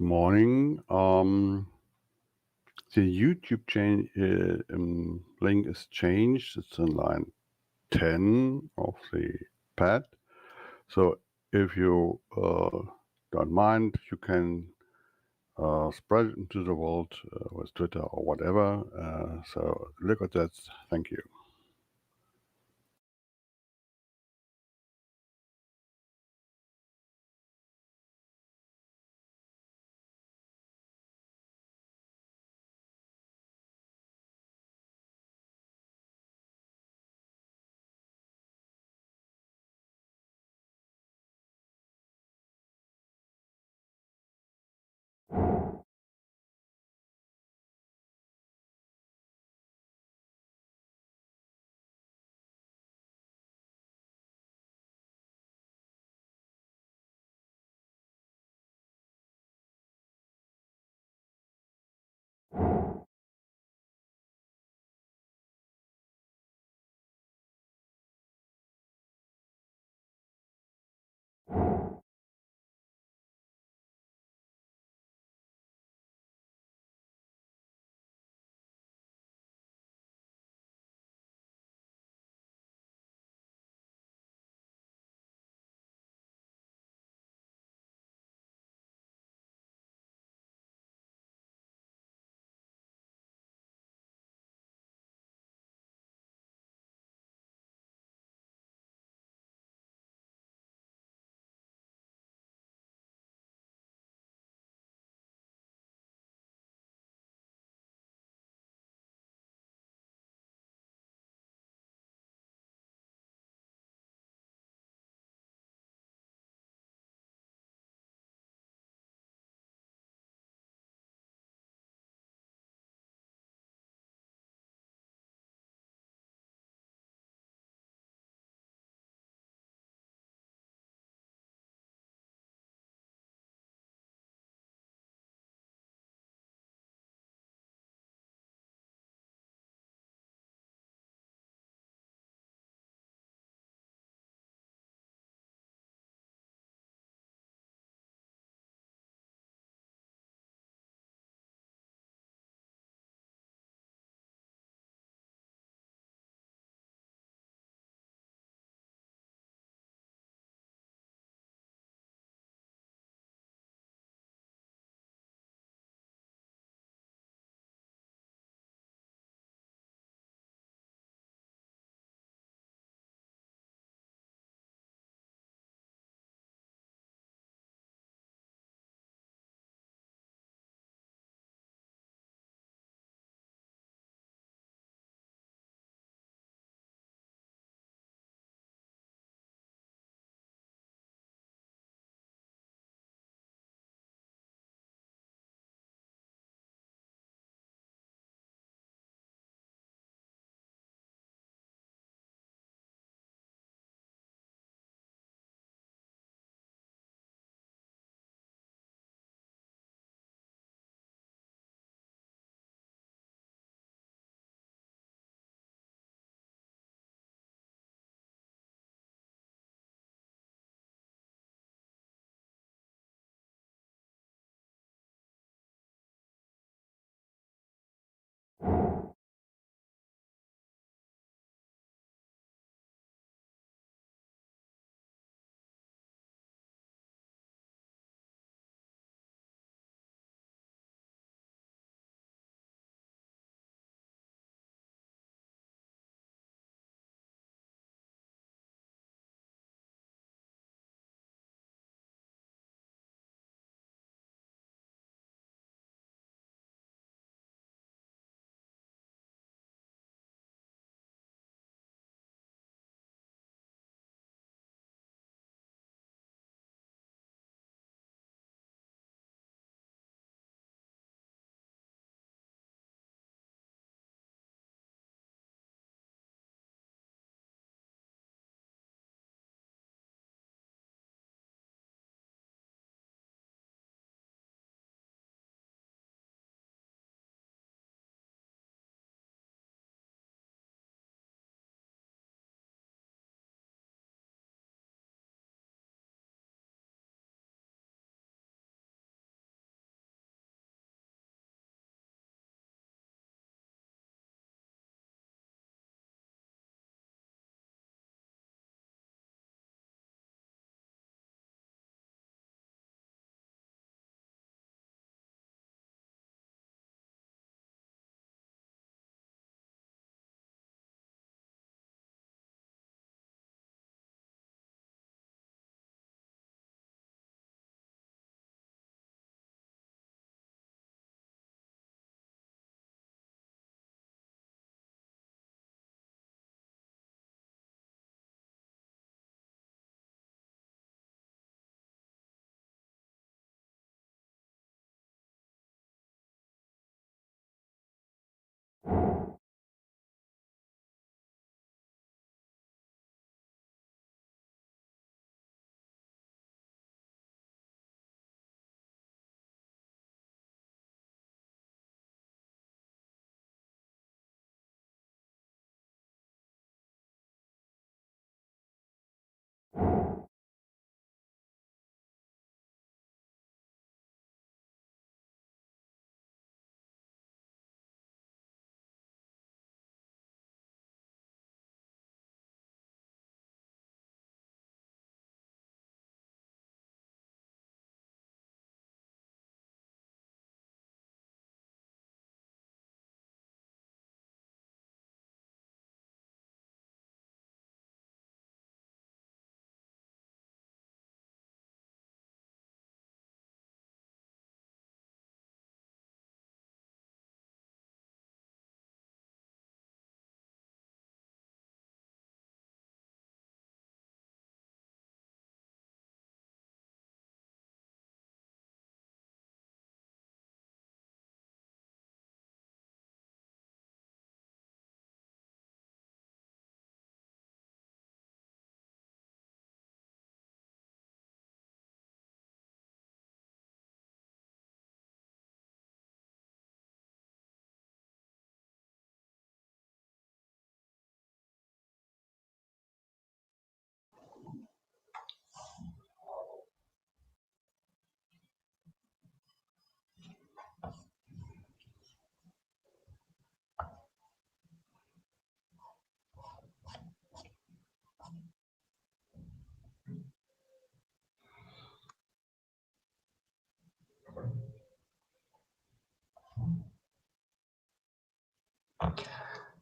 morning. The YouTube link is changed. It's in line 10 of the pad. So if you don't mind, you can spread it into the world with Twitter or whatever. So look at that. Thank you.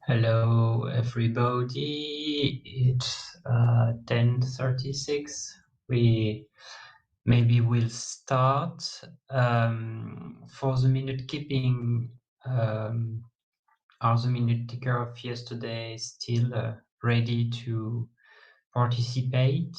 Hello, everybody. It's 10:36. Maybe we'll start. For the minute keeping, are the minute taker of yesterday still ready to participate?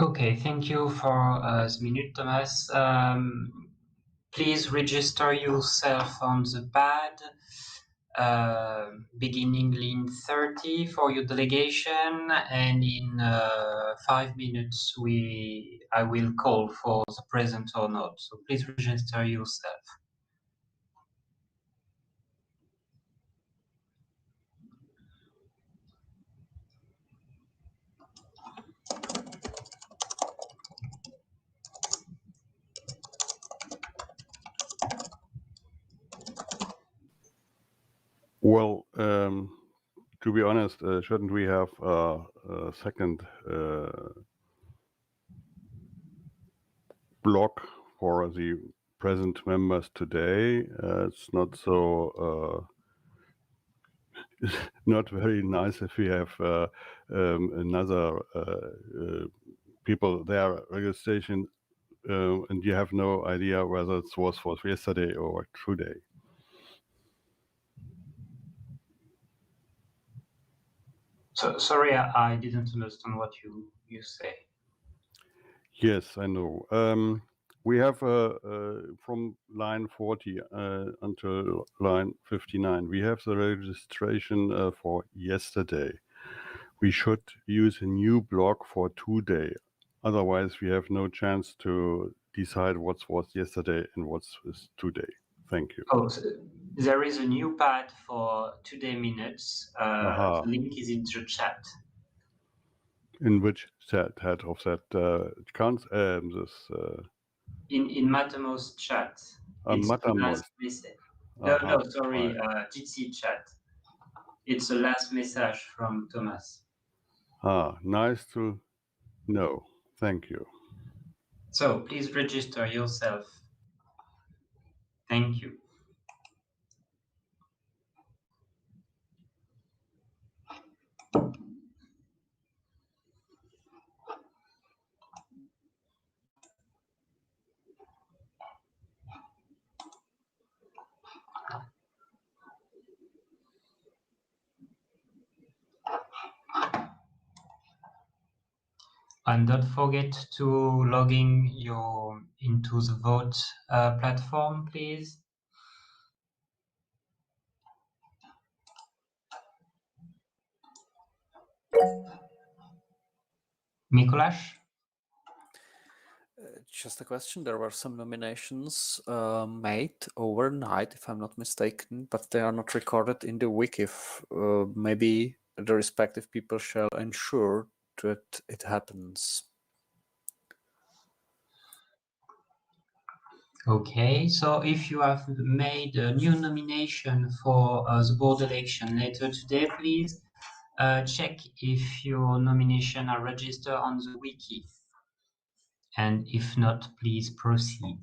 Okay, thank you for the minute, Thomas. Please register yourself on the pad. Beginning in 30 for your delegation, and in 5 minutes I will call for the present or not. So please register yourself. Well, to be honest, shouldn't we have a second block for the present members today? It's not so not very nice if we have another people there registration and you have no idea whether it was for yesterday or today. So sorry, I didn't understand what you say. Yes, I know. We have from line 40 until line 59, we have the registration for yesterday. We should use a new block for today. Otherwise, we have no chance to decide what was yesterday and what is today. Thank you. Oh, so there is a new pad for today minutes. The link is in the chat. In which head of that counts this? In Matamos chat. It's the last message. No, sorry, Jitsi chat. It's the last message from Thomas. Nice to know. Thank you. So please register yourself. Thank you. And don't forget to log in into the vote platform, please. Mikuláš? Just a question. There were some nominations made overnight, if I'm not mistaken, but they are not recorded in the wiki. Maybe the respective people shall ensure that it happens. Okay, so if you have made a new nomination for the board election later today, please check if your nomination are registered on the wiki. And if not, please proceed.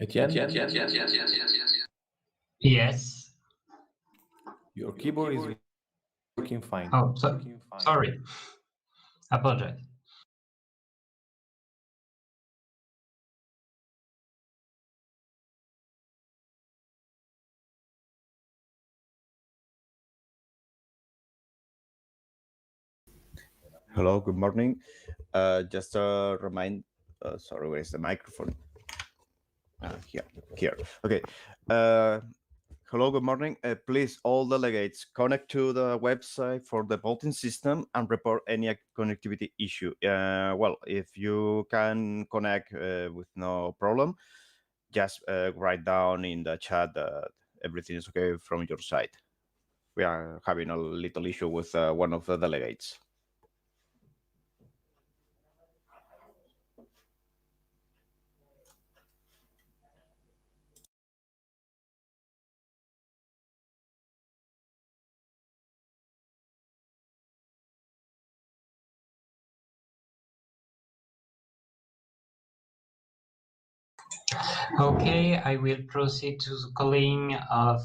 Etienne, Yes. your keyboard is working fine. Oh, sorry. Apologize. Hello, good morning. Just a remind. Sorry, where is the microphone? Here. Okay. Hello, good morning. Please, all delegates, connect to the website for the voting system and report any connectivity issue. Well, if you can connect with no problem, just write down in the chat that everything is okay from your side. We are having a little issue with one of the delegates. Okay, I will proceed to the calling of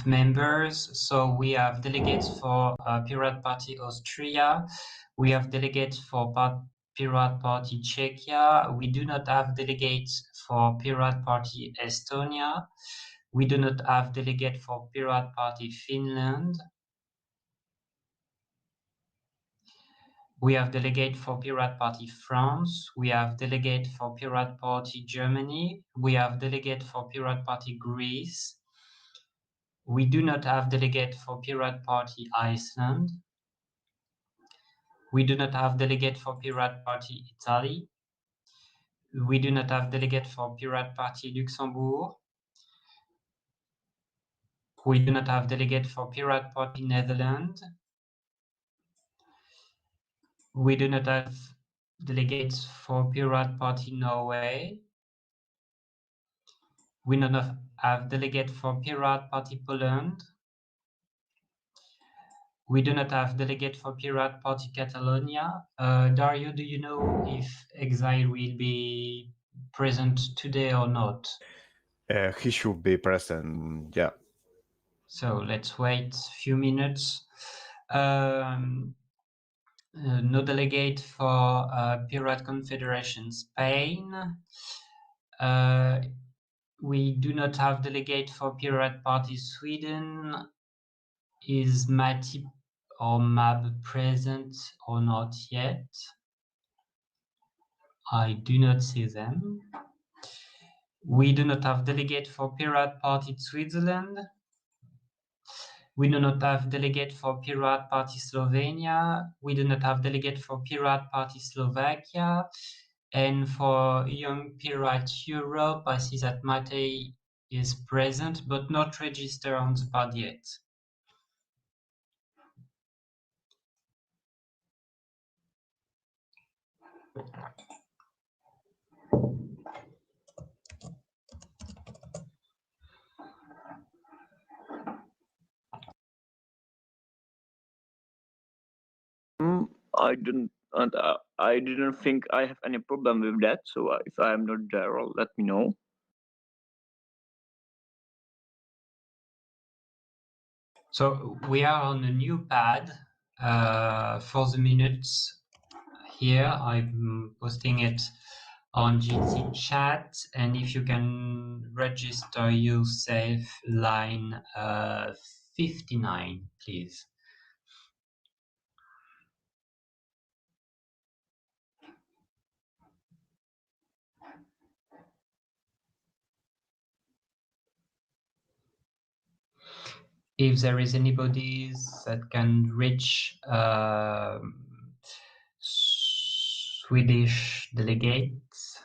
members. So we have delegates for Pirate Party Austria. We have delegates for Pirate Party Czechia. We do not have delegates for Pirate Party Estonia. We do not have delegate for Pirate Party Finland. We have delegate for Pirate Party France. We have delegate for Pirate Party Germany. We have delegate for Pirate Party Greece. We do not have delegate for Pirate Party Iceland. We do not have delegate for Pirate Party Italy. We do not have delegate for Pirate Party Luxembourg. We do not have delegate for Pirate Party Netherlands. We do not have delegates for Pirate Party Norway. We do not have delegate for Pirate Party Poland. We do not have delegate for Pirate Party Catalonia. Dario, do you know if Exile will be present today or not? He should be present, yeah. So let's wait a few minutes. No delegate for Pirate Confederation Spain. We do not have delegate for Pirate Party Sweden. Is Mati or Mab present or not yet? I do not see them. We do not have delegate for Pirate Party Switzerland. We do not have delegate for Pirate Party Slovenia. We do not have delegate for Pirate Party Slovakia. And for Young Pirate Europe, I see that Matej is present, but not registered on the pad yet. I didn't think I have any problem with that. So if I am not there, let me know. So we are on a new pad for the minutes here. I'm posting it on GT chat, and if you can register yourself line 59, please. If there is anybody that can reach Swedish delegates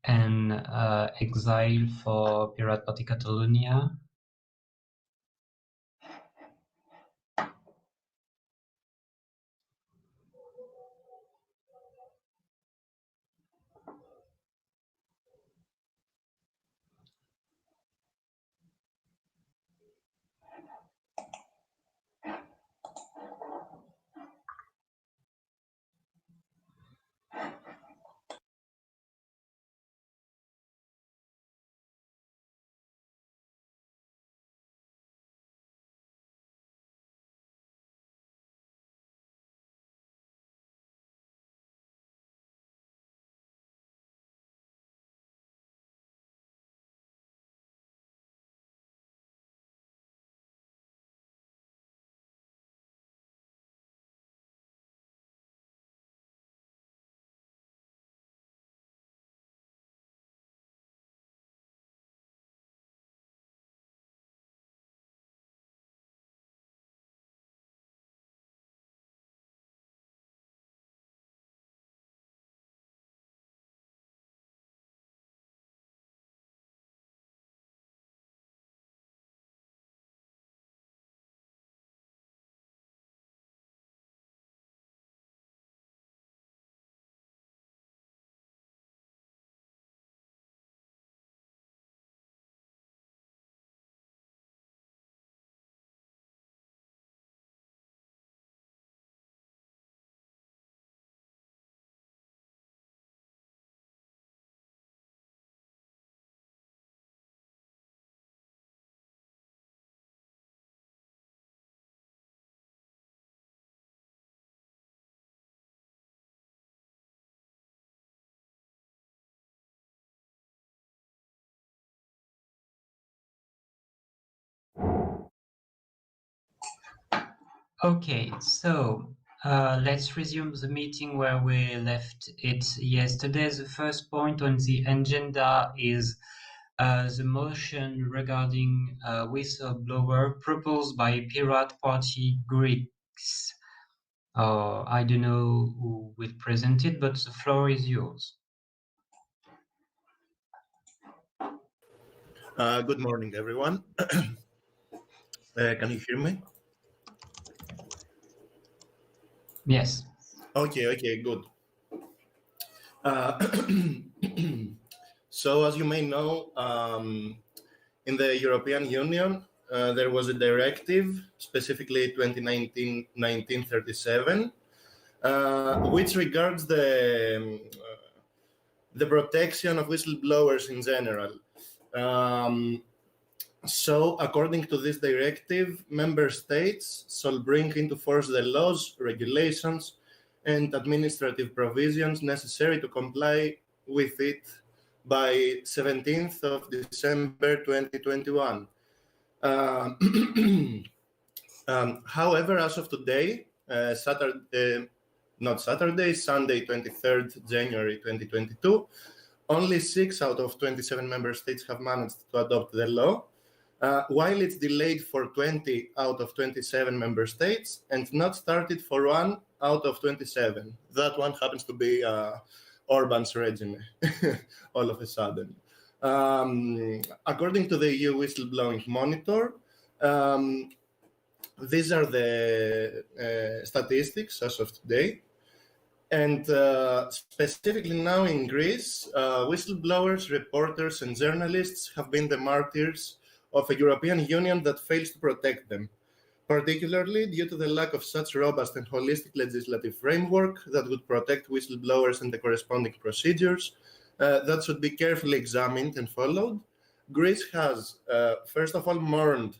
and Exile for Pirate Party Catalonia. Okay, so let's resume the meeting where we left it yesterday. The first point on the agenda is the motion regarding whistleblower proposed by Pirate Party Greeks. I don't know who will present it, but the floor is yours. Good morning, everyone. Can you hear me? Yes. Okay, good. So, as you may know, in the European Union, there was a directive, specifically 2019-1937, which regards the protection of whistleblowers in general. So, according to this directive, member states shall bring into force the laws, regulations, and administrative provisions necessary to comply with it by 17th of December 2021. However, as of today, Sunday 23rd January 2022, only 6 out of 27 member states have managed to adopt the law, while it's delayed for 20 out of 27 member states and not started for 1 out of 27. That one happens to be Orban's regime, all of a sudden. According to the EU Whistleblowing Monitor, these are the statistics as of today. And specifically now in Greece, whistleblowers, reporters, and journalists have been the martyrs of a European Union that fails to protect them, particularly due to the lack of such robust and holistic legislative framework that would protect whistleblowers and the corresponding procedures that should be carefully examined and followed. Greece has, first of all, mourned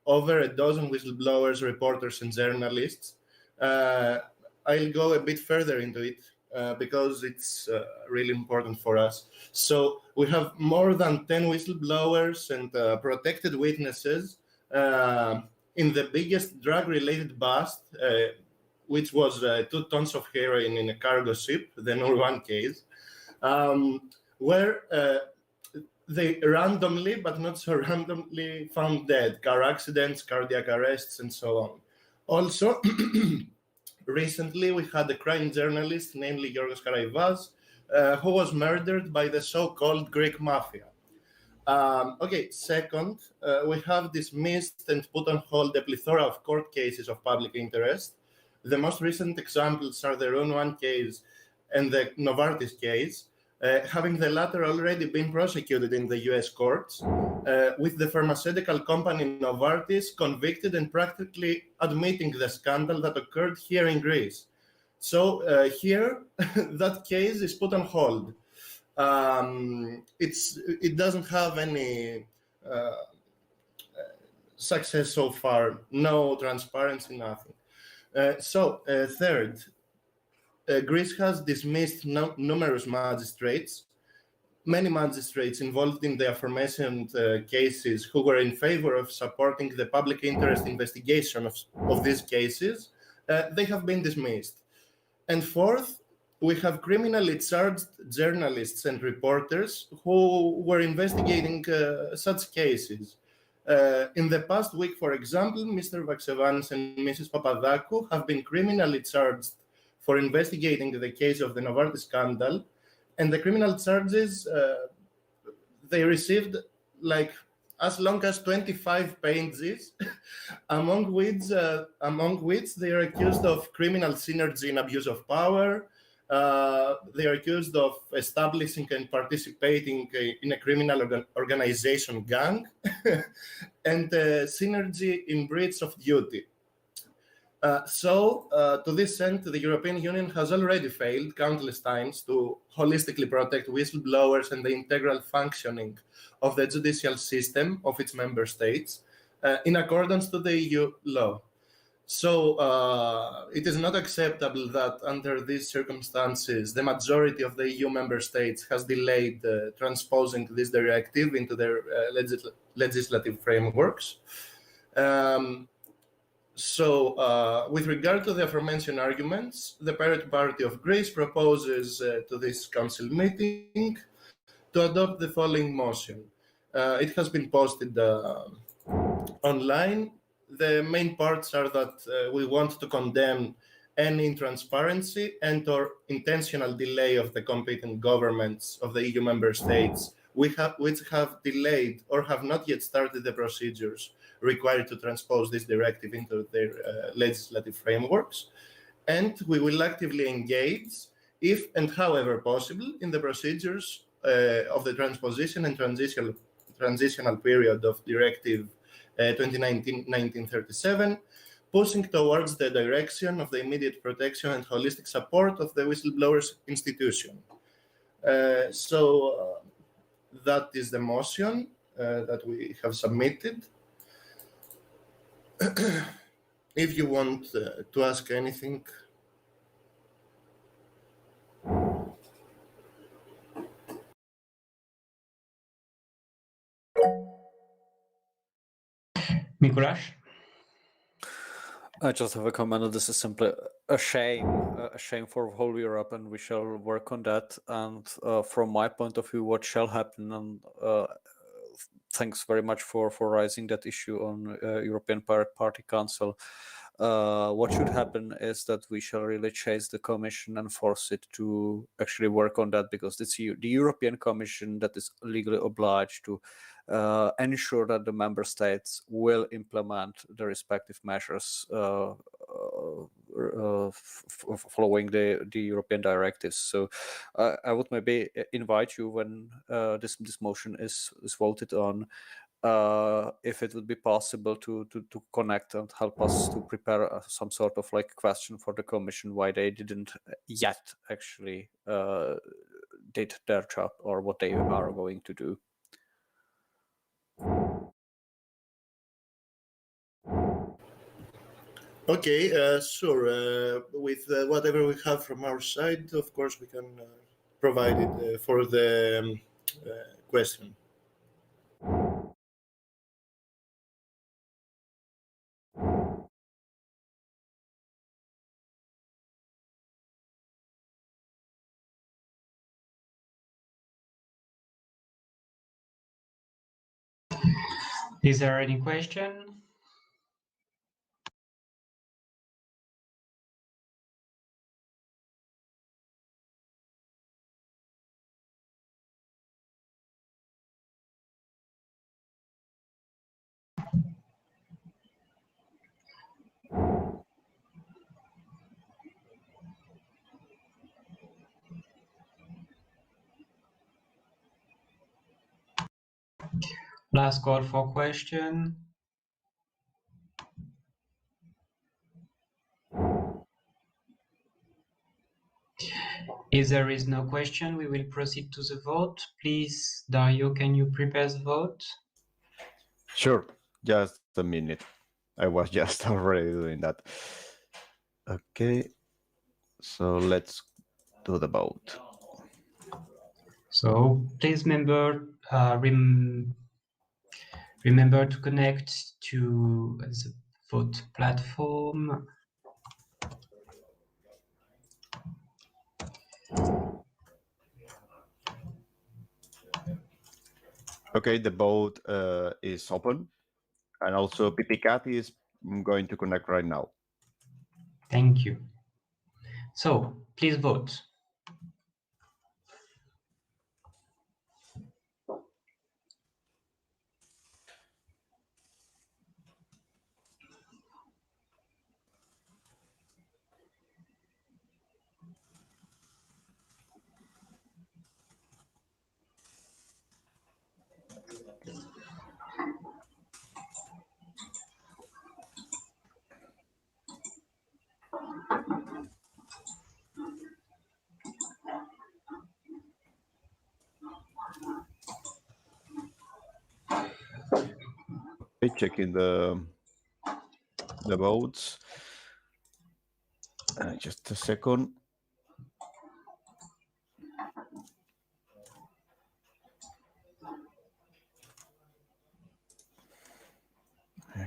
over a dozen whistleblowers, reporters, and journalists. I'll go a bit further into it because it's really important for us. So we have more than 10 whistleblowers and protected witnesses in the biggest drug-related bust, which was 2 tons of heroin in a cargo ship, the Nur case, where they randomly, but not so randomly, found dead. Car accidents, cardiac arrests, and so on. Also, recently we had a crime journalist, namely Giorgos Karaivas, who was murdered by the so-called Greek mafia. Second, we have dismissed and put on hold a plethora of court cases of public interest. The most recent examples are the Rune 1 case and the Novartis case, having the latter already been prosecuted in the US courts, with the pharmaceutical company Novartis convicted and practically admitting the scandal that occurred here in Greece. So here, that case is put on hold. It doesn't have any success so far, no transparency, nothing. Third, Greece has dismissed numerous magistrates, many magistrates involved in the aforementioned cases who were in favor of supporting the public interest investigation of these cases. They have been dismissed. And fourth, we have criminally charged journalists and reporters who were investigating such cases. In the past week, for example, Mr. Vaxevanis and Mrs. Papadakou have been criminally charged for investigating the case of the Novartis scandal, and the criminal charges they received like as long as 25 pages, among which they are accused of criminal synergy and abuse of power. They are accused of establishing and participating in a criminal organization gang, and synergy in breach of duty. To this end, the European Union has already failed countless times to holistically protect whistleblowers and the integral functioning of the judicial system of its member states in accordance to the EU law. So it is not acceptable that under these circumstances, the majority of the EU member states has delayed transposing this directive into their legislative frameworks. With regard to the aforementioned arguments, the Pirate Party of Greece proposes to this council meeting to adopt the following motion. It has been posted online. The main parts are that we want to condemn any intransparency and/or intentional delay of the competent governments of the EU member states which have delayed or have not yet started the procedures required to transpose this directive into their legislative frameworks. And we will actively engage, if and however possible, in the procedures of the transposition and transitional period of Directive 2019-1937, pushing towards the direction of the immediate protection and holistic support of the whistleblowers institution. So that is the motion that we have submitted. If you want to ask anything. Mikuláš? I just have a comment that this is simply a shame for whole Europe, and we shall work on that. And from my point of view, what shall happen, and thanks very much for raising that issue on European Pirate Party Council. What should happen is that we shall really chase the Commission and force it to actually work on that, because it's the European Commission that is legally obliged to ensure that the member states will implement the respective measures following the European directives. So I would maybe invite you, when this motion is voted on, if it would be possible to connect and help us to prepare some sort of like question for the Commission why they didn't yet actually did their job, or what they are going to do. Okay, sure. With whatever we have from our side, of course, we can provide it for the question. Is there any question? Last call for question. If there is no question, we will proceed to the vote. Please, Dario, can you prepare the vote? Sure, just a minute. I was just already doing that. Okay, so let's do the vote. So please remember to connect to the vote platform. Okay, the vote is open, and also PPCat is going to connect right now. Thank you. So please vote. Okay, checking the votes. Just a second.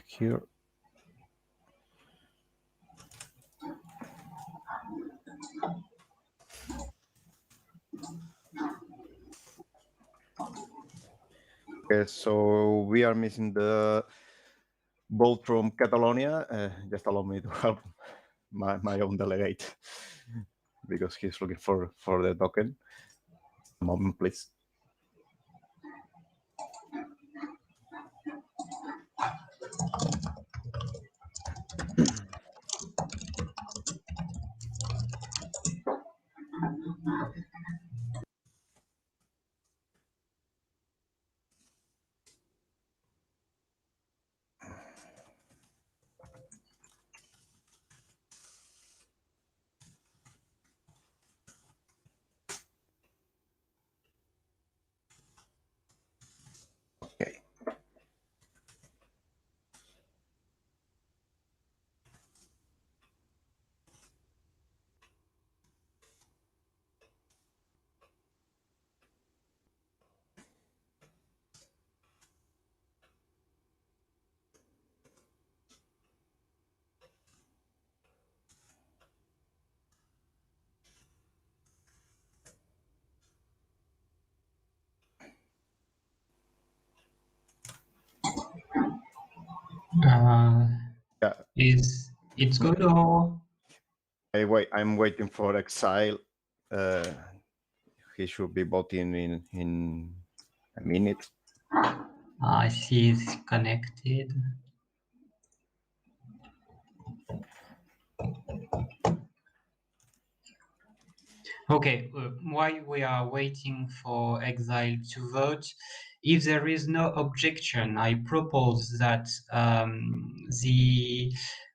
Here. Okay, so we are missing the vote from Catalonia. Just allow me to help my own delegate because he's looking for the token. A moment, please. Okay. Yeah. Is it's good or? I'm waiting for Exile. He should be voting in a minute. I see it's connected. Okay, while we are waiting for Exile to vote, if there is no objection, I propose that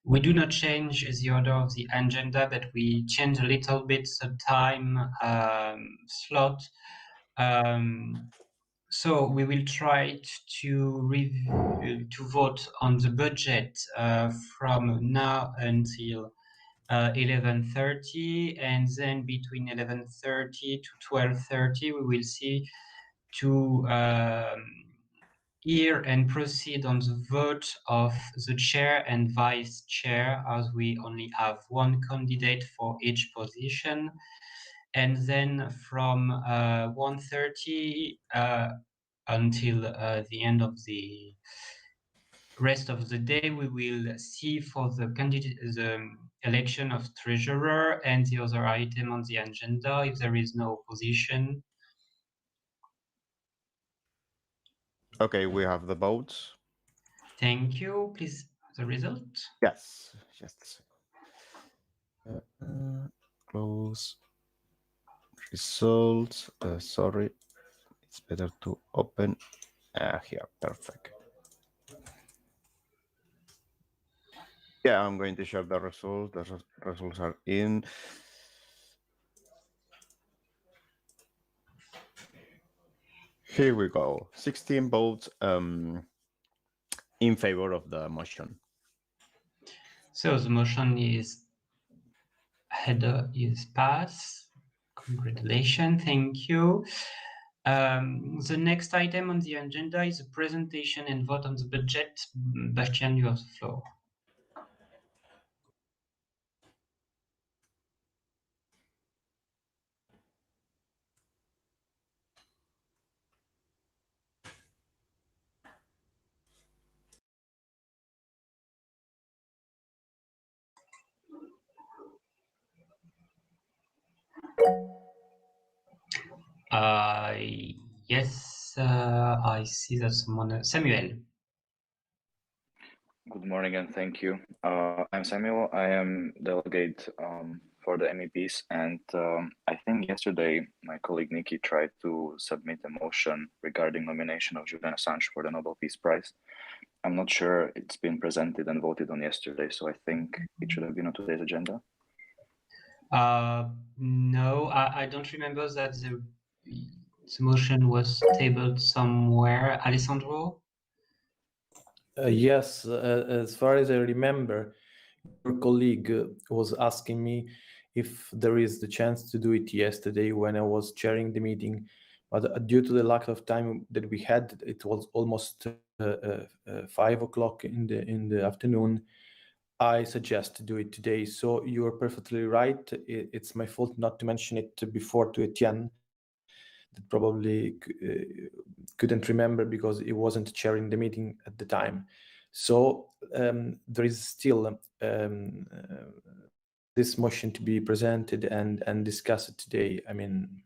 we do not change the order of the agenda, but we change a little bit the time slot. So we will try to vote on the budget from now until 11:30, and then between 11:30 to 12:30 we will see to hear and proceed on the vote of the chair and vice chair, as we only have one candidate for each position. And then from 1:30 until the end of the rest of the day, we will see for the candidate the election of treasurer and the other item on the agenda if there is no opposition. Okay, we have the votes. Thank you. Please, the result. Yes, just a second. Close results. Sorry, it's better to open here. Perfect. Yeah, I'm going to share the results. The results are in. Here we go. 16 votes in favor of the motion. So the motion is header is passed. Congratulations. Thank you. The next item on the agenda is a presentation and vote on the budget. Bastian, you have the floor. Yes, I see that someone, Samuel. Good morning and thank you. I'm Samuel. I am delegate for the MEPs, and I think yesterday my colleague Nikki tried to submit a motion regarding nomination of Julian Assange for the Nobel Peace Prize. I'm not sure it's been presented and voted on yesterday, so I think it should have been on today's agenda. No, I don't remember that the motion was tabled somewhere. Alessandro? Yes, as far as I remember, your colleague was asking me if there is the chance to do it yesterday when I was chairing the meeting, but due to the lack of time that we had, it was almost 5 o'clock in the afternoon. I suggest to do it today. So you are perfectly right. It's my fault not to mention it before to Etienne, that probably couldn't remember because he wasn't chairing the meeting at the time. So there is still this motion to be presented and discussed today. I mean,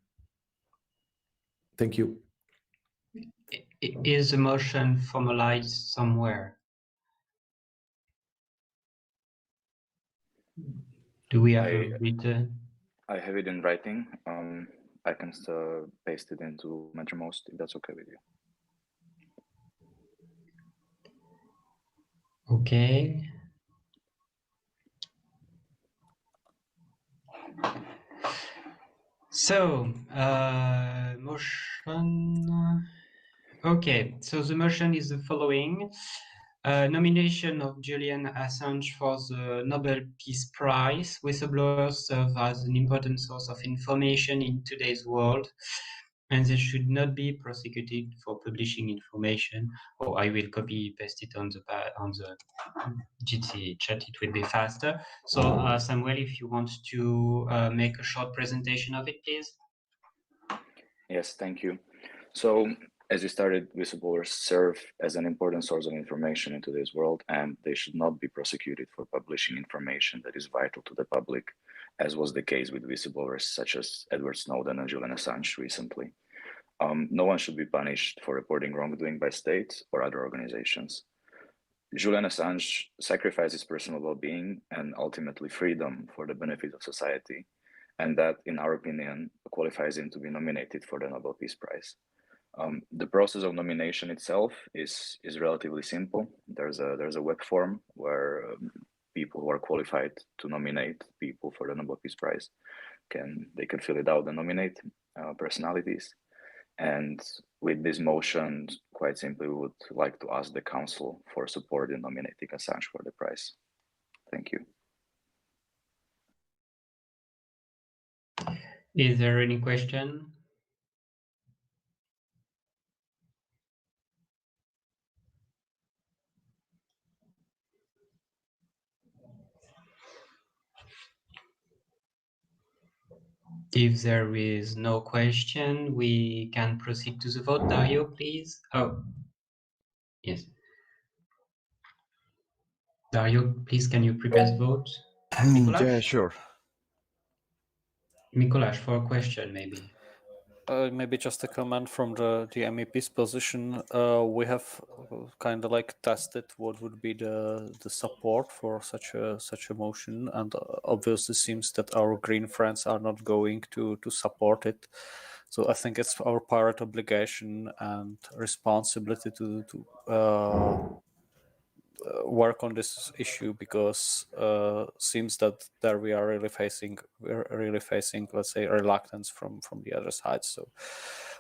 thank you. Is the motion formalized somewhere? Do we have a written? I have it in writing. I can paste it into MetroMost if that's okay with you. Okay. So, motion. Okay, so the motion is the following. Nomination of Julian Assange for the Nobel Peace Prize. Whistleblowers serve as an important source of information in today's world, and they should not be prosecuted for publishing information. Oh, I will copy paste it on the GT chat, it will be faster. So Samuel, if you want to make a short presentation of it, please. Yes, thank you. So as you started, whistleblowers serve as an important source of information in today's world, and they should not be prosecuted for publishing information that is vital to the public, as was the case with whistleblowers such as Edward Snowden and Julian Assange recently. No one should be punished for reporting wrongdoing by states or other organizations. Julian Assange sacrificed his personal well-being and ultimately freedom for the benefit of society, and that, in our opinion, qualifies him to be nominated for the Nobel Peace Prize. The process of nomination itself is relatively simple. There's a web form where people who are qualified to nominate people for the Nobel Peace Prize can fill it out and nominate personalities. And with this motion, quite simply, we would like to ask the Council for support in nominating Assange for the prize. Thank you. Is there any question? If there is no question, we can proceed to the vote. Dario, please. Oh, yes. Dario, please, can you prepare the vote? Mikolas? Yeah, sure. Mikolas, for a question, maybe. Maybe just a comment from the MEP's position. We have kind of like tested what would be the support for such a motion, and obviously seems that our green friends are not going to support it. So I think it's our pirate obligation and responsibility to work on this issue, because seems that there we're really facing, let's say, reluctance from the other side. So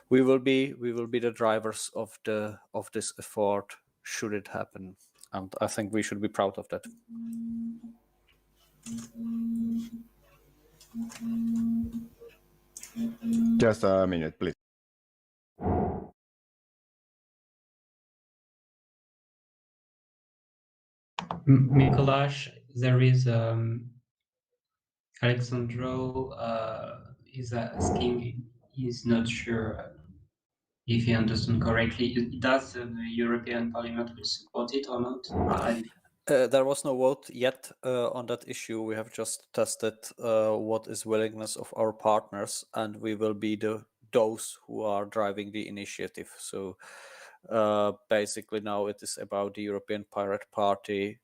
we will be the drivers of this effort should it happen, and I think we should be proud of that. Just a minute, please. Mikolas, there is Alexandro is asking, he's not sure if he understood correctly. Does the European Parliament will support it or not? There was no vote yet on that issue. We have just tested what is willingness of our partners, and we will be those who are driving the initiative. So basically now it is about the European Pirate Party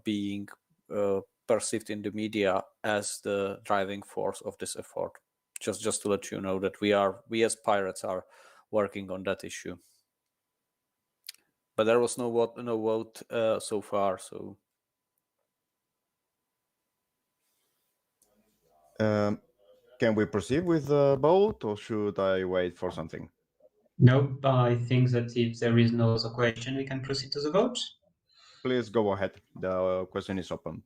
being perceived in the media as the driving force of this effort. Just to let you know that we as pirates are working on that issue. But there was no vote so far. So Can we proceed with the vote, or should I wait for something? No, I think that if there is no other question, we can proceed to the vote. Please go ahead. The question is open.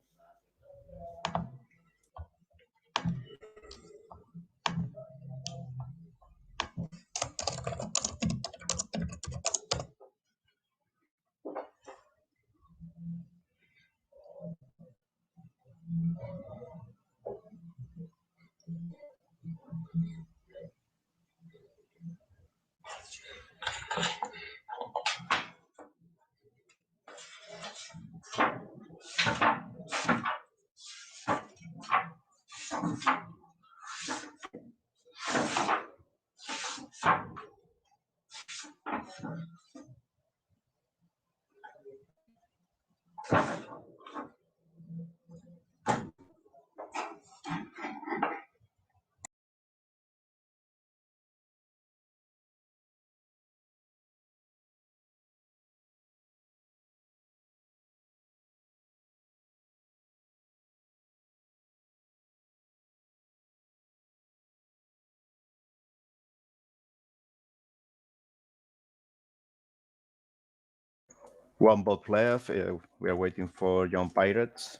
One vote left. We are waiting for Young Pirates.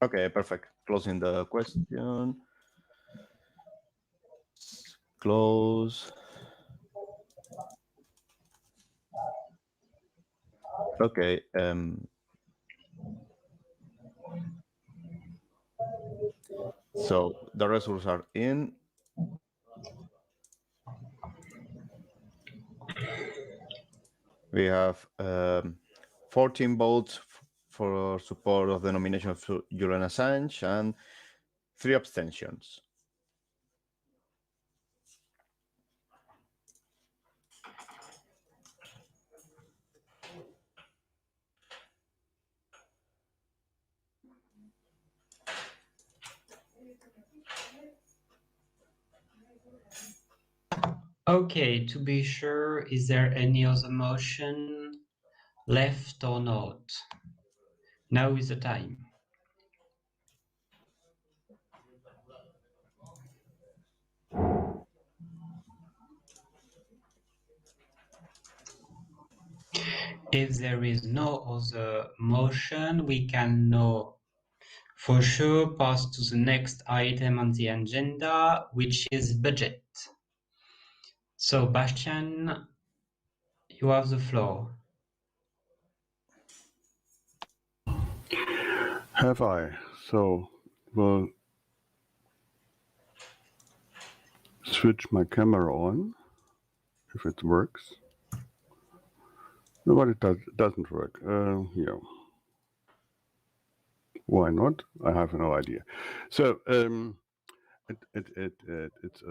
Okay, perfect. Closing the question. Close. Okay. So the results are in. We have 14 votes for support of the nomination of Julian Assange and 3 abstentions. Okay, to be sure, is there any other motion left or not? Now is the time. If there is no other motion, we can now for sure pass to the next item on the agenda, which is budget. So, Bastian, you have the floor. Have I? So, we'll switch my camera on if it works. No, but it doesn't work. Yeah. Why not? I have no idea. So, it's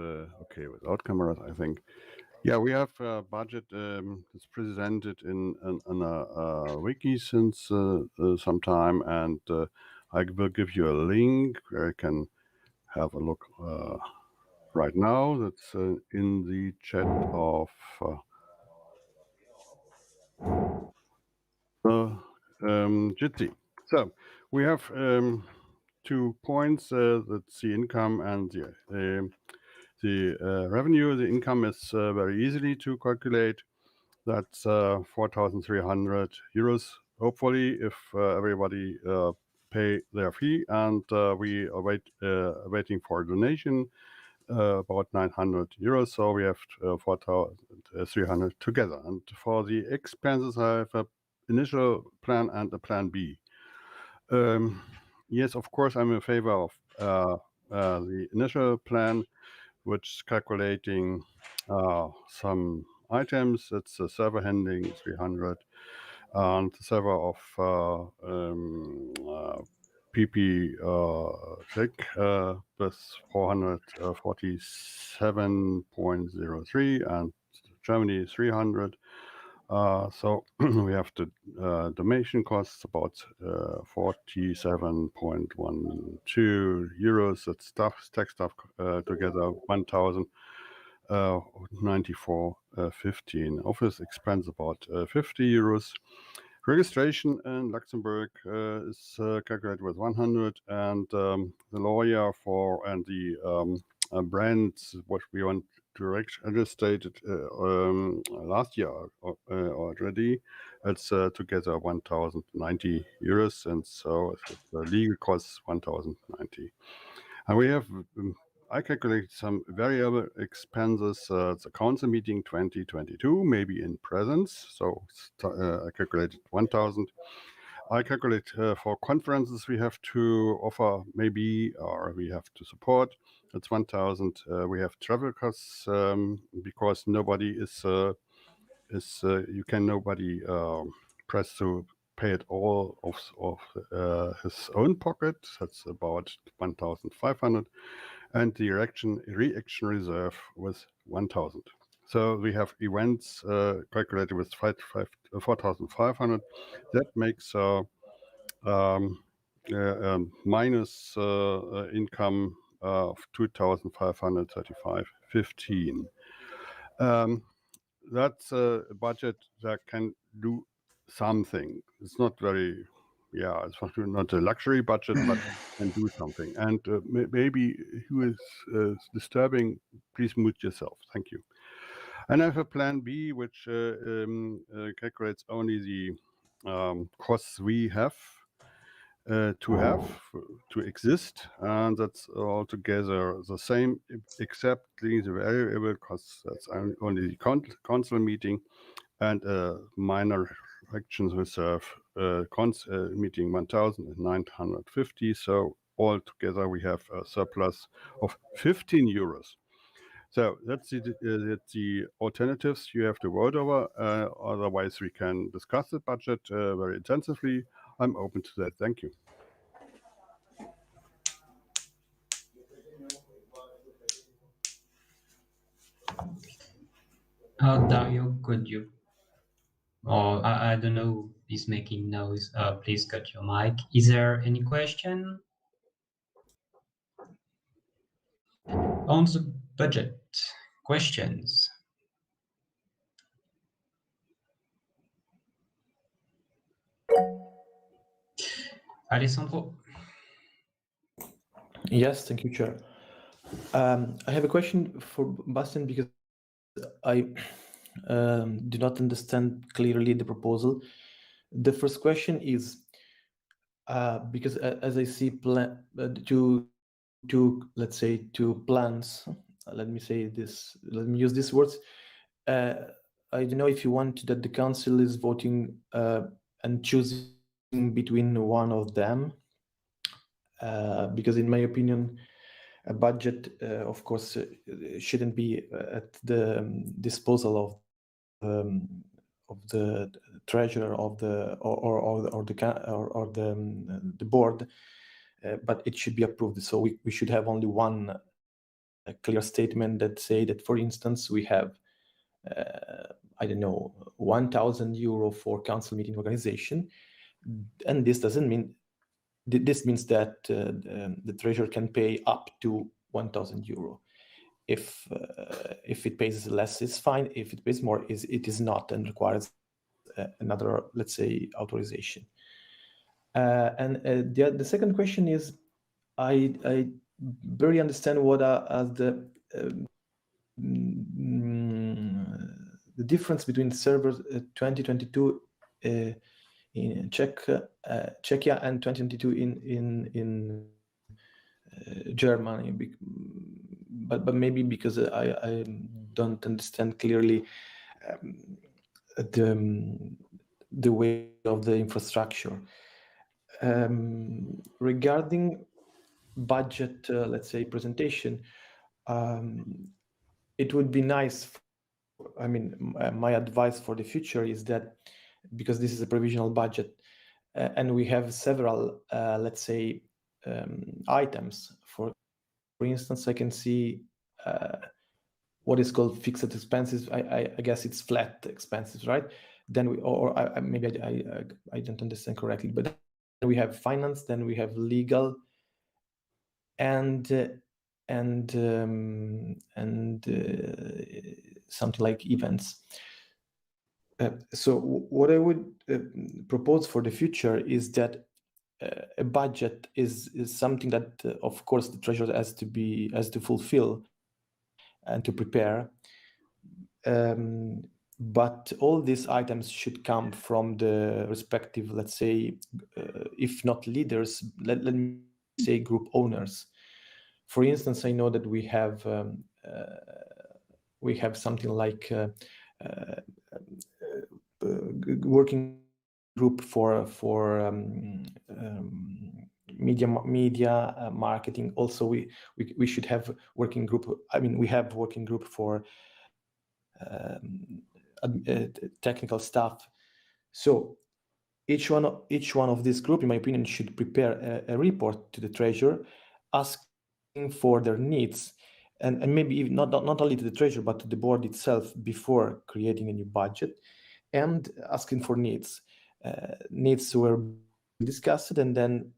okay without cameras, I think. Yeah, we have a budget that's presented in a wiki since some time, and I will give you a link where you can have a look right now. That's in the chat of Jitsi. So we have 2 points. That's the income and the revenue. The income is very easily to calculate. That's 4,300 euros. Hopefully, if everybody pay their fee, and we are waiting for a donation, about 900 euros. So we have 4,300 together. And for the expenses, I have an initial plan and a plan B. Yes, of course, I'm in favor of the initial plan, which is calculating some items. It's a server handling 300 and the server of PPEU with 447.03 and Germany 300. So we have the donation costs about 47.12 euros. That's tax stuff together 1,094.15. Office expense about 50 euros. Registration in Luxembourg is calculated with 100, and the lawyer for and the brands what we want to register last year already. It's together 1,090 euros, and so the legal costs 1,090. And we have I calculated some variable expenses. It's a council meeting 2022, maybe in presence. So I calculated 1,000. I calculate for conferences we have to offer maybe, or we have to support. It's 1,000. We have travel costs because nobody nobody press to pay it all of his own pocket. That's about 1,500. And the reaction reserve was 1,000. So we have events calculated with 4,500. That makes minus income of 2,535.15. That's a budget that can do something. It's not very, yeah, it's not a luxury budget, but can do something. And maybe who is disturbing, please mute yourself. Thank you. And I have a plan B, which calculates only the costs we have to exist, and that's altogether the same, except the variable costs. That's only the council meeting and a minor actions reserve meeting 1,950. So altogether we have a surplus of 15 euros. So that's the alternatives you have to vote over. Otherwise, we can discuss the budget very intensively. I'm open to that. Thank you. Dario, could you? Or I don't know, he's making noise. Please cut your mic. Is there any question on the budget? Questions? Alessandro? Yes, thank you, Chair. I have a question for Bastian because I do not understand clearly the proposal. The first question is because as I see let's say two plans. Let me say this. Let me use these words. I don't know if you want that the council is voting and choosing between one of them, because in my opinion, a budget, of course, shouldn't be at the disposal of the treasurer of the the board, but it should be approved. So we should have only one clear statement that say that, for instance, we have I don't know, 1,000 euro for council meeting organization, and this doesn't mean. This means that the treasurer can pay up to 1,000 euro. If it pays less, it's fine. If it pays more, it is not and requires another, let's say, authorization. And the second question is, I barely understand what are the difference between servers 2022 in Czechia and 2022 in Germany, but maybe because I don't understand clearly the way of the infrastructure. Regarding budget, let's say, presentation, it would be nice. I mean, my advice for the future is that, because this is a provisional budget, and we have several, let's say, items. For instance, I can see what is called fixed expenses. I guess it's flat expenses, right? Then maybe I don't understand correctly, but then we have finance, then we have legal, and something like events. So what I would propose for the future is that a budget is something that, of course, the treasurer has to fulfill and to prepare. But all these items should come from the respective, let's say, if not leaders, let me say group owners. For instance, I know that we have something like working group for media marketing. Also, we should have working group. I mean, we have working group for technical stuff. So each one of this group, in my opinion, should prepare a report to the treasurer asking for their needs, and maybe even not only to the treasurer but to the board itself before creating a new budget, and asking for needs. Needs were discussed, and then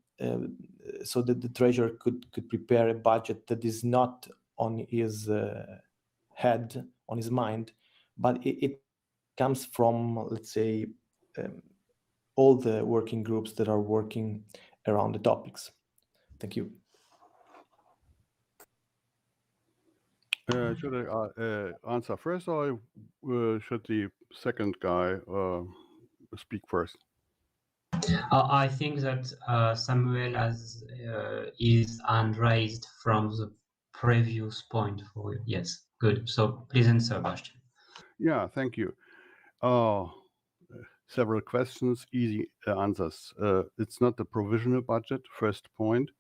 so that the treasurer could prepare a budget that is not on his head, on his mind, but it comes from, let's say, all the working groups that are working around the topics. Thank you. Should I answer first, or should the second guy speak first? I think that Samuel is hand raised from the previous point for you. Yes, good. So please answer, Bastian. Yeah, thank you. Several questions, easy answers. It's not the provisional budget, first point.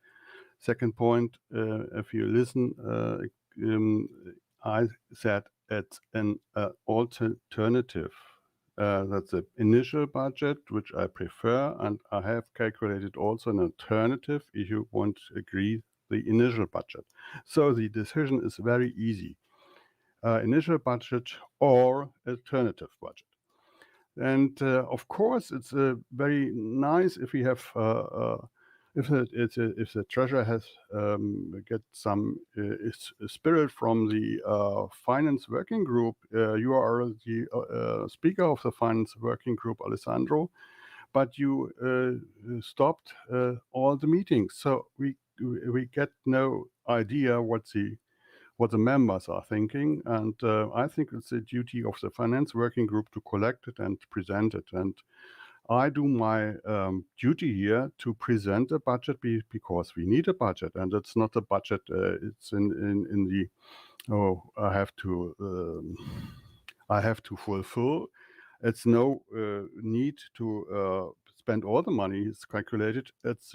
Second point, if you listen, I said it's an alternative. That's the initial budget, which I prefer, and I have calculated also an alternative if you want to agree the initial budget. So the decision is very easy. Initial budget or alternative budget. And of course, it's very nice if we have if the treasurer has get some spirit from the finance working group. You are the speaker of the finance working group, Alessandro, but you stopped all the meetings, so we get no idea what the members are thinking, and I think it's the duty of the finance working group to collect it and present it. And I do my duty here to present a budget because we need a budget, and it's not a budget. It's in the I have to fulfill. It's no need to spend all the money. It's calculated. It's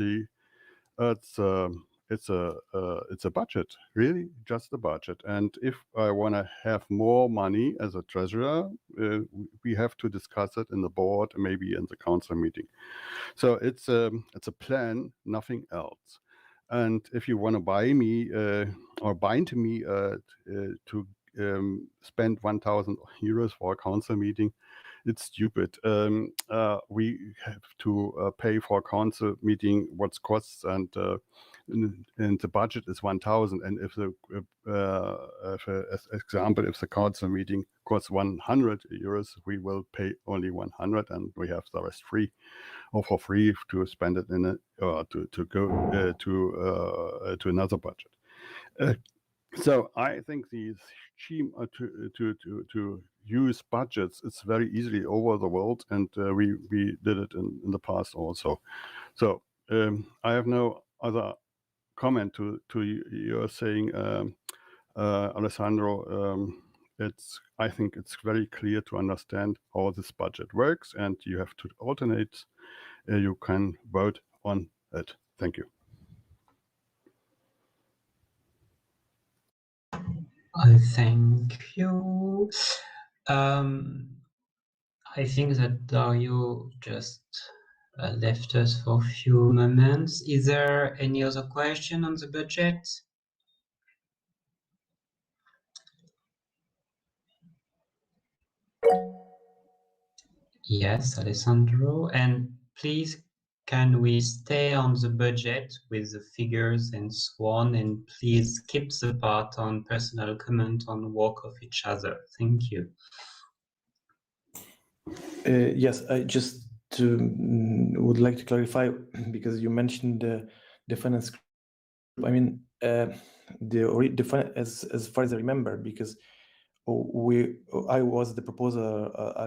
a budget, really, just a budget. And if I want to have more money as a treasurer, we have to discuss it in the board, maybe in the council meeting. So it's a plan, nothing else. And if you want to buy me or bind me to spend 1,000 euros for a council meeting, it's stupid. We have to pay for a council meeting what costs, and the budget is 1,000. And if as example, if the council meeting costs 100 euros, we will pay only 100, and we have the rest free, or for free to spend it in to go to another budget. So I think the scheme to use budgets, it's very easily over the world, and we did it in the past also. So I have no other comment to your saying, Alessandro. I think it's very clear to understand how this budget works, and you have to alternate. You can vote on it. Thank you. Thank you. I think that Dario just left us for a few moments. Is there any other question on the budget? Yes, Alessandro. And please, can we stay on the budget with the figures and so on? And please skip the part on personal comment on work of each other. Thank you. Yes, I just would like to clarify, because you mentioned the finance group. I mean, as far as I remember, because I was the proposer. I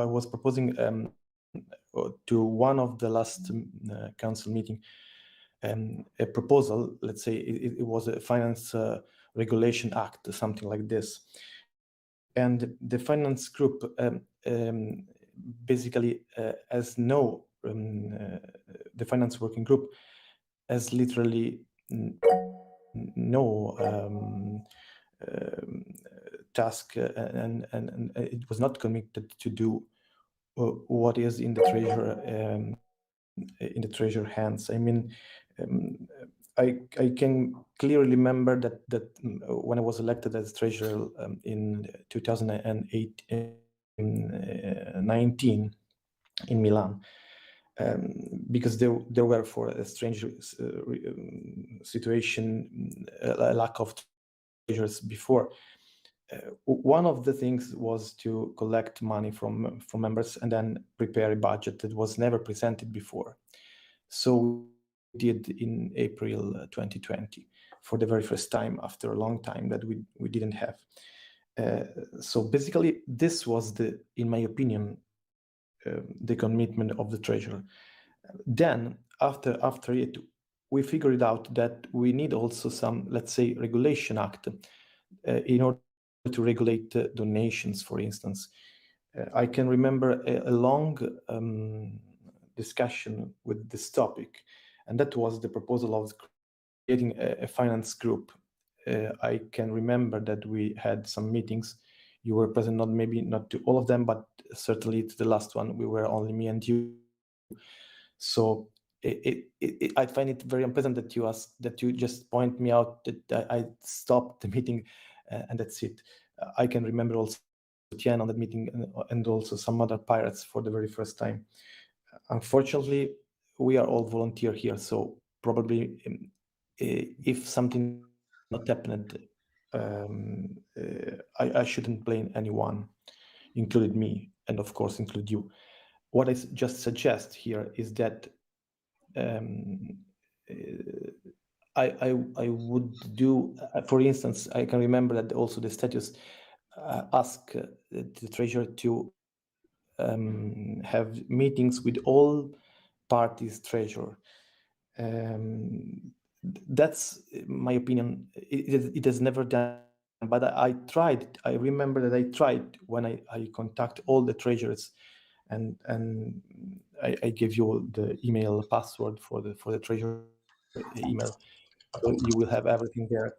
was proposing to one of the last council meeting a proposal. Let's say it was a finance regulation act, something like this, and the finance group basically has no the finance working group has literally no task, and it was not committed to do what is in the treasurer hands. I mean, I can clearly remember that when I was elected as treasurer in 2019 in Milan, because there were, for a strange situation, a lack of treasurers before. one of the things was to collect money from members and then prepare a budget that was never presented before. So we did in April 2020 for the very first time after a long time that we didn't have. So basically, this was in my opinion, the commitment of the treasurer. Then after it, we figured out that we need also some, let's say, regulation act in order to regulate donations, for instance. I can remember a long discussion with this topic, and that was the proposal of creating a finance group. I can remember that we had some meetings. You were present, maybe not to all of them, but certainly to the last one. We were only me and you. So I find it very unpleasant that you just point me out that I stopped the meeting and that's it. I can remember also Tian on that meeting and also some other pirates for the very first time. Unfortunately, we are all volunteer here, so probably if something not happened, I shouldn't blame anyone, including me, and of course include you. What I just suggest here is that I would do, for instance, I can remember that also the status ask the treasurer to have meetings with all parties treasurer. That's my opinion. It has never done, but I tried. I remember that I tried when I contact all the treasurers, and I gave you the email password for the treasurer email, so you will have everything there.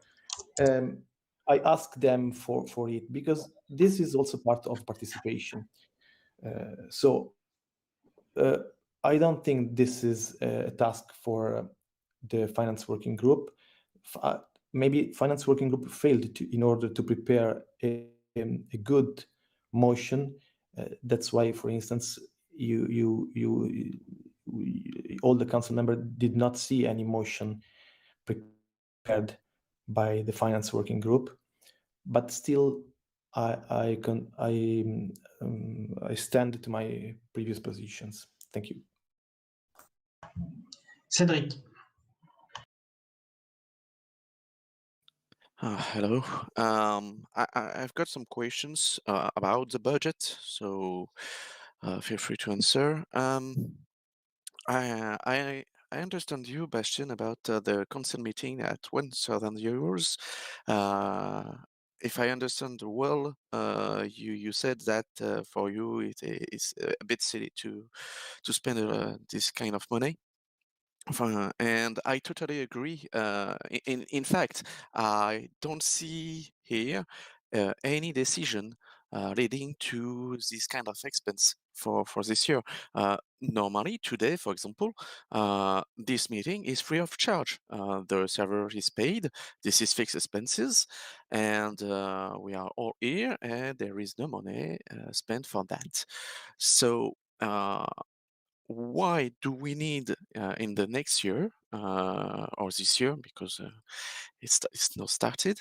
I asked them for it because this is also part of participation. So I don't think this is a task for the finance working group. Maybe finance working group failed in order to prepare a good motion. That's why, for instance, all the council members did not see any motion prepared by the finance working group. But still, I stand to my previous positions. Thank you. Cédric. Hello. I've got some questions about the budget, so feel free to answer. I understand you, Bastian, about the council meeting at €1,000. If I understand well, you said that for you it is a bit silly to spend this kind of money. And I totally agree. In fact, I don't see here any decision leading to this kind of expense for this year. Normally, today, for example, this meeting is free of charge. The server is paid. This is fixed expenses, and we are all here, and there is no money spent for that. So why do we need in the next year or this year, because it's not started,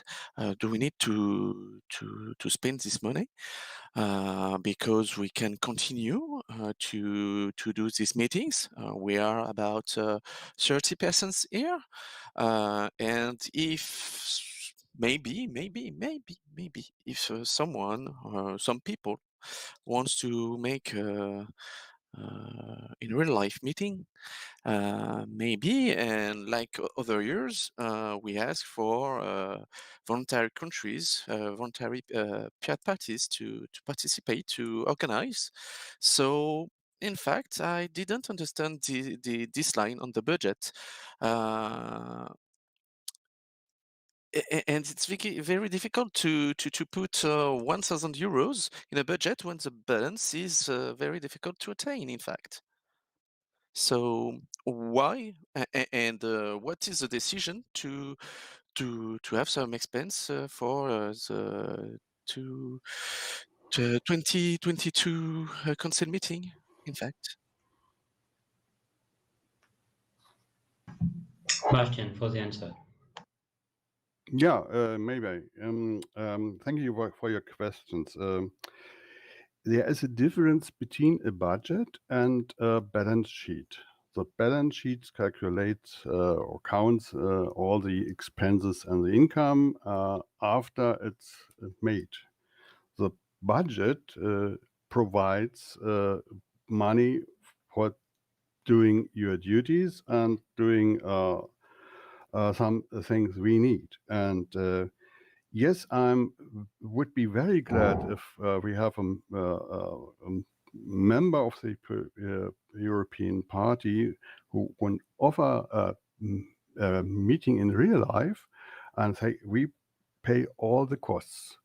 do we need to spend this money? Because we can continue to do these meetings. We are about 30 persons here, and if maybe if someone or some people wants to make in real life meeting, maybe, and like other years, we ask for voluntary countries, voluntary pirate parties to participate, to organize. So in fact, I didn't understand this line on the budget. And it's very difficult to put €1,000 in a budget when the balance is very difficult to attain, in fact. So why and what is the decision to have some expense for the 2022 council meeting, in fact? Bastian, for the answer. Yeah, maybe. Thank you for your questions. There is a difference between a budget and a balance sheet. The balance sheet calculates or counts all the expenses and the income after it's made. The budget provides money for doing your duties and doing some things we need. And yes, would be very glad if we have a member of the European Party who would offer a meeting in real life and say we pay all the costs.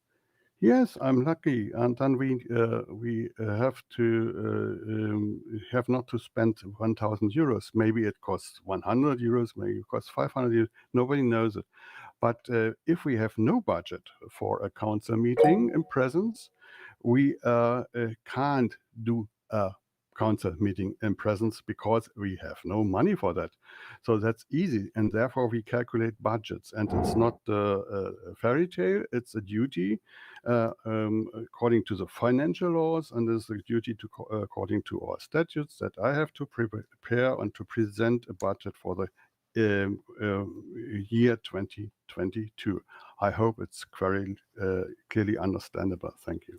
Yes, I'm lucky, and then we have to have not to spend 1,000 euros. Maybe it costs 100 euros, maybe it costs 500 euros. Nobody knows it. But if we have no budget for a council meeting in presence, we can't do a council meeting in presence because we have no money for that. So that's easy, and therefore we calculate budgets. And it's not a fairy tale; it's a duty according to the financial laws, and it's a duty to according to our statutes that I have to prepare and to present a budget for the year 2022. I hope it's very clearly understandable. Thank you.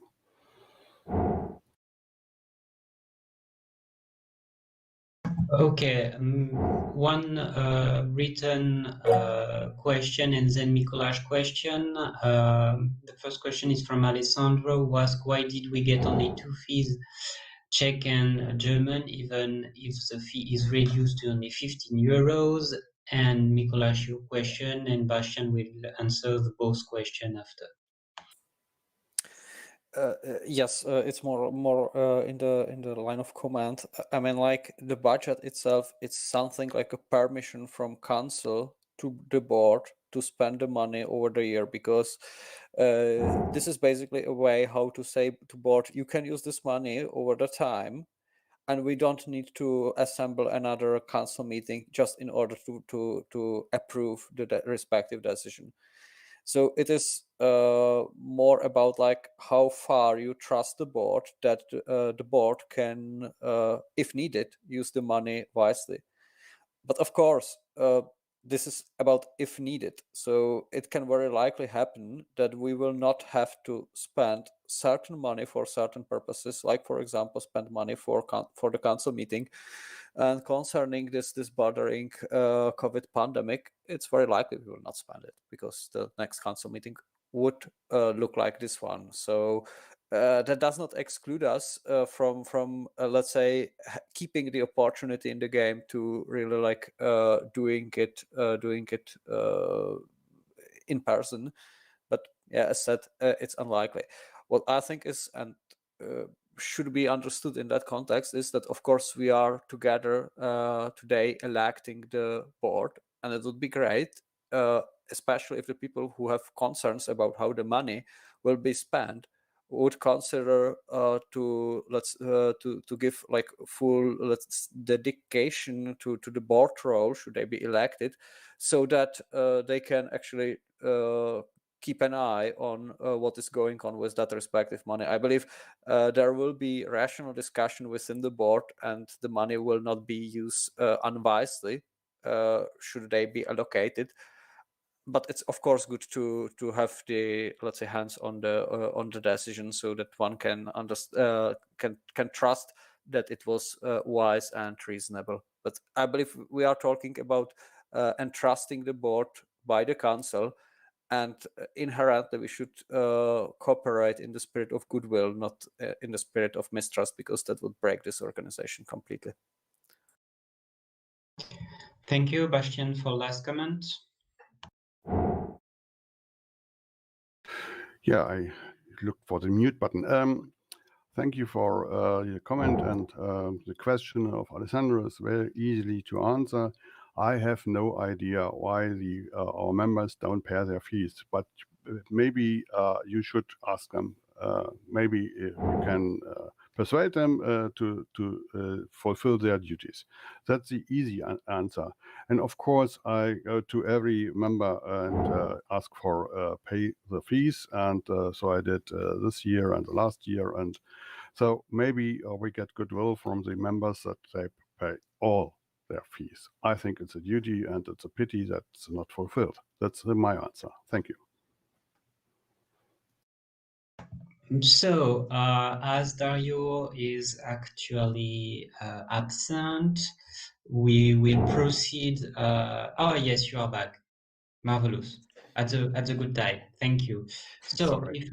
Okay, one written question and then Mikola's question. The first question is from Alessandro, who asked, why did we get only two fees, Czech and German, even if the fee is reduced to only 15 euros? And Mikola's, your question, and Bastian will answer the both question after. Yes, it's more in the line of command. I mean, like the budget itself, it's something like a permission from council to the board to spend the money over the year, because this is basically a way how to say to board, you can use this money over the time, and we don't need to assemble another council meeting just in order to approve the respective decision. So it is more about like how far you trust the board that the board can, if needed, use the money wisely. But of course, this is about if needed. So it can very likely happen that we will not have to spend certain money for certain purposes, like for example, spend money for the council meeting. And concerning this bothering COVID pandemic, it's very likely we will not spend it because the next council meeting would look like this one. So that does not exclude us from let's say keeping the opportunity in the game to really like doing it in person. But yeah, as said, it's unlikely. What I think is and should be understood in that context is that of course we are together today electing the board, and it would be great, especially if the people who have concerns about how the money will be spent would consider to give like full dedication to the board role should they be elected, so that they can actually keep an eye on what is going on with that respective money. I believe there will be rational discussion within the board, and the money will not be used unwisely should they be allocated. But it's of course good to have the, let's say, hands on the decision, so that one can can trust that it was wise and reasonable. But I believe we are talking about entrusting the board by the council, and inherently we should cooperate in the spirit of goodwill, not in the spirit of mistrust, because that would break this organization completely. Thank you, Bastian, for last comment. Yeah, I looked for the mute button. Thank you for your comment, and the question of Alessandro is very easily to answer. I have no idea why our members don't pay their fees, but maybe you should ask them. Maybe you can persuade them to fulfill their duties. That's the easy answer. And of course, I go to every member and ask for pay the fees. And so I did this year and the last year. And so maybe we get goodwill from the members that they pay all their fees. I think it's a duty and it's a pity that it's not fulfilled. That's my answer. Thank you. So, as Dario is actually absent, we will proceed. Oh, yes, you are back. Marvelous. At a good time. Thank you. So, Sorry.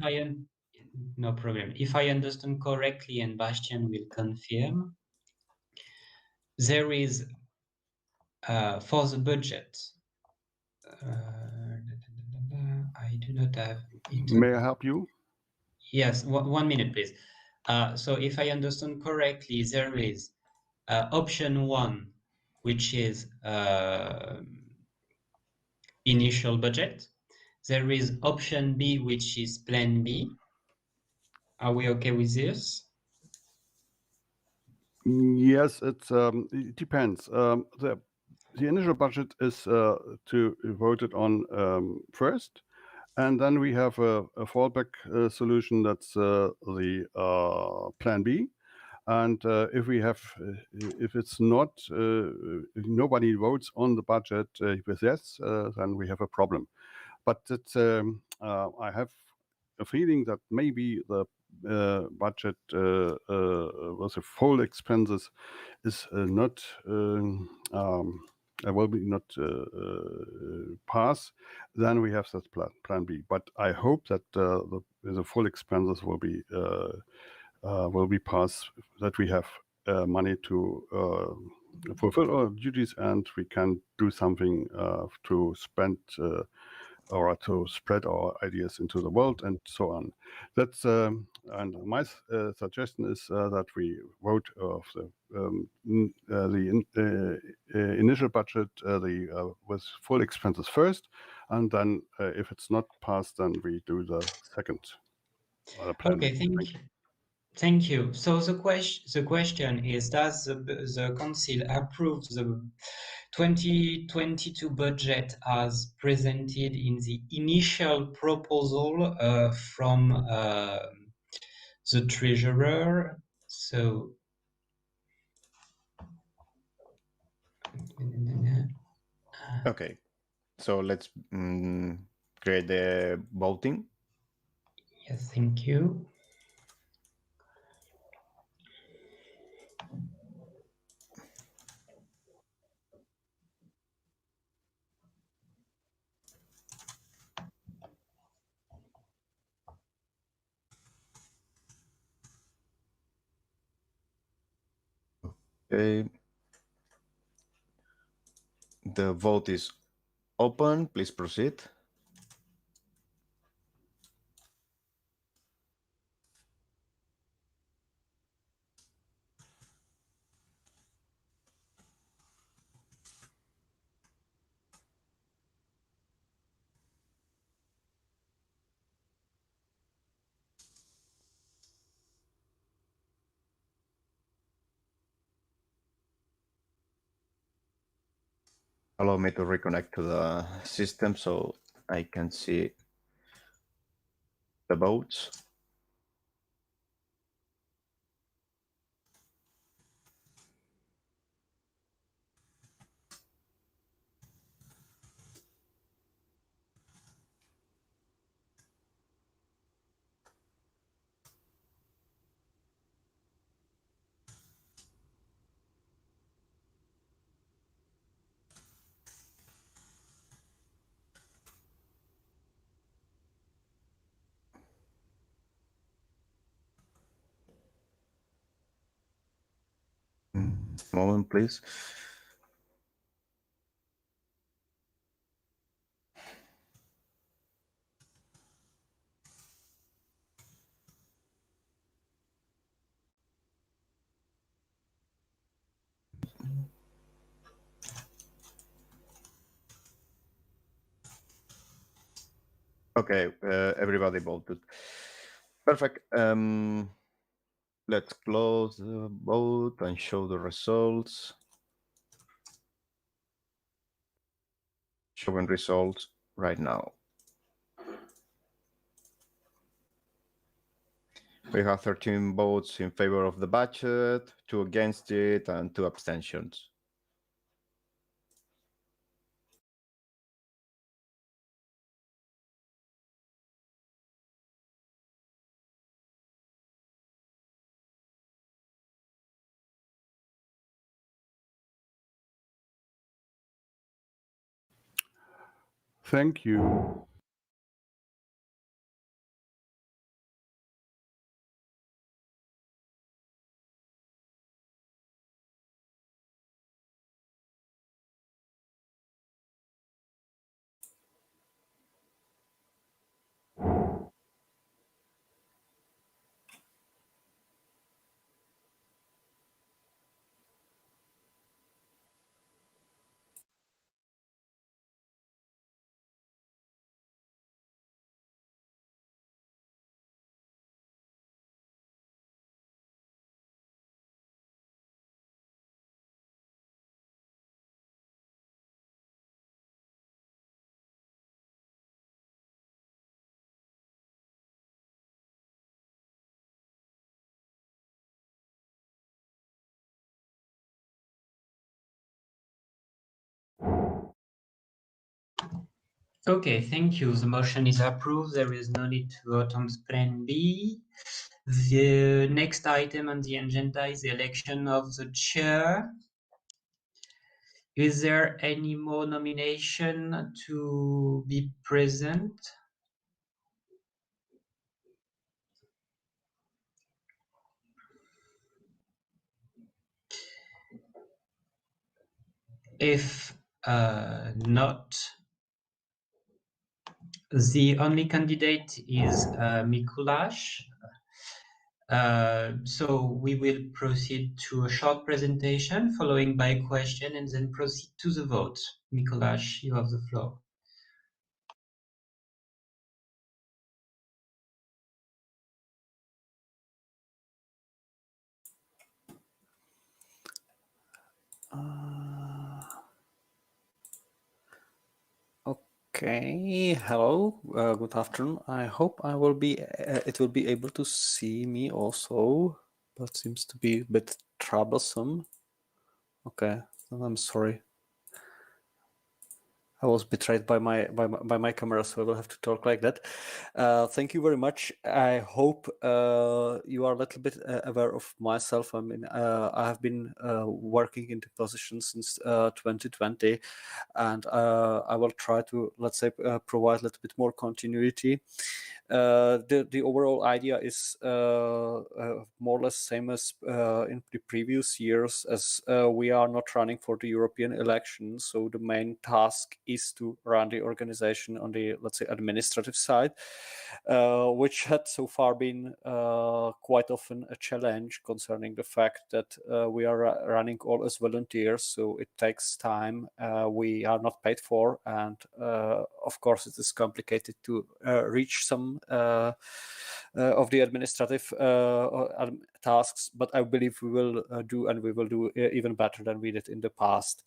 no problem. If I understand correctly, and Bastian will confirm, there is for the budget. I do not have it. May I help you? Yes, 1 minute, please. So if I understand correctly, there is option 1, which is initial budget. There is option B, which is plan B. Are we okay with this? Yes, it depends. The initial budget is to vote it on first, and then we have a fallback solution that's the plan B. And if it's not, if nobody votes on the budget with yes, then we have a problem. But I have a feeling that maybe the budget with the full expenses is not will be not pass. Then we have that plan B. But I hope that the full expenses will be passed. That we have money to fulfill our duties, and we can do something to spend or to spread our ideas into the world and so on. That's and my suggestion is that we vote of the initial budget with full expenses first, and then if it's not passed, then we do the second plan. Okay, thank you. Thank you. So the question is, does the council approve the 2022 budget as presented in the initial proposal from the treasurer? So Okay, so let's create the voting. yes, thank you. Okay. The vote is open. Please proceed. Allow me to reconnect to the system so I can see the votes. Moment, please. Okay, everybody voted. Perfect. Let's close the vote and show the results. Showing results right now. We have 13 votes in favor of the budget, 2 against it, and 2 abstentions. Thank you. Okay, thank you. The motion is approved. There is no need to vote on Plan B. The next item on the agenda is the election of the chair. Is there any more nomination to be present? If not, the only candidate is Mikuláš. So we will proceed to a short presentation following by a question and then proceed to the vote. Mikuláš, you have the floor. Okay, hello, good afternoon. I hope I will be. It will be able to see me also, but seems to be a bit troublesome. Okay, I'm sorry. I was betrayed by my camera, so I will have to talk like that. Thank you very much. I hope you are a little bit aware of myself. I mean, I have been working in the position since 2020, and I will try to, let's say, provide a little bit more continuity. The overall idea is more or less same as in the previous years, as we are not running for the European election. So the main task is to run the organization on the, let's say, administrative side, which had so far been quite often a challenge, concerning the fact that we are running all as volunteers. So it takes time. We are not paid for, and of course it is complicated to reach some of the administrative tasks, but I believe we will do, and we will do even better than we did in the past.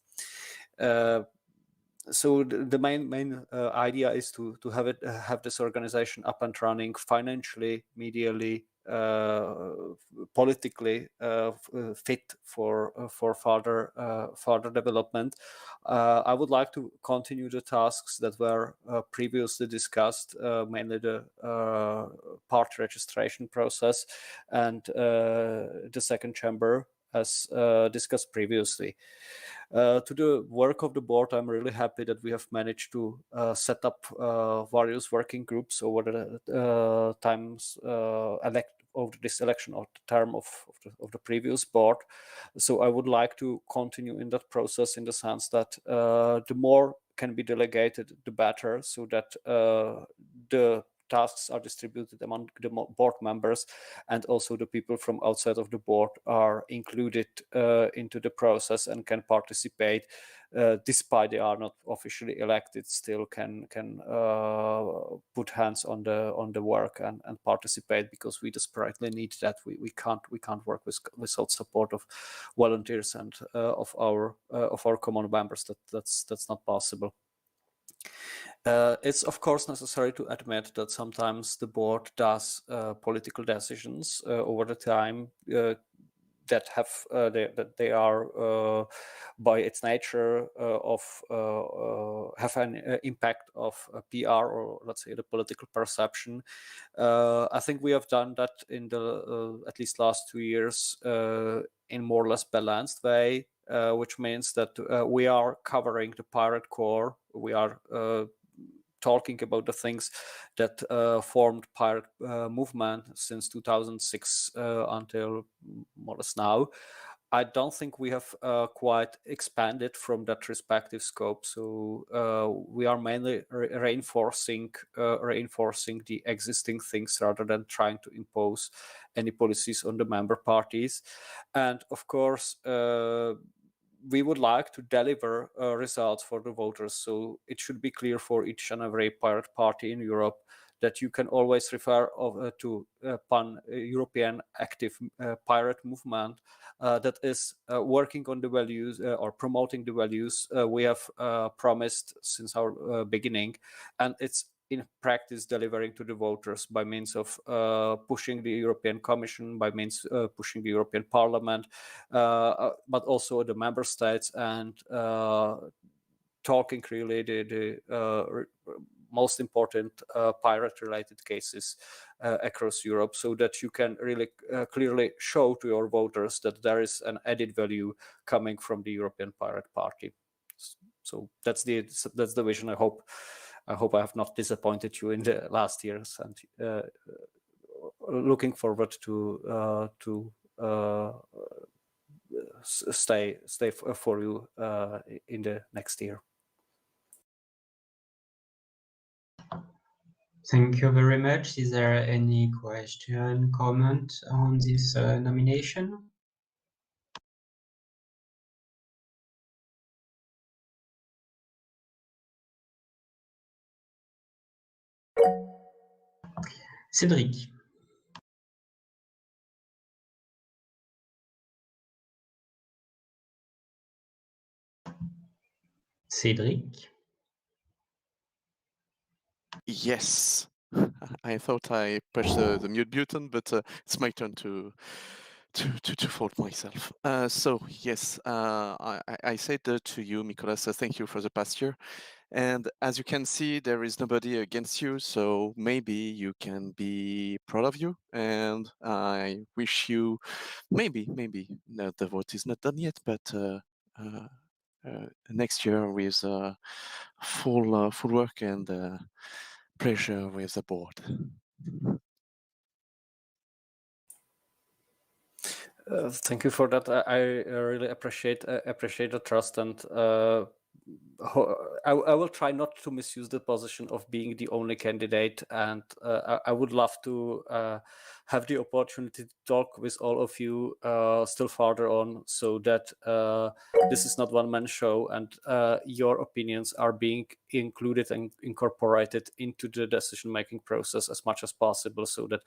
So the main idea is to have this organization up and running financially, medially, politically fit for further development. I would like to continue the tasks that were previously discussed, mainly the party registration process and the second chamber, as discussed previously. To the work of the board, I'm really happy that we have managed to set up various working groups over the times over this election or the term of the previous board. So I would like to continue in that process, in the sense that the more can be delegated, the better, so that the tasks are distributed among the board members, and also the people from outside of the board are included into the process and can participate despite they are not officially elected, still can put hands on the work and participate, because we desperately need that. We can't work without support of volunteers and of our common members. That's not possible. It's of course necessary to admit that sometimes the board does political decisions over the time that have that they are by its nature have an impact of PR, or let's say the political perception. I think we have done that in the at least last 2 years in more or less balanced way, which means that we are covering the pirate core. We are talking about the things that formed pirate movement since 2006 until more or less now. I don't think we have quite expanded from that respective scope. So we are mainly reinforcing the existing things rather than trying to impose any policies on the member parties. And of course, we would like to deliver results for the voters. So it should be clear for each and every pirate party in Europe that you can always refer to pan-European active pirate movement that is working on the values or promoting the values we have promised since our beginning. And it's in practice delivering to the voters by means of pushing the European Commission, by means pushing the European Parliament, but also the member states, and talking really the most important pirate-related cases across Europe, so that you can really clearly show to your voters that there is an added value coming from the European Pirate Party. So that's the vision. I hope I have not disappointed you in the last years, and looking forward to stay for you in the next year. Thank you very much. Is there any question, comment on this nomination? Cédric. Cédric. Yes, I thought I pushed the mute button, but it's my turn to fault myself. So yes, I said to you, Nicolas, thank you for the past year. And as you can see, there is nobody against you, so maybe you can be proud of you. And I wish you, maybe, no, the vote is not done yet, but next year with full work and pressure with the board. Thank you for that. I really appreciate the trust, and I will try not to misuse the position of being the only candidate, and I would love to have the opportunity to talk with all of you still further on, so that this is not one-man show, and your opinions are being included and incorporated into the decision-making process as much as possible, so that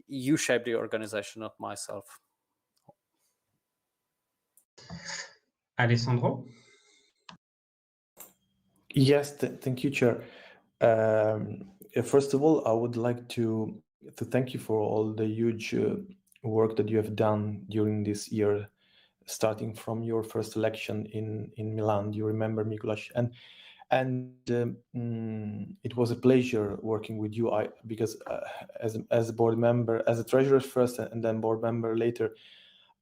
you shape the organization, not myself. Alessandro? Yes, thank you, Chair. First of all, I would like to thank you for all the huge work that you have done during this year, starting from your first election in Milan. You remember, Mikuláš, and it was a pleasure working with you. Because as a board member, as a treasurer first, and then board member later,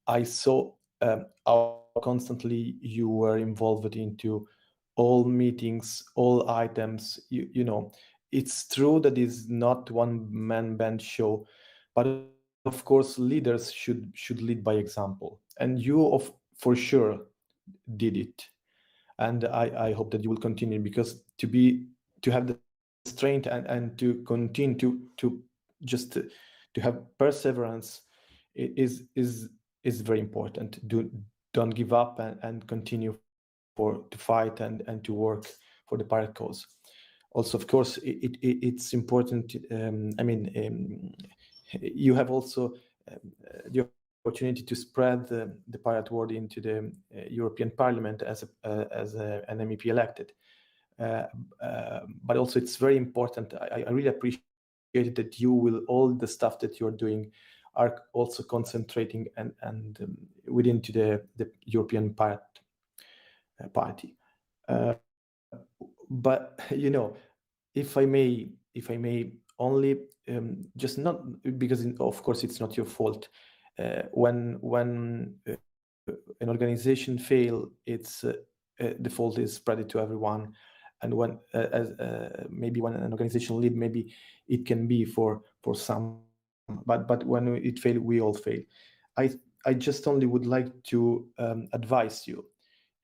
I saw how constantly you were involved into all meetings, all items. You know, it's true that it's not one-man band show, but of course leaders should lead by example, and you for sure did it. And I hope that you will continue, because to have the strength and to continue to have perseverance is very important. don't give up and continue to fight and to work for the pirate cause. Also, of course, it's important. You have also the opportunity to spread the pirate word into the European Parliament as an MEP elected. But also, it's very important. I really appreciate that you will, all the stuff that you're doing are also concentrating and within to the European Pirate Party. But if I may only just not because of course it's not your fault. When an organization fail, it's the fault is spread to everyone, and when maybe when an organization lead, maybe it can be for some, but when it fail, we all fail. I just only would like to advise you,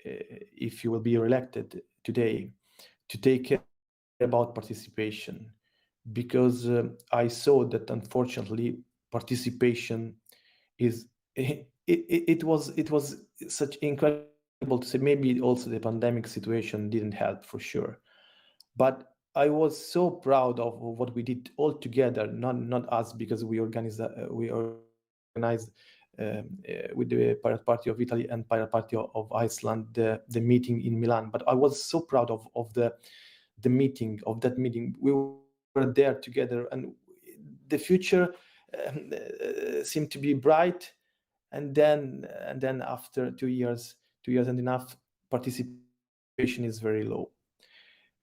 if you will be elected today, to take care about participation, because I saw that unfortunately participation is it was such incredible to say. Maybe also the pandemic situation didn't help for sure, but I was so proud of what we did all together, not us, because we organized with the Pirate Party of Italy and Pirate Party of Iceland the meeting in Milan. But I was so proud of the meeting, of that meeting. We were there together, and the future seemed to be bright. And then after 2 years and enough, participation is very low,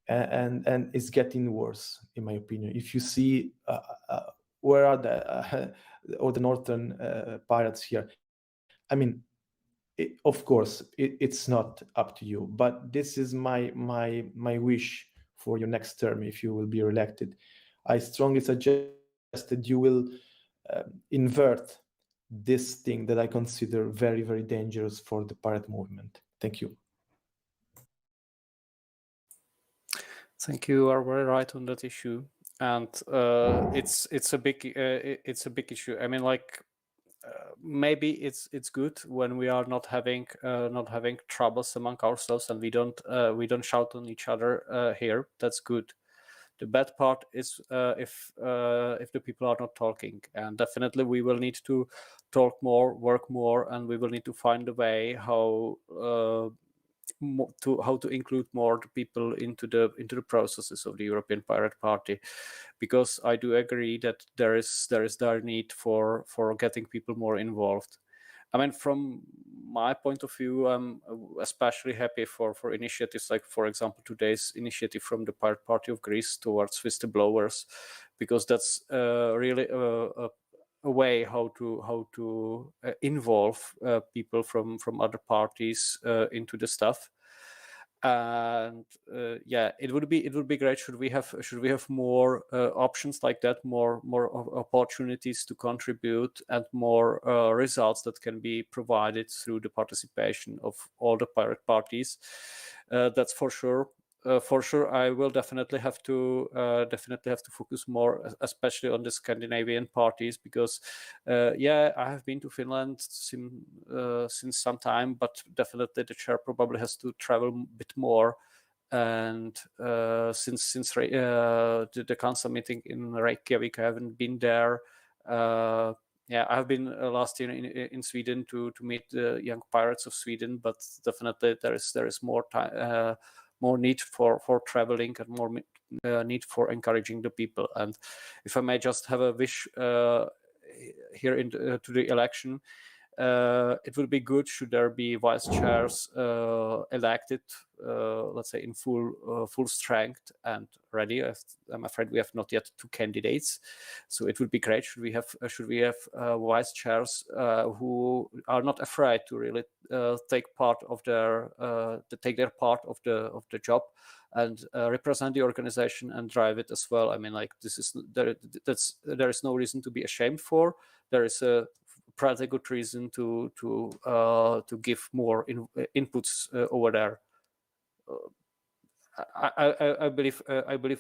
and it's getting worse, in my opinion. If you see where are the northern pirates here, I mean, of course it's not up to you, but this is my wish for your next term. If you will be elected, I strongly suggest that you will invert this thing that I consider very, very dangerous for the pirate movement. Thank you. Thank you. Are very right on that issue, and it's a big issue. I mean, like maybe it's good when we are not having troubles among ourselves, and we don't shout on each other here. That's good. The bad part is if the people are not talking, and definitely we will need to talk more, work more, and we will need to find a way how to include more people into the processes of the European Pirate Party, because I do agree that there is their need for getting people more involved. I mean, from my point of view, I'm especially happy for initiatives like, for example, today's initiative from the Pirate Party of Greece towards whistleblowers, because that's really a way how to involve people from other parties into the stuff. And yeah, it would be great should we have more options like that, more opportunities to contribute, and more results that can be provided through the participation of all the pirate parties. That's for sure. For sure, I will definitely have to focus more, especially on the Scandinavian parties, because yeah, I have been to Finland since some time, but definitely the chair probably has to travel a bit more. And since the council meeting in Reykjavik, I haven't been there. Yeah, I have been last year in Sweden to meet the young pirates of Sweden, but definitely there is more time. More need for traveling, and more need for encouraging the people. And if I may just have a wish here to the election, it would be good should there be vice chairs elected, let's say in full strength and ready. I'm afraid we have not yet 2 candidates, so it would be great should we have vice chairs who are not afraid to really take their part of the job, and represent the organization and drive it as well. I mean, like, there is no reason to be ashamed for. There is a pretty good reason to give more inputs over there. I believe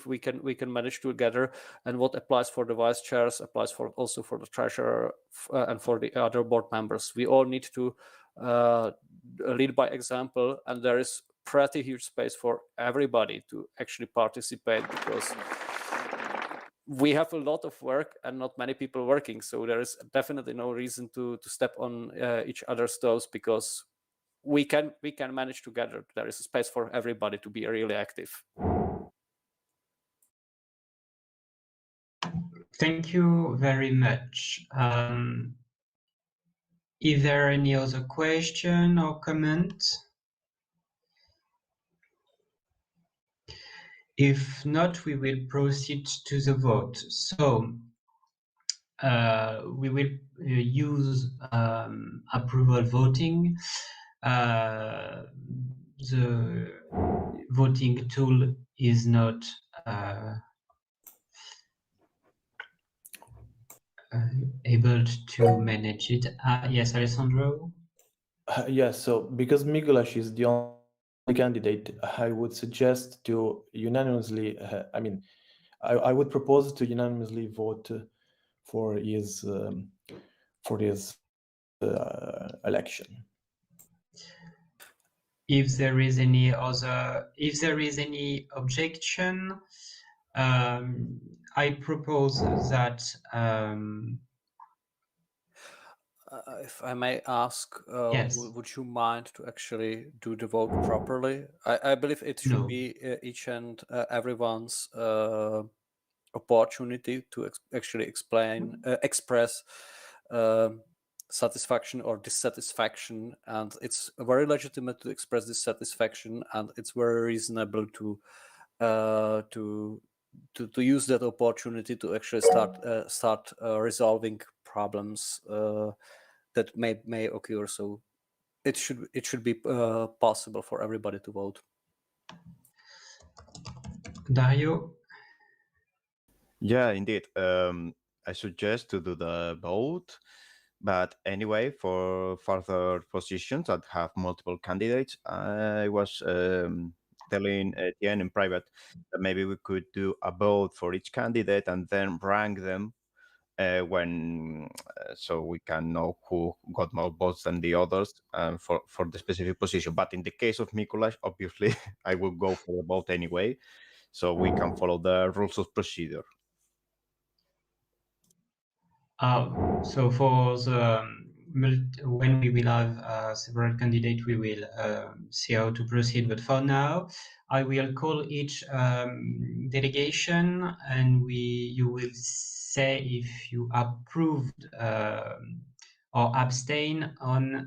we can manage together, and what applies for the vice chairs applies also for the treasurer and for the other board members. We all need to lead by example, and there is pretty huge space for everybody to actually participate, because we have a lot of work and not many people working, so there is definitely no reason to step on each other's toes, because we can manage together. There is a space for everybody to be really active. Thank you very much. Is there any other question or comment? If not, we will proceed to the vote. So we will use approval voting. The voting tool is not able to manage it. Yes, Alessandro? Yes, so because Mikuláš is the only candidate, I would suggest to unanimously, I would propose to unanimously vote for his election. If there is any objection, I propose that if I may ask, yes. would you mind to actually do the vote properly? I believe it should No. be each and everyone's opportunity to actually express satisfaction or dissatisfaction, and it's very legitimate to express dissatisfaction, and it's very reasonable to use that opportunity to actually start resolving problems that may occur. So it should be possible for everybody to vote. Dario? Yeah, indeed. I suggest to do the vote, but anyway, for further positions that have multiple candidates, I was telling Etienne in private that maybe we could do a vote for each candidate and then rank them so we can know who got more votes than the others for the specific position. But in the case of Mikuláš, obviously, I will go for the vote anyway, so we can follow the rules of procedure. So for the when we will have several candidates, we will see how to proceed. But for now, I will call each delegation, and you will say if you approved or abstain on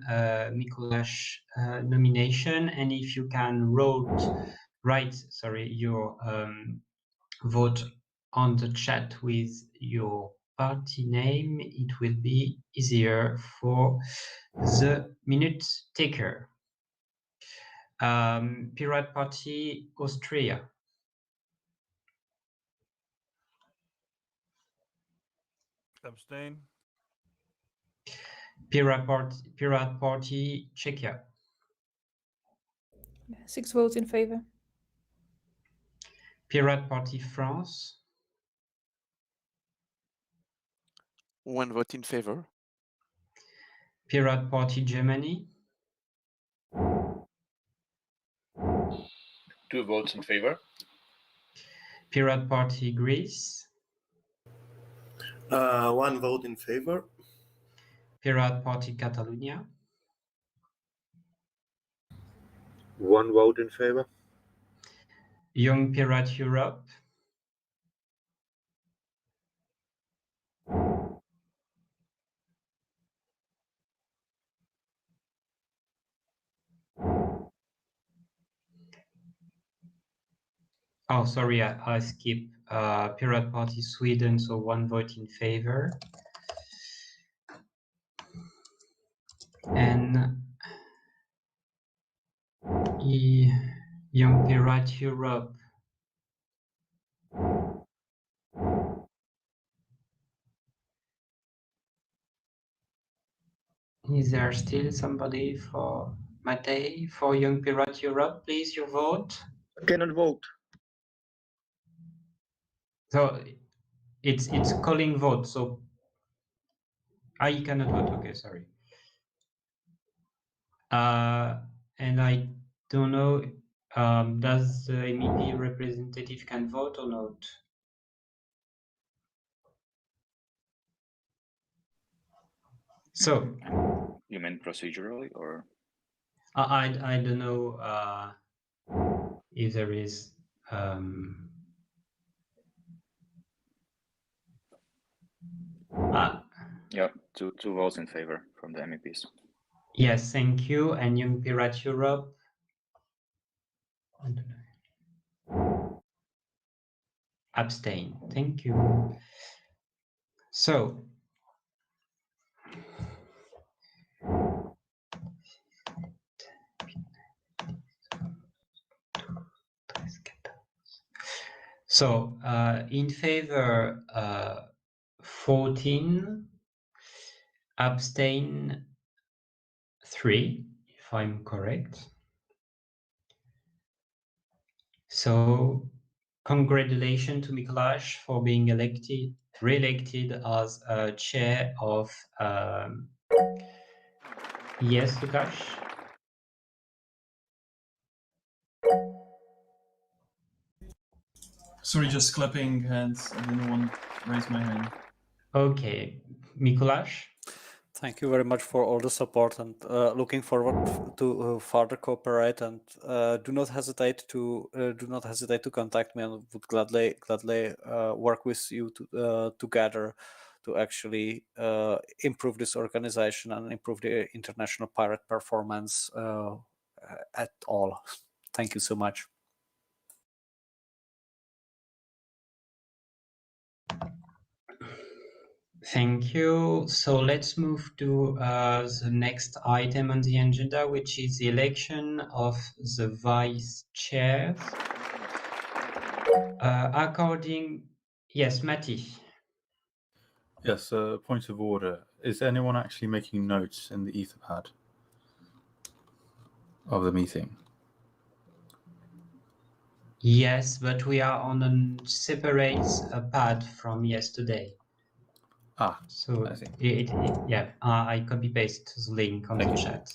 Mikuláš nomination, and if you can write your vote on the chat with your party name, it will be easier for the minute taker. Pirate Party Austria. Abstain. Pirate Party Czechia. 6 votes in favor. Pirate Party France. 1 vote in favor. Pirate Party Germany. 2 votes in favor. Pirate Party Greece. 1 vote in favor. Pirate Party Catalonia. 1 vote in favor. Young Pirate Europe. Oh, sorry, I skipped Pirate Party Sweden, so 1 vote in favor. And Young Pirate Europe. Is there still somebody for Matei for Young Pirate Europe? Please, your vote. I cannot vote. So it's calling vote. So you cannot vote. Okay, sorry. And I don't know, does the MEP representative can vote or not? So You meant procedurally, or I don't know if there is yeah, two votes in favor from the MEPs. yes, thank you. And Young Pirate Europe. Abstain. Thank you. So in favor 14, abstain 3, if I'm correct. So congratulations to Mikuláš for being re-elected as chair of yes, Lukáš? Sorry, just clapping hands. I didn't want to raise my hand. Okay, Mikuláš? Thank you very much for all the support, and looking forward to further cooperate. And do not hesitate to contact me, and would gladly work with you together to actually improve this organization and improve the international pirate performance at all. Thank you so much. Thank you. So let's move to the next item on the agenda, which is the election of the vice chairs. Yes, Matti. Yes, point of order. Is anyone actually making notes in the Etherpad of the meeting? Yes, but we are on a separate pad from yesterday. So I see. I copy paste the link on the chat.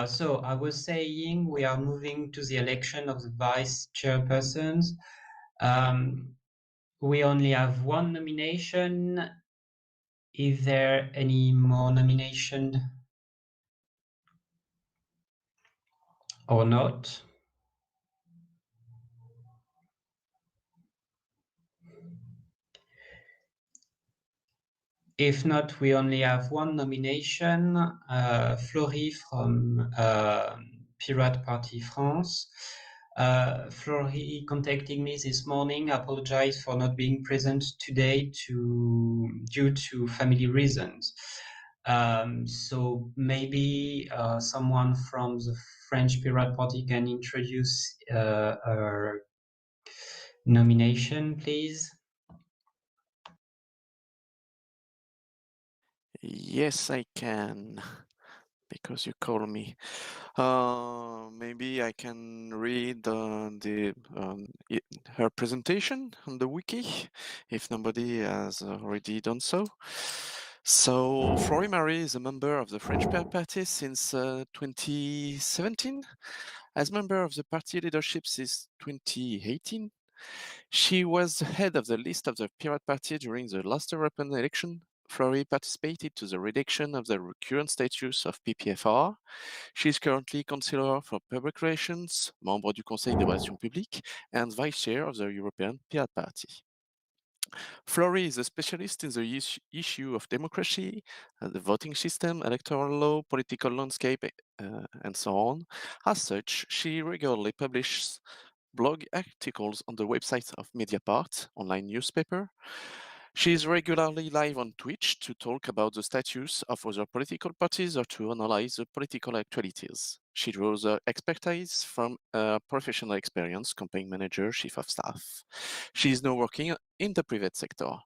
So I was saying we are moving to the election of the vice chairpersons. We only have one nomination. Is there any more nomination or not? If not, we only have one nomination, Florie from Pirate Party France. Florie contacted me this morning, apologized for not being present today due to family reasons. So maybe someone from the French Pirate Party can introduce her nomination, please. Yes, I can, because you call me. Maybe I can read her presentation on the wiki, if nobody has already done so. So, Florie Marie is a member of the French Party since 2017. As member of the party leadership since 2018. She was the head of the list of the Pirate Party during the last European election. Florie participated to the redaction of the current status of PPFR. She is currently Councillor for Public Relations, membre du Conseil des Relations Publiques, and Vice Chair of the European Pirate Party. Florie is a specialist in the issue of democracy, the voting system, electoral law, political landscape, and so on. As such, she regularly publishes blog articles on the website of Mediapart, online newspaper. She is regularly live on Twitch to talk about the status of other political parties or to analyze the political actualities. She draws her expertise from professional experience, campaign manager, chief of staff. She is now working in the private sector.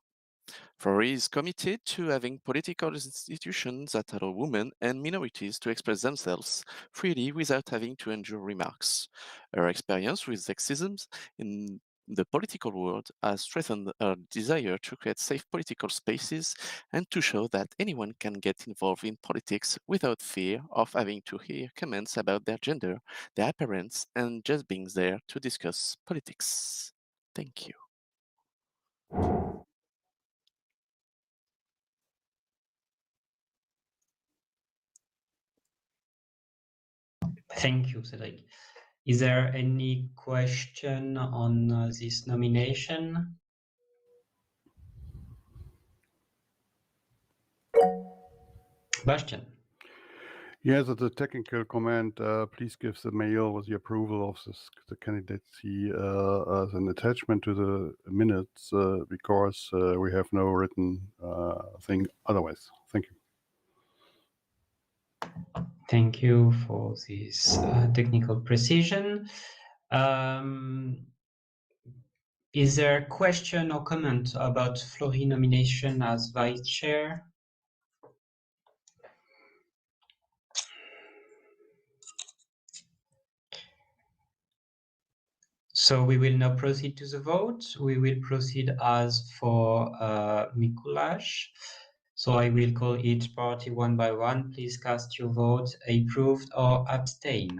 Florie is committed to having political institutions that allow women and minorities to express themselves freely without having to endure remarks. Her experience with sexism in The political world has strengthened a desire to create safe political spaces and to show that anyone can get involved in politics without fear of having to hear comments about their gender, their appearance, and just being there to discuss politics. Thank you. Thank you, Cedric. Is there any question on this nomination? Bastian. Yes, it's a technical comment. Please give the mail with the approval of the candidacy as an attachment to the minutes because we have no written thing otherwise. Thank you. Thank you for this technical precision. Is there a question or comment about Flory nomination as vice chair? So we will now proceed to the vote. We will proceed as for Mikuláš. So I will call each party one by one. Please cast your vote approved or abstain.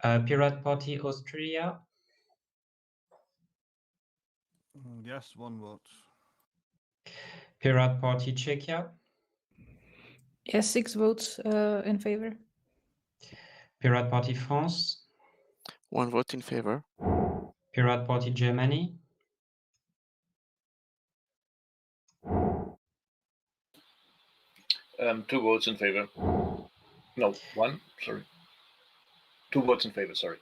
Pirate Party Austria. Yes, one vote. Pirate Party Czechia. Yes, 6 votes in favor. Pirate Party France. 1 vote in favor. Pirate Party Germany. Two votes in favor. No, one, sorry. 2 votes in favor, sorry.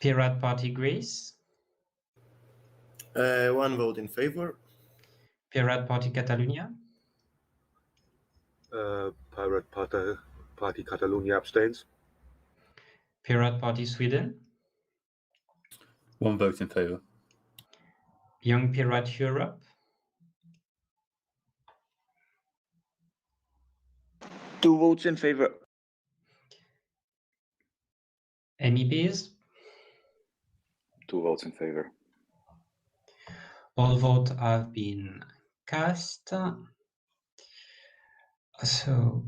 Pirate Party Greece. 1 vote in favor. Pirate Party Catalonia. Pirate Party Catalonia abstains. Pirate Party Sweden. 1 vote in favor. Young Pirate Europe. 2 votes in favor. MEPs. 2 votes in favor. All votes have been cast. So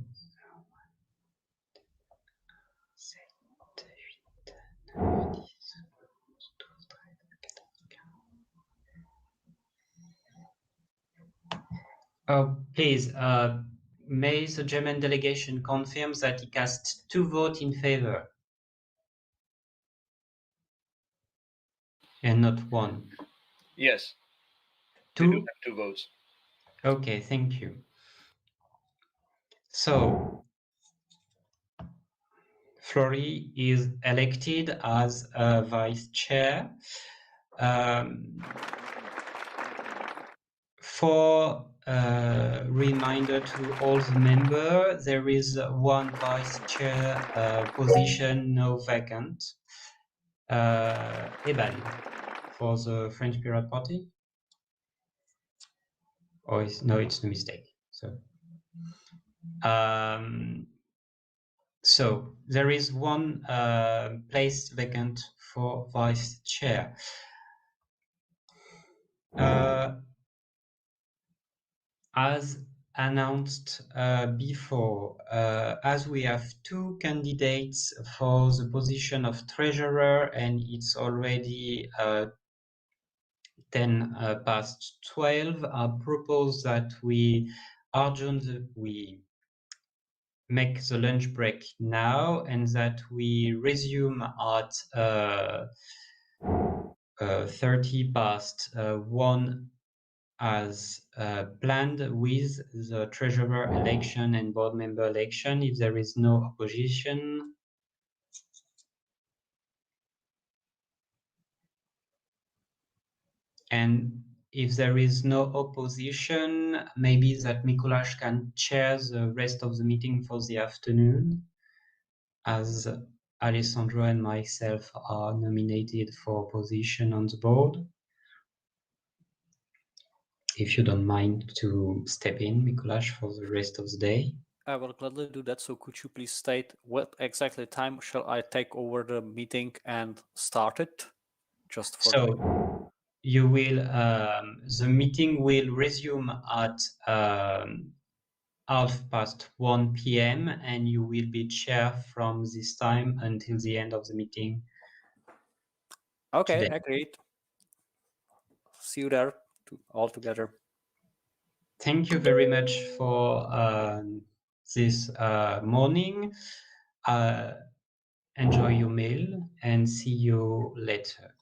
please, may the German delegation confirms that he cast 2 votes in favor and not 1? Yes. 2? We do have 2 votes. Okay, thank you. So Flory is elected as a vice chair. For reminder to all the members, there is 1 vice chair position now vacant. Eban for the French Pirate Party. Or no, it's a mistake. So there is 1 place vacant for vice chair. As announced before, as we have 2 candidates for the position of treasurer and it's already 10 past 12, I propose that we make the lunch break now and that we resume at 30 past 1 as planned with the treasurer election and board member election if there is no opposition. And if there is no opposition, maybe that Mikuláš can chair the rest of the meeting for the afternoon, as Alessandro and myself are nominated for position on the board. If you don't mind to step in, Mikuláš, for the rest of the day. I will gladly do that. So could you please state what exactly time shall I take over the meeting and start it? Just for So you will the meeting will resume at 1:30 p.m. and you will be chair from this time until the end of the meeting. Okay, today. agreed. See you there all together. Thank you very much for this morning. Enjoy your meal and see you later.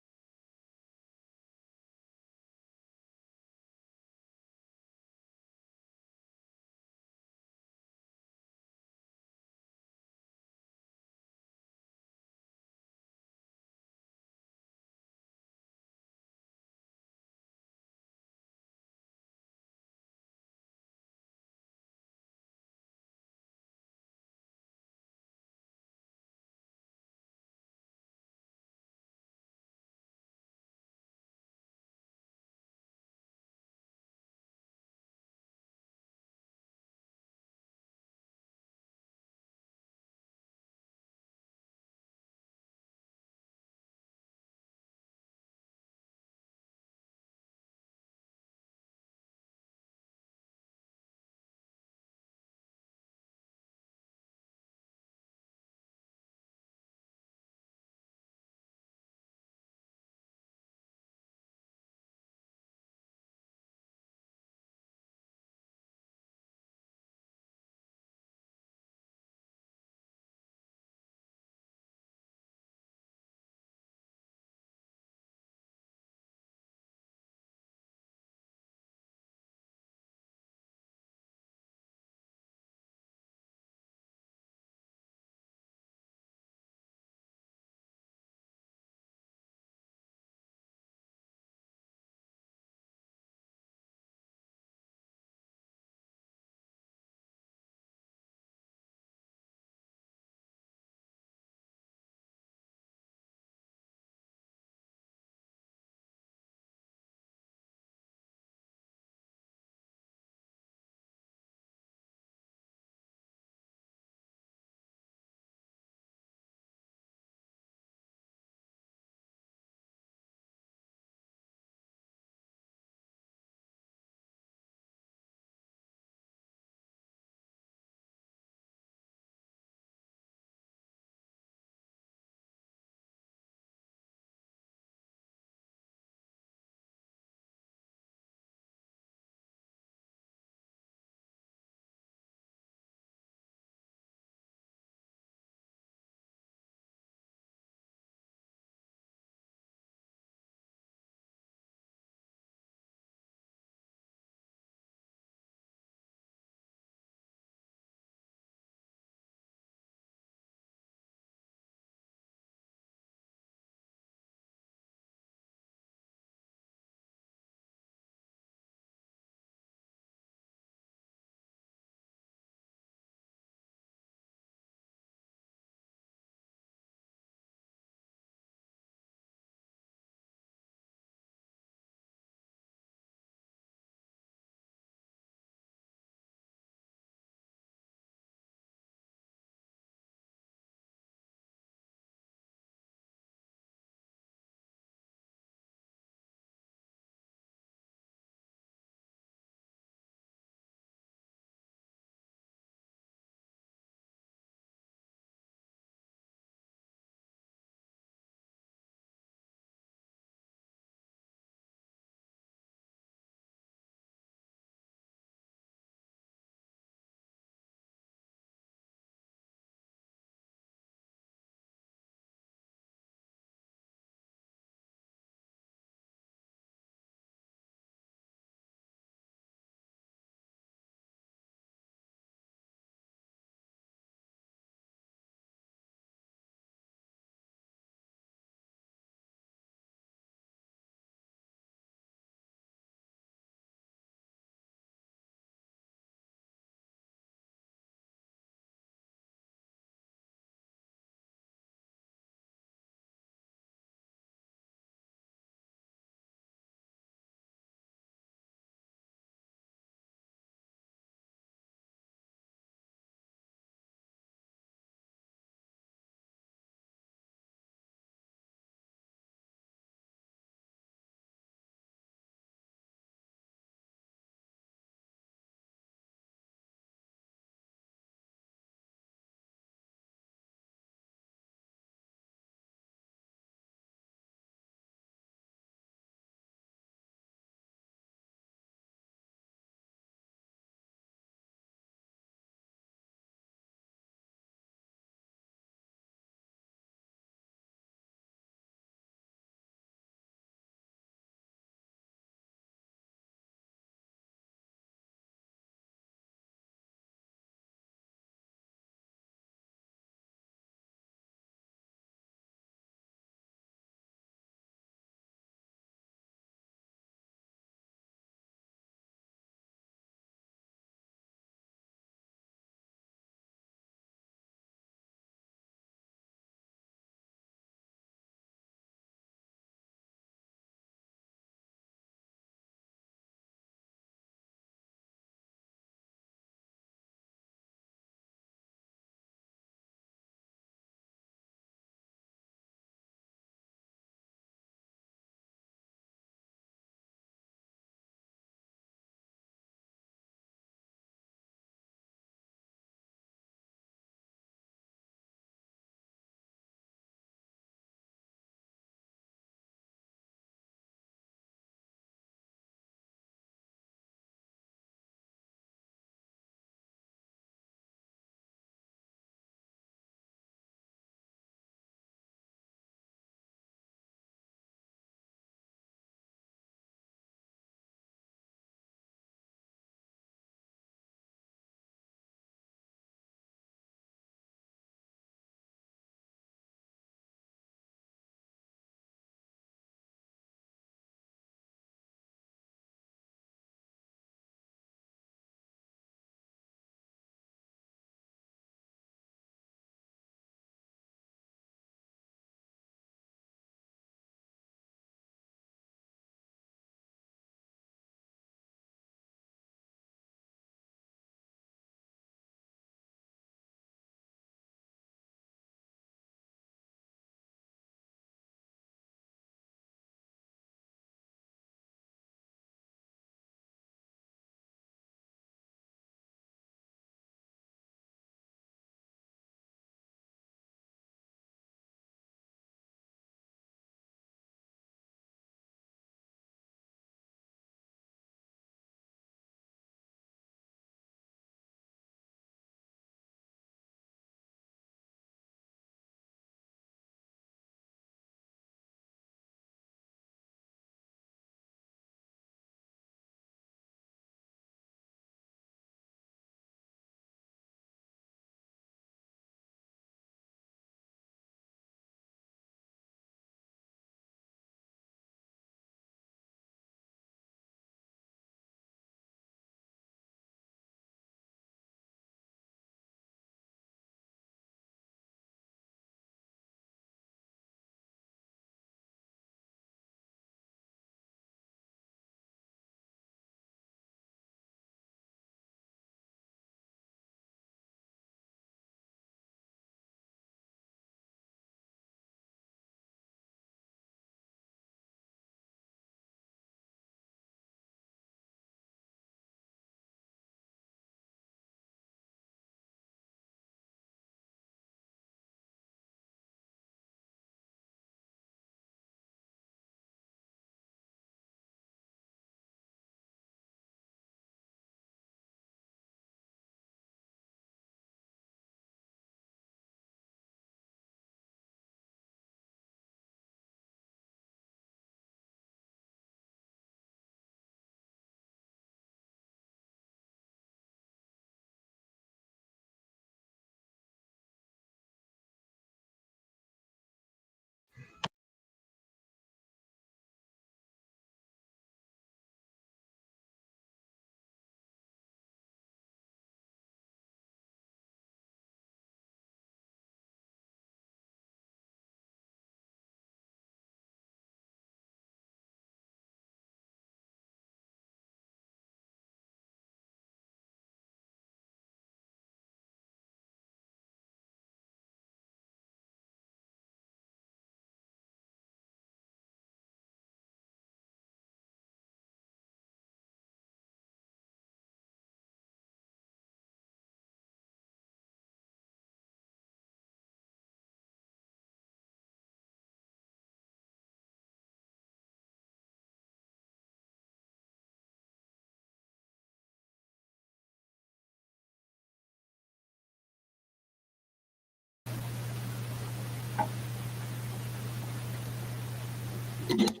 Good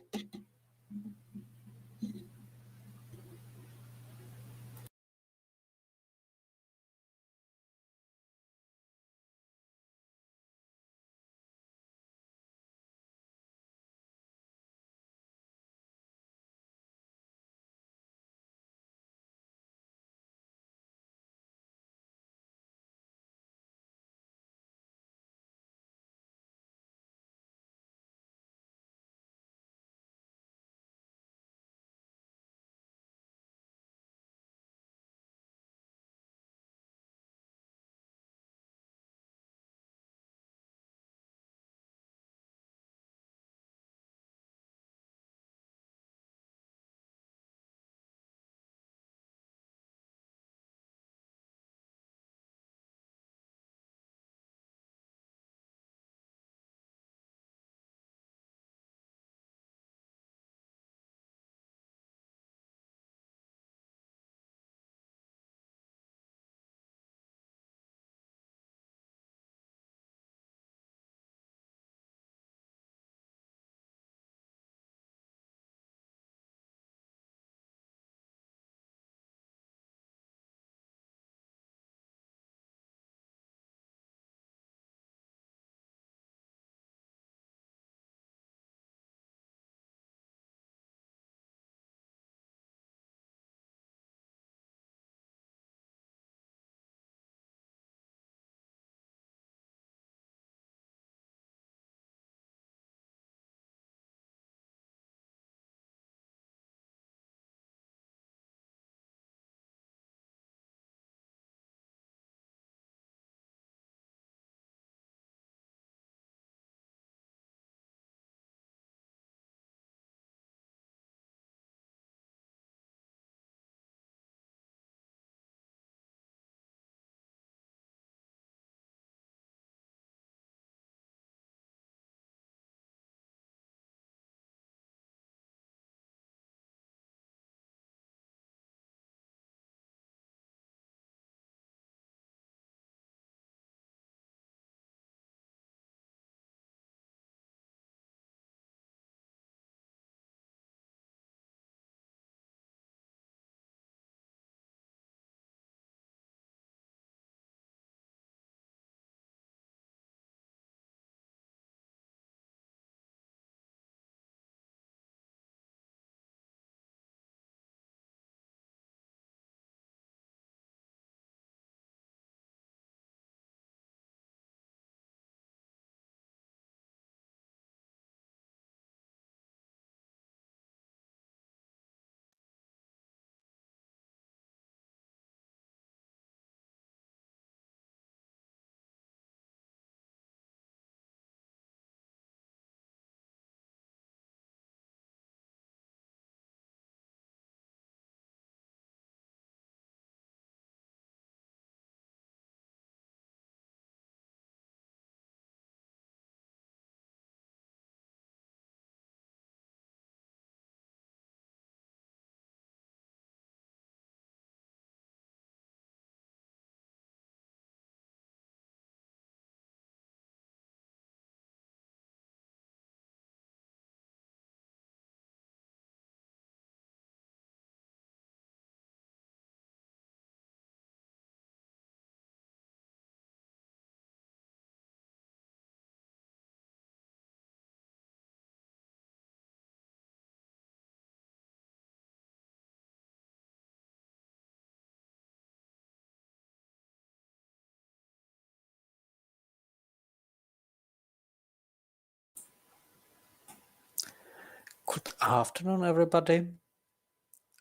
afternoon, everybody.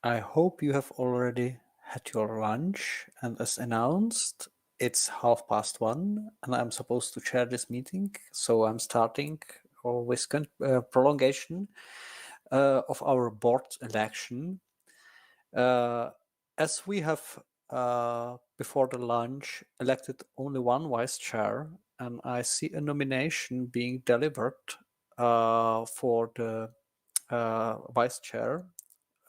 I hope you have already had your lunch, and as announced, it's 1:30, and I'm supposed to chair this meeting, so I'm starting with prolongation of our board election. As we have before the lunch elected only one vice chair, and I see a nomination being delivered for the vice chair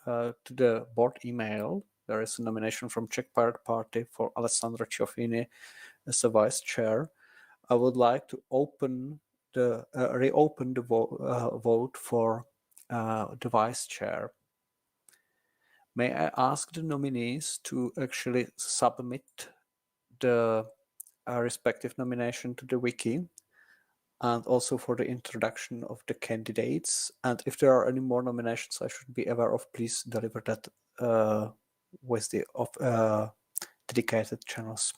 to the board email. There is a nomination from Czech Pirate Party for Alessandra Ciofini as the vice chair. I would like to reopen the vote for the vice chair. May I ask the nominees to actually submit the respective nomination to the wiki, and also for the introduction of the candidates? And if there are any more nominations I should be aware of, please deliver that with the dedicated channels.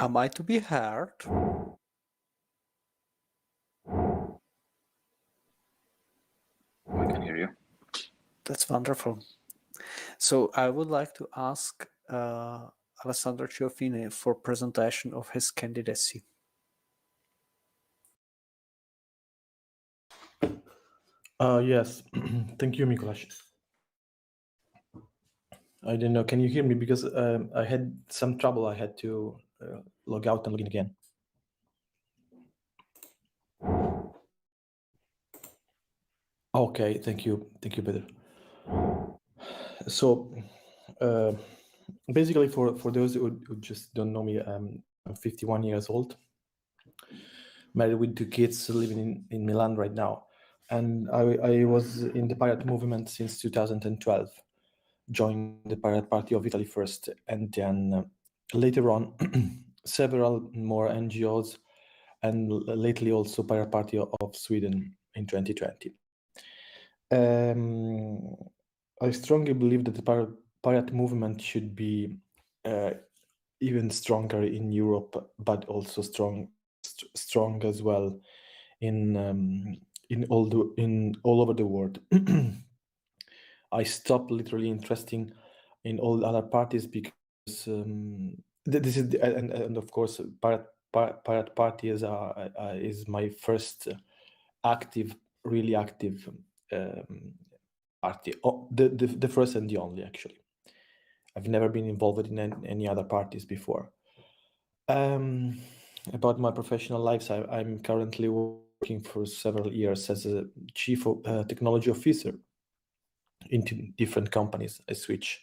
Am I to be heard? We can hear you. That's wonderful. So I would like to ask Alessandro Ciofini for presentation of his candidacy. Yes, thank you, Mikuláš. I don't know, can you hear me? Because I had some trouble. I had to log out and log in again. Okay, thank you, Peter. So basically, for those who just don't know me, I'm 51 years old, married with 2 kids, living in Milan right now. And I was in the pirate movement since 2012, joined the Pirate Party of Italy first, and then later on several more NGOs, and lately also Pirate Party of Sweden in 2020. I strongly believe that the pirate movement should be even stronger in Europe, but also strong as well in all over the world. I stopped literally interesting in all other parties because this is and of course Pirate Party is my first really active party. The first and the only, actually. I've never been involved in any other parties before. About my professional lives, I'm currently working for several years as a chief technology officer into different companies. I switched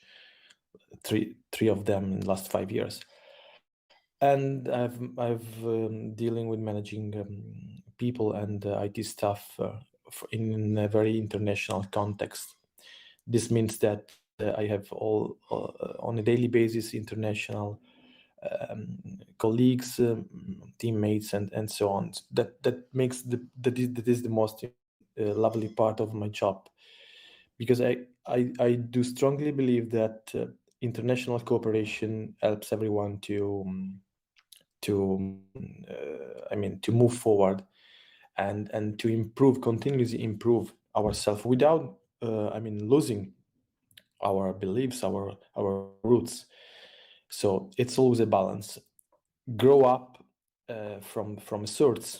three of them in the last 5 years, and I've dealing with managing people and IT staff in a very international context. This means that I have all on a daily basis international colleagues, teammates, and so on. That makes that is the most lovely part of my job, because I do strongly believe that international cooperation helps everyone to move forward and to continuously improve ourselves without losing our beliefs, our roots. So it's always a balance. Grow up from a source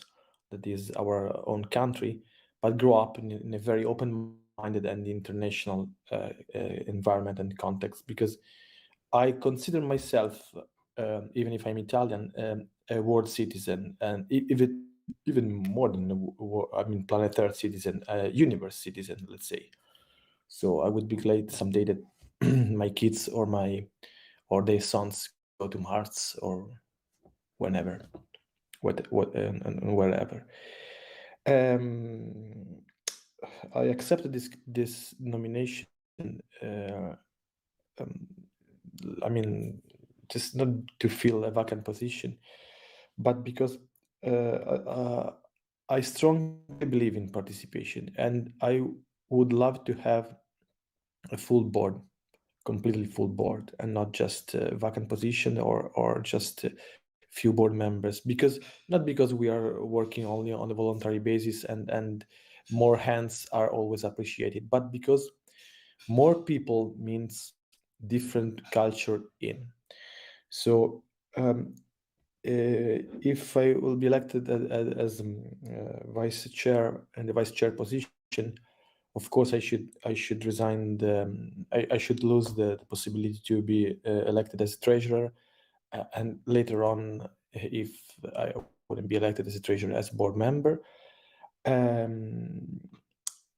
that is our own country, but grow up in a very open-minded and international environment and context, because I consider myself, even if I'm Italian, a world citizen, and even more than planet Earth citizen, a universe citizen, let's say. So I would be glad someday that my kids or their sons go to Mars or whenever, and wherever. I accepted this nomination. Just not to fill a vacant position, but because I strongly believe in participation, and I would love to have a full board, completely full board, and not just a vacant position or just a few board members, not because we are working only on a voluntary basis and more hands are always appreciated, but because more people means different culture in. So if I will be elected as vice chair and the vice chair position, of course I should resign I should lose the possibility to be elected as treasurer, and later on, if I wouldn't be elected as a treasurer, as board member.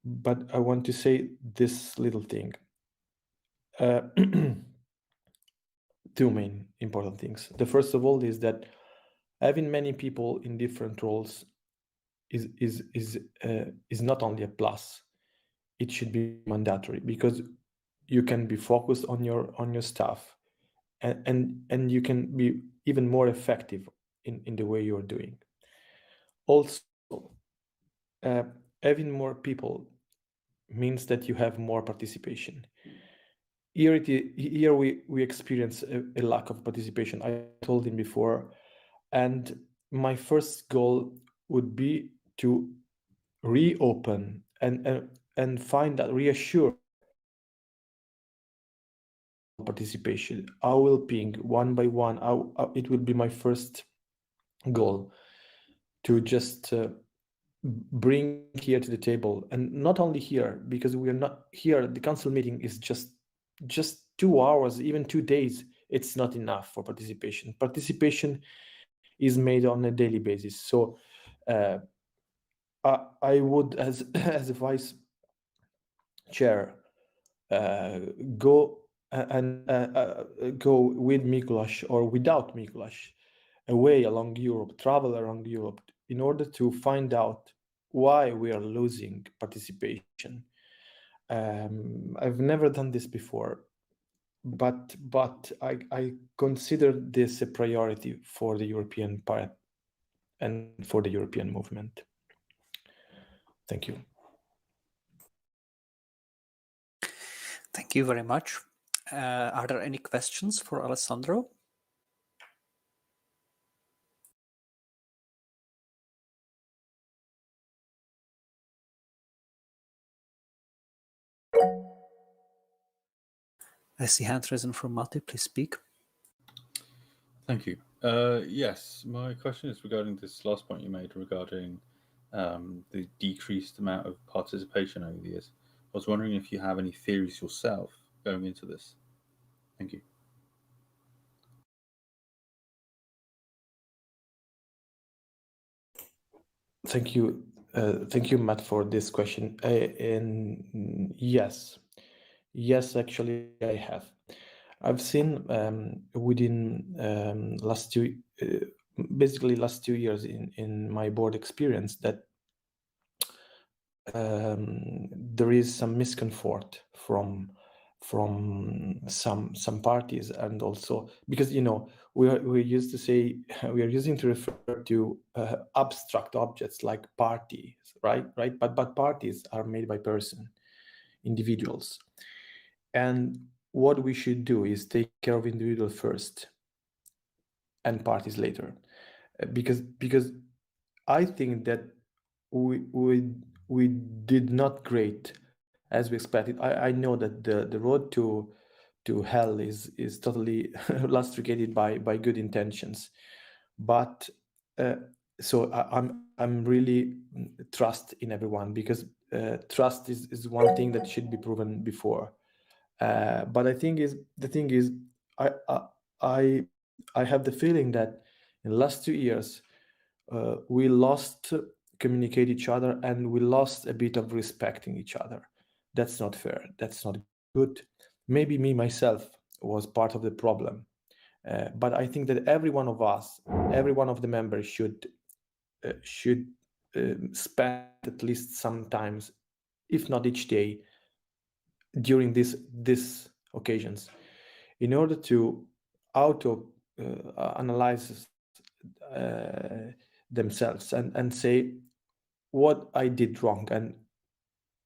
But I want to say this little thing. Two main important things. The first of all is that having many people in different roles is not only a plus, it should be mandatory, because you can be focused on your stuff, and you can be even more effective in the way you're doing. Also, having more people means that you have more participation. Here we experience a lack of participation. I told him before, and my first goal would be to reopen and find that reassure participation. I will ping one by one. It will be my first goal to just bring here to the table, and not only here, because we are not here. The council meeting is just 2 hours, even 2 days. It's not enough for participation. Participation is made on a daily basis. So I would, as a vice chair, go go with Miklos or without Miklos away along Europe, travel around Europe, in order to find out why we are losing participation. I've never done this before, but I consider this a priority for the European part and for the European movement. Thank you. Thank you very much. Are there any questions for Alessandro? I see hand risen from Matti. Please speak. Thank you. Yes, my question is regarding this last point you made regarding the decreased amount of participation over the years. I was wondering if you have any theories yourself going into this. Thank you. Thank you, Matt, for this question. And yes, actually, I have. I've seen within last 2 years in my board experience that there is some miscomfort from some parties, and also because we used to say we are using to refer to abstract objects like parties, right? But parties are made by individuals, and what we should do is take care of individuals first and parties later, because I think that we did not great as we expected. I know that the road to hell is totally lastrated by good intentions, but so I'm really trust in everyone, because trust is one thing that should be proven before. But the thing is, I have the feeling that in the last 2 years we lost communicate each other, and we lost a bit of respecting each other. That's not fair. That's not good. Maybe me myself was part of the problem, but I think that every one of us, every one of the members should spend at least sometimes, if not each day, during these occasions, in order to auto analyze themselves and say what I did wrong and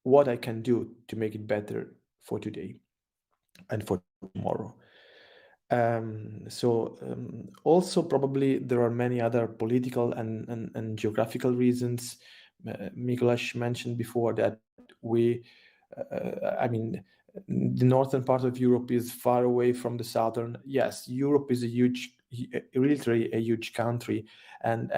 what I can do to make it better for today and for tomorrow. Also probably there are many other political and geographical reasons. Miklos mentioned before that the northern part of Europe is far away from the southern. Yes, Europe is literally a huge country, and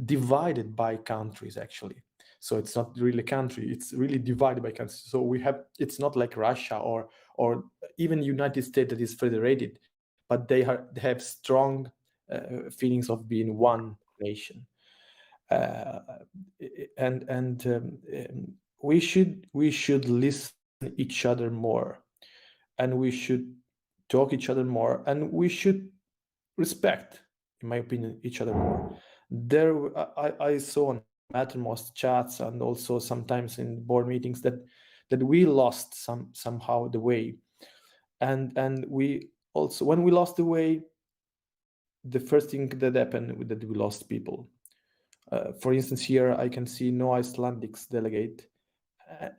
divided by countries actually. So it's not really a country, it's really divided by countries. So we have, it's not like Russia or even United States that is federated, but they have strong feelings of being one nation. We should listen each other more, and we should talk each other more, and we should respect, in my opinion, each other more. There, I saw on Mattermost chats and also sometimes in board meetings that we lost somehow the way, and we also, when we lost the way, the first thing that happened that we lost people. For instance, here I can see no Icelandics delegate,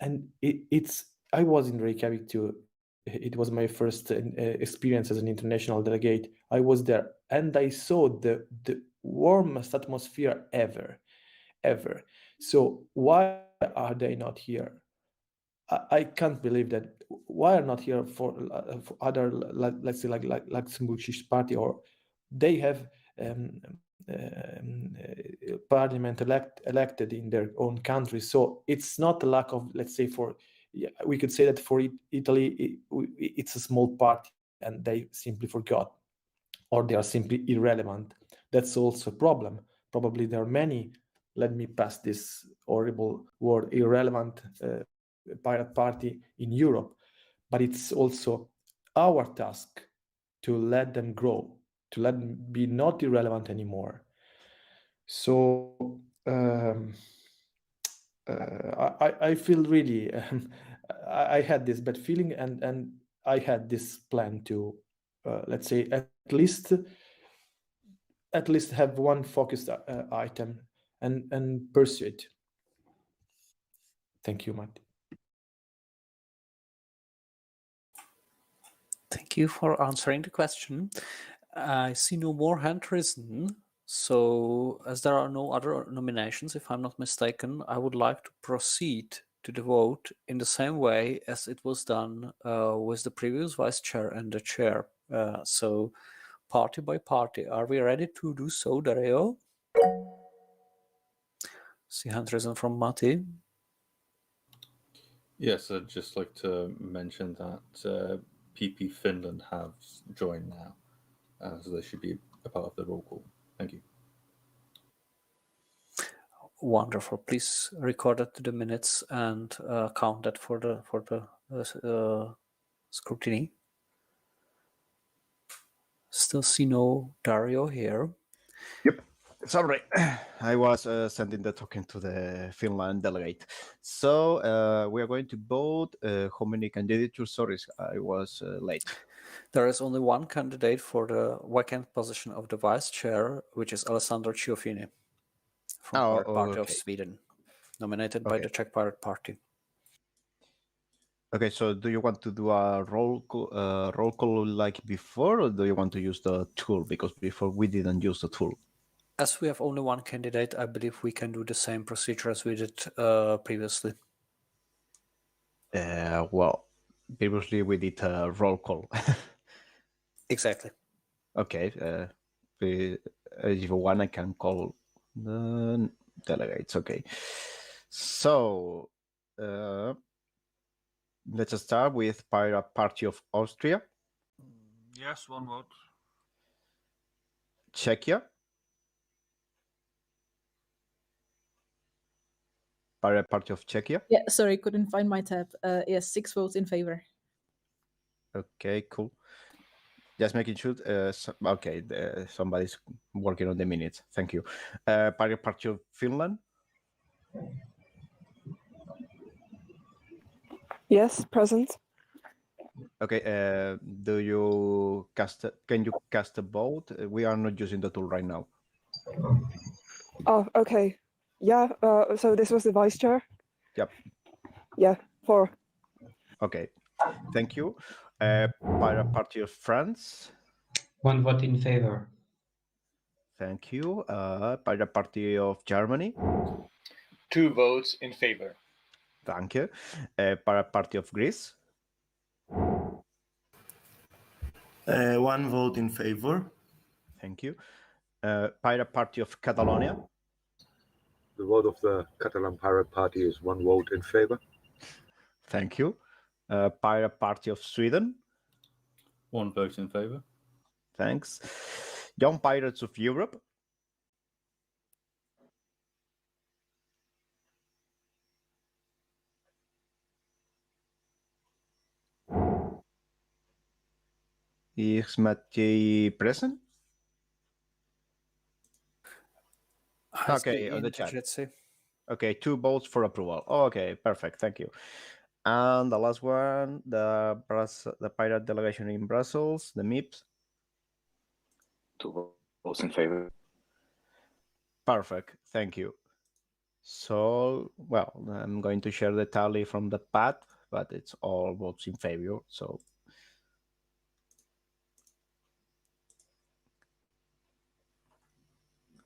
and it's, I was in Reykjavik too. It was my first experience as an international delegate. I was there and I saw the warmest atmosphere ever. So why are they not here? I can't believe that. Why are not here for other, let's say, like Luxembourgish party, or they have parliament elected in their own country. So it's not a lack of, let's say, for, we could say that for Italy, it's a small party and they simply forgot, or they are simply irrelevant. That's also a problem. Probably there are many, let me pass this horrible word, irrelevant pirate party in Europe, but it's also our task to let them grow, to let them be not irrelevant anymore. So I feel really, I had this bad feeling, and I had this plan to, let's say, at least have one focused item and pursue it. Thank you, Matt. Thank you for answering the question. I see no more hand risen. So as there are no other nominations, if I'm not mistaken, I would like to proceed to the vote in the same way as it was done with the previous vice chair and the chair. So party by party. Are we ready to do so, Dario? See hand risen from Matti. Yes, I'd just like to mention that PP Finland have joined now, so they should be a part of the roll call. Thank you. Wonderful. Please record that to the minutes and count that for the scrutiny. Still see no Dario here. Yep. Sorry, I was sending the token to the Finland delegate. So we are going to vote how many candidatures. Sorry, I was late. There is only one candidate for the vacant position of the vice chair, which is Alessandro Ciofini from Pirate Party of Sweden, nominated by the Czech Pirate Party. Okay, so do you want to do a roll call like before, or do you want to use the tool? Because before we didn't use the tool. As we have only one candidate, I believe we can do the same procedure as we did previously. Well, previously we did a roll call. Exactly. Okay. If you want, I can call the delegates. Okay. So let's start with Pirate Party of Austria. Yes, one vote. Czechia. Pirate Party of Czechia. Yeah, sorry, couldn't find my tab. Yes, 6 votes in favor. Okay, cool. Just making sure. Okay, somebody's working on the minutes. Thank you. Pirate Party of Finland. Yes, present. Okay. Do you cast? Can you cast a vote? We are not using the tool right now. Oh, okay. Yeah. So this was the vice chair. Yep. Yeah. 4. Okay. Thank you. Pirate Party of France. 1 vote in favor. Thank you. Pirate Party of Germany. 2 votes in favor. Thank you. Pirate Party of Greece. 1 vote in favor. Thank you. Pirate Party of Catalonia. the vote of the Catalan Pirate Party is 1 vote in favor. Thank you. Pirate Party of Sweden. 1 vote in favor. Thanks. Young Pirates of Europe. Is Maciej present? Okay, on the chat. Okay, 2 votes for approval. Okay, perfect. Thank you. And the last one, the pirate delegation in Brussels, the MIPS. 2 votes in favor. Perfect. Thank you. So, well, I'm going to share the tally from the pad, but it's all votes in favor. So,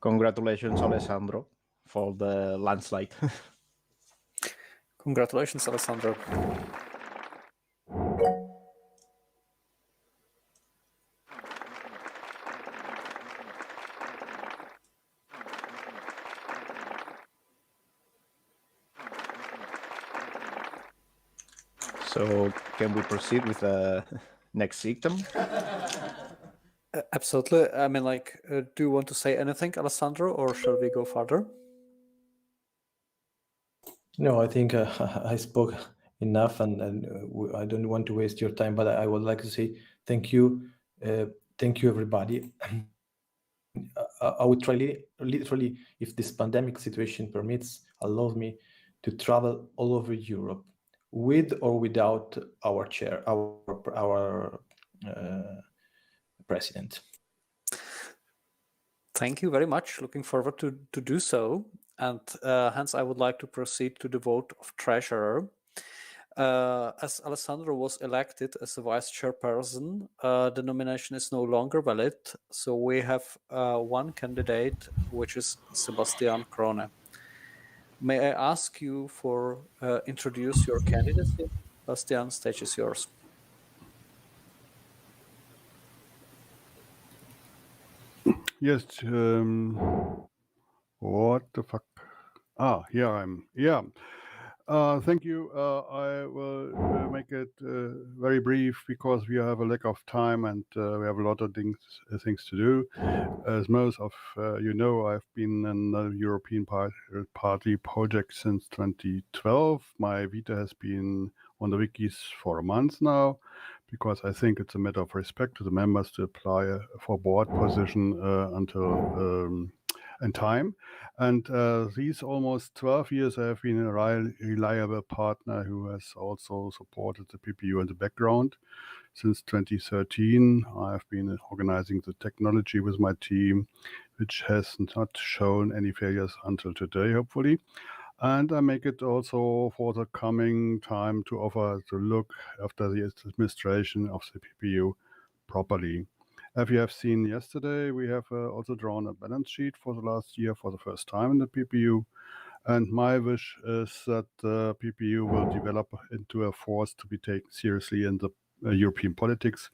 congratulations, Alessandro, for the landslide. Congratulations, Alessandro. So, can we proceed with the next item? Absolutely. I mean, like, do you want to say anything, Alessandro, or shall we go further? No, I think I spoke enough, and I don't want to waste your time, but I would like to say thank you. Thank you, everybody. I would try, literally, if this pandemic situation permits, allows me to travel all over Europe with or without our chair, our president. Thank you very much. Looking forward to do so. And hence, I would like to proceed to the vote of treasurer. As Alessandro was elected as the vice chairperson, the nomination is no longer valid. So we have one candidate, which is Sebastian Krone. May I ask you for introduce your candidacy? Sebastian, stage is yours. Yes. What the fuck? Ah, here I'm. Yeah. Thank you. I will make it very brief because we have a lack of time and we have a lot of things to do. As most of you know, I've been in the European Party project since 2012. My vita has been on the wikis for a month now, because I think it's a matter of respect to the members to apply for board position until in time. And these almost 12 years, I have been a reliable partner who has also supported the PPEU in the background. Since 2013, I have been organizing the technology with my team, which has not shown any failures until today, hopefully. And I make it also for the coming time to offer to look after the administration of the PPEU properly. As you have seen yesterday, we have also drawn a balance sheet for the last year for the first time in the PPEU. And my wish is that the PPEU will develop into a force to be taken seriously in the European politics.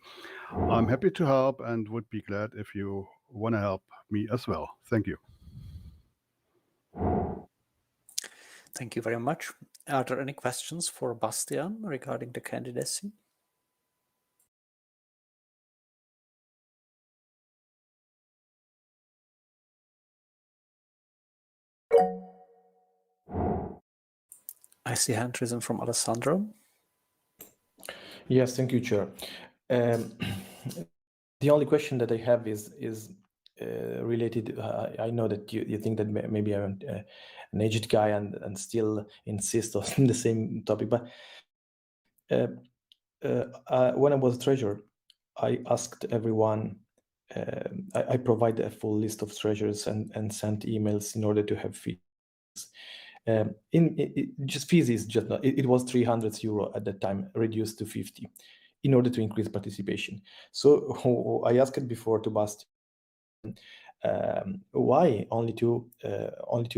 I'm happy to help and would be glad if you want to help me as well. Thank you. Thank you very much. Are there any questions for Bastian regarding the candidacy? I see hand risen from Alessandro. Yes, thank you, Chair. The only question that I have is related. I know that you think that maybe I'm an aged guy and still insist on the same topic, but when I was treasurer, I asked everyone. I provide a full list of treasurers and sent emails in order to have fees. Just fees is just not, it was 300 euro at that time, reduced to 50 in order to increase participation. So I asked before to Bastian, why only two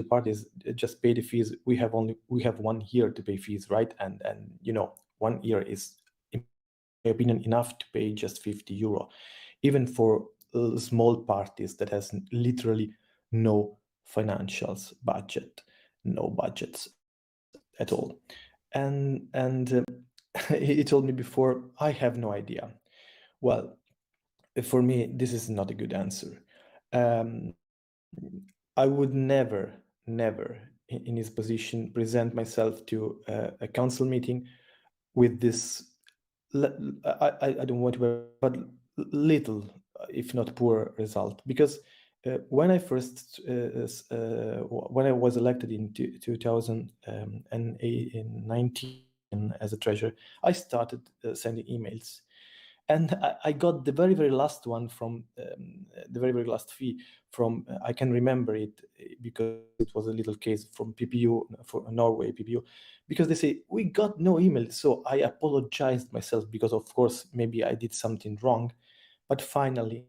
parties just pay the fees? We have 1 year to pay fees, right? And 1 year is, in my opinion, enough to pay just 50 euro, even for small parties that has literally no financials budget. no budgets at all. And he told me before, I have no idea. Well, for me, this is not a good answer. I would never in his position present myself to a council meeting with this I don't want to, but little, if not poor result, because when I was elected in 2019 as a treasurer, I started sending emails, and I got the very last one from the very last fee from I can remember it because it was a little case from PPEU, for Norway PPEU, because they say we got no email. So I apologized myself because of course maybe I did something wrong, but finally,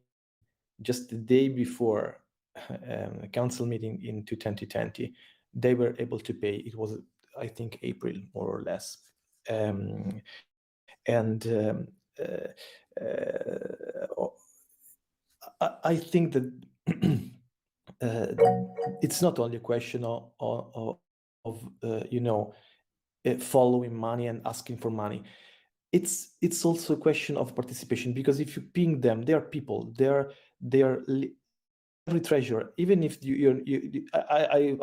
just the day before a council meeting in 2020, they were able to pay. It was, I think, April more or less. I think that it's not only a question of following money and asking for money. It's also a question of participation, because if you ping them, they are people. They are every treasurer. Even if I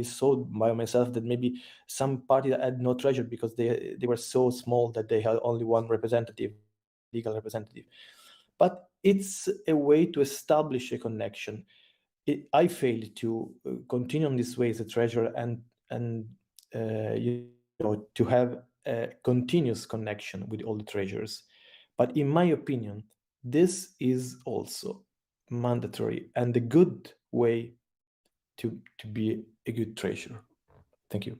saw by myself that maybe some party had no treasurer because they were so small that they had only one representative, legal representative. But it's a way to establish a connection. I failed to continue in this way as a treasurer and to have a continuous connection with all the treasurers. But in my opinion, this is also mandatory and a good way to be a good treasurer. Thank you.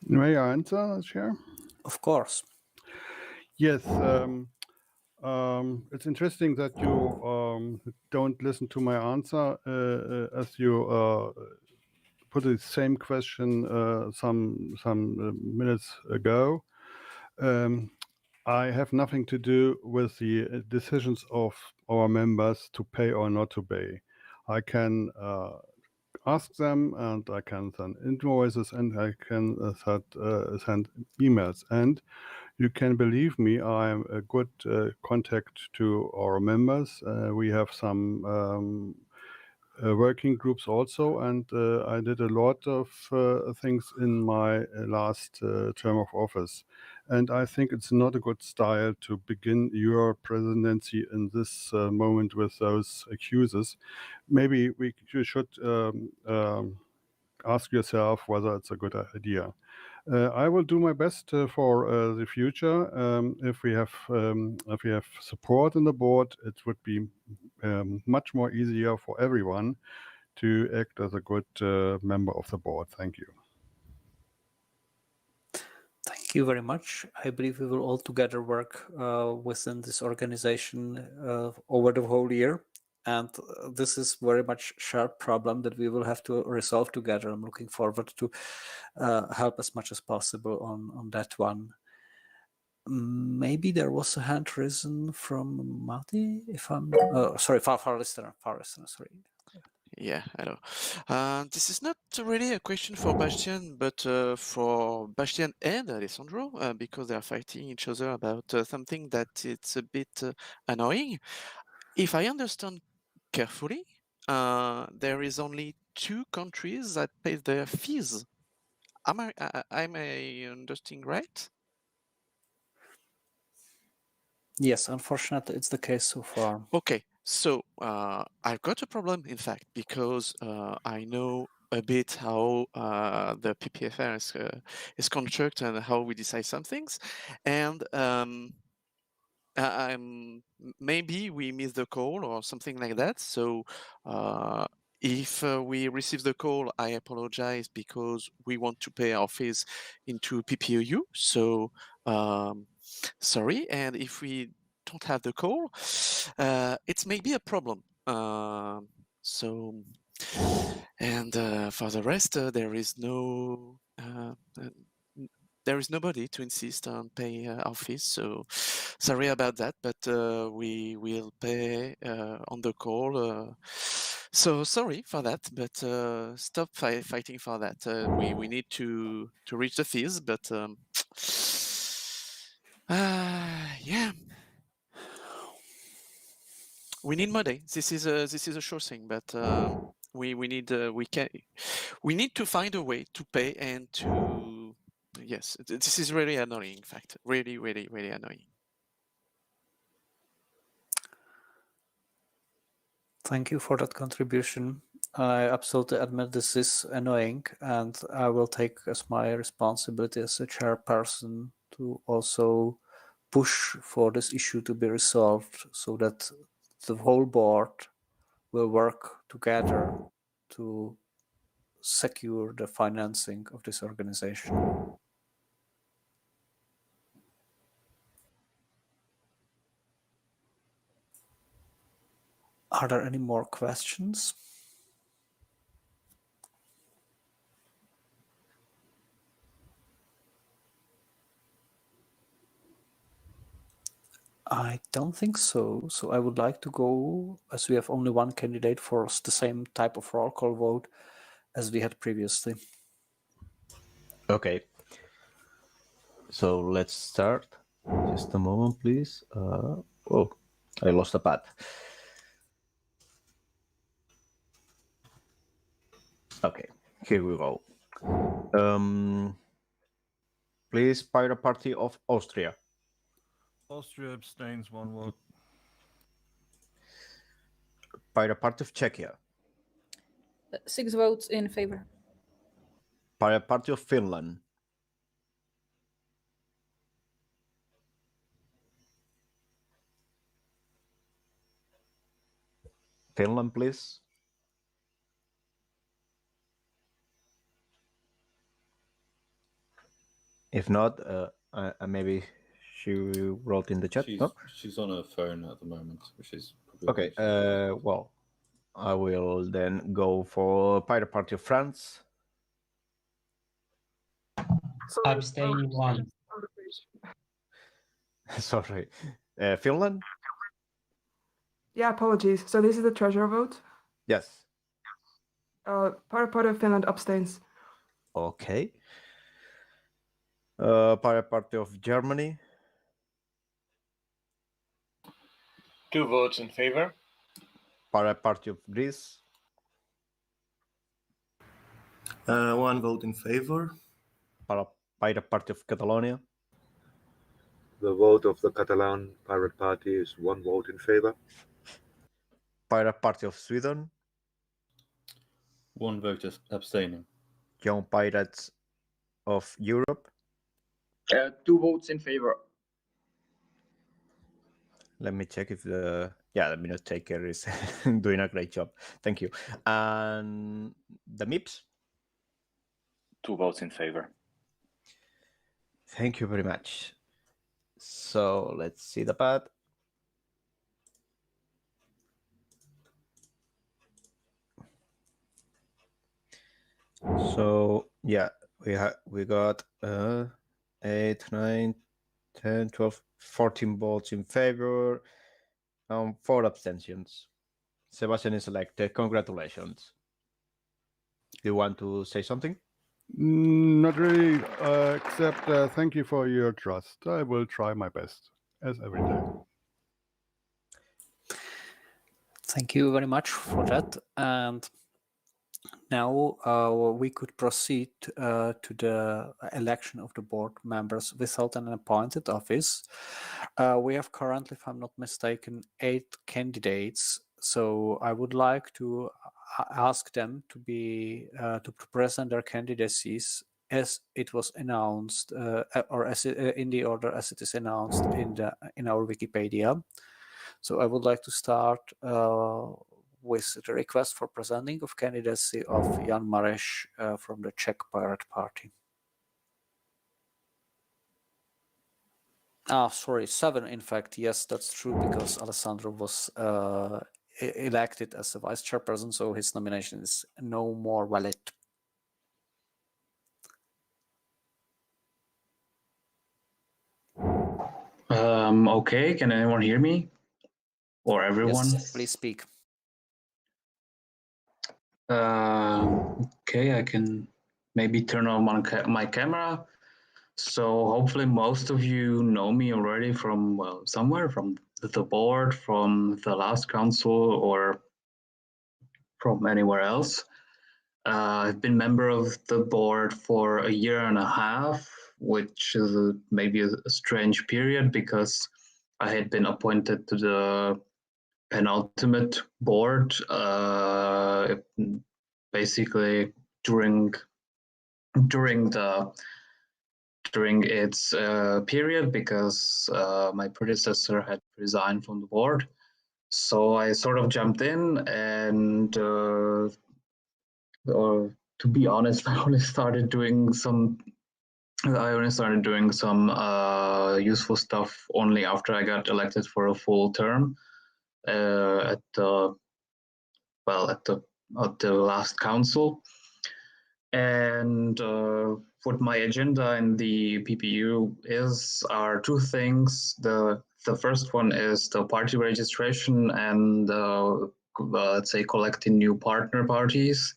May I answer, Chair? Of course. Yes. It's interesting that you don't listen to my answer as you put the same question some minutes ago. I have nothing to do with the decisions of our members to pay or not to pay. I can ask them, and I can send invoices, and I can send emails. And you can believe me, I am a good contact to our members. We have some working groups also, and I did a lot of things in my last term of office. And I think it's not a good style to begin your presidency in this moment with those accuses. Maybe you should ask yourself whether it's a good idea. I will do my best for the future. If we have support in the board, it would be much more easier for everyone to act as a good member of the board. Thank you. Thank you very much. I believe we will all together work within this organization over the whole year. And this is very much shared problem that we will have to resolve together. I'm looking forward to help as much as possible on that one. Maybe there was a hand risen from Mati, if I'm sorry, far listener, sorry. Yeah, hello. This is not really a question for Bastian, but for Bastian and Alessandro, because they are fighting each other about something that it's a bit annoying. If I understand carefully, there is only 2 countries that pay their fees. Am I understanding right? Yes, unfortunately, it's the case so far. Okay, so I've got a problem, in fact, because I know a bit how the PPFR is constructed and how we decide some things, and maybe we missed the call or something like that. So if we receive the call, I apologize because we want to pay our fees into PPEU. So sorry, and if we don't have the call, it's maybe a problem. So, and for the rest, there is no there is nobody to insist on pay our fees. So sorry about that, but we will pay on the call. So sorry for that, but stop fighting for that. We need to reach the fees, but yeah, we need money. This is a sure thing, but we need to find a way to pay and to yes. This is really annoying. In fact, really annoying. Thank you for that contribution. I absolutely admit this is annoying, and I will take as my responsibility as a chairperson to also push for this issue to be resolved so that the whole board will work together to secure the financing of this organization. Are there any more questions? I don't think so. So I would like to go, as we have only one candidate, for the same type of roll call vote as we had previously. Okay. So let's start. Just a moment, please. Oh, I lost the pad. Okay, here we go. Please, Pirate Party of Austria. Austria abstains, 1 vote. Pirate Party of Czechia. 6 votes in favor. Pirate Party of Finland. Finland, please. If not, maybe she wrote in the chat. She's on her phone at the moment, which is okay. Well, I will then go for Pirate Party of France. Abstain 1. Sorry, Finland. Yeah, apologies. So this is the treasurer vote. Yes. Pirate Party of Finland abstains. Okay. Pirate Party of Germany. 2 votes in favor. Pirate Party of Greece. 1 vote in favor. Pirate Party of Catalonia. The vote of the Catalan Pirate Party is 1 vote in favor. Pirate Party of Sweden. 1 vote abstaining. Young Pirates of Europe. 2 votes in favor. Let me check if the let me not take care is doing a great job. Thank you. And the MIPS. 2 votes in favor. Thank you very much. So let's see the pad. So yeah, we got 8, 9, 10, 12, 14 votes in favor, 4 abstentions. Sebastian is elected. Congratulations. Do you want to say something? Not really, except thank you for your trust. I will try my best, as every day. Thank you very much for that. And now we could proceed to the election of the board members without an appointed office. We have currently, if I'm not mistaken, 8 candidates. So I would like to ask them to be to present their candidacies as it was announced, or as in the order as it is announced in our Wikipedia. So I would like to start with the request for presenting of candidacy of Jan Mareš from the Czech Pirate Party. Sorry, 7 in fact. Yes, that's true, because Alessandro was elected as a vice chairperson, so his nomination is no more valid. Okay, can anyone hear me? Or everyone? Yes, please speak. Okay, I can maybe turn on my camera. So hopefully most of you know me already from somewhere, from the board, from the last council, or from anywhere else. I've been member of the board for a year and a half, which is maybe a strange period because I had been appointed to the penultimate board, basically during its period, because my predecessor had resigned from the board. So I sort of jumped in, and or to be honest, I only started doing some useful stuff only after I got elected for a full term at the last council. And what my agenda in the PPEU are two things. The first one is the party registration and let's say collecting new partner parties,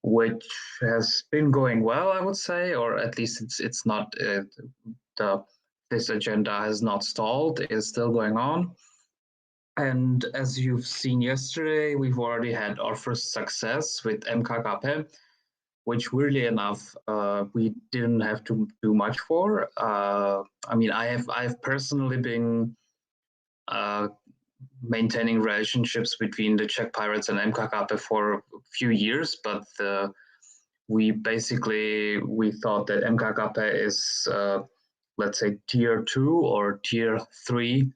which has been going well, I would say, or at least it's not this agenda has not stalled. It's still going on. And as you've seen yesterday, we've already had our first success with MKKP, which weirdly enough, we didn't have to do much for. I mean, I've personally been maintaining relationships between the Czech Pirates and MKKP for a few years, but we thought that MKKP is, let's say, tier 2 or tier 3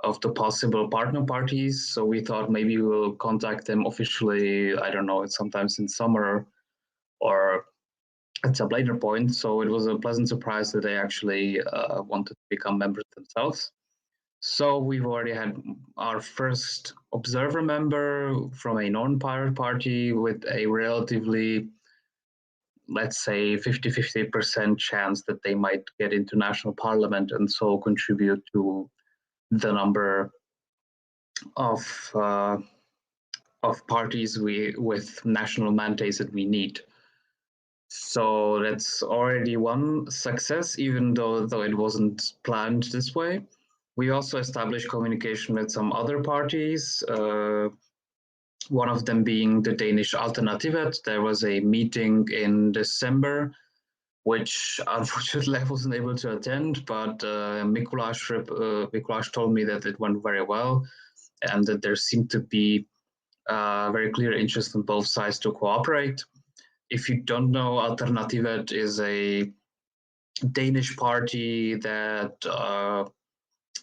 of the possible partner parties. So we thought maybe we'll contact them officially, I don't know, sometimes in summer or at some later point. So it was a pleasant surprise that they actually wanted to become members themselves. So we've already had our first observer member from a non-pirate party with a relatively, let's say, 50-50% chance that they might get into national parliament and so contribute to the number of parties with national mandates that we need. So that's already one success, even though it wasn't planned this way. We also established communication with some other parties, one of them being the Danish Alternativet. There was a meeting in December, which unfortunately I wasn't able to attend, but Mikuláš told me that it went very well and that there seemed to be very clear interest on both sides to cooperate. If you don't know, Alternativet is a Danish party that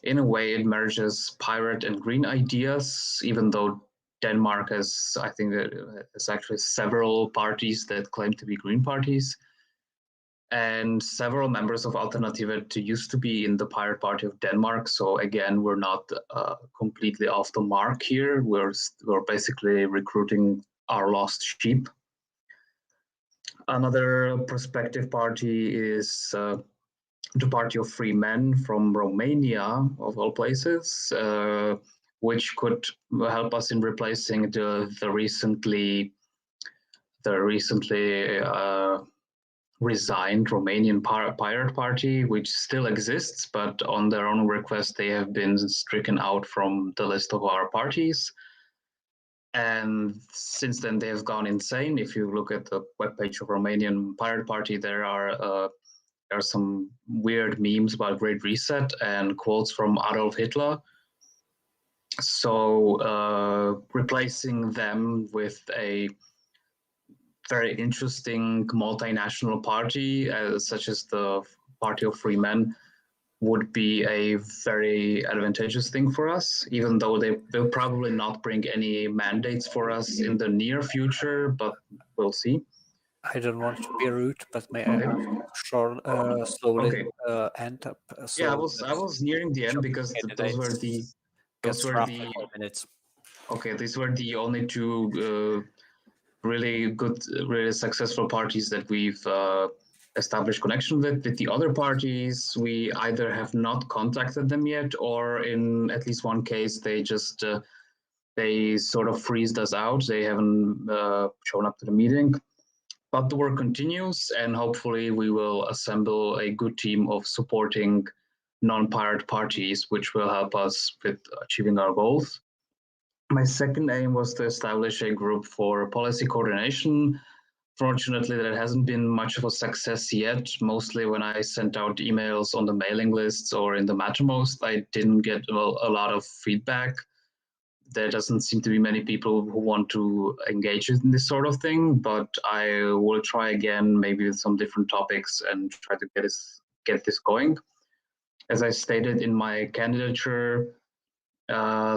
in a way it merges pirate and green ideas, even though Denmark has, I think, there's actually several parties that claim to be green parties. And several members of Alternativet used to be in the Pirate Party of Denmark. So again, we're not completely off the mark here. We're basically recruiting our lost sheep. Another prospective party is the Party of Free Men from Romania, of all places, which could help us in replacing the recently resigned Romanian Pirate Party, which still exists, but on their own request, they have been stricken out from the list of our parties. And since then, they have gone insane. If you look at the webpage of Romanian Pirate Party, there are some weird memes about Great Reset and quotes from Adolf Hitler. So replacing them with a very interesting multinational party, such as the Party of Free Men, would be a very advantageous thing for us, even though they will probably not bring any mandates for us in the near future, but we'll see. I don't want to be rude, but may I slowly end up? So yeah, I was nearing the end because those were the minutes. Okay, these were the only two really good, really successful parties that we've establish connection with. With the other parties, we either have not contacted them yet, or in at least one case, they just they sort of freezed us out. They haven't shown up to the meeting. But the work continues, and hopefully we will assemble a good team of supporting non-pirate parties, which will help us with achieving our goals. My second aim was to establish a group for policy coordination. Fortunately, there hasn't been much of a success yet. Mostly when I sent out emails on the mailing lists or in the Mattermost, I didn't get a lot of feedback. There doesn't seem to be many people who want to engage in this sort of thing, but I will try again, maybe with some different topics, and try to get this going. As I stated in my candidature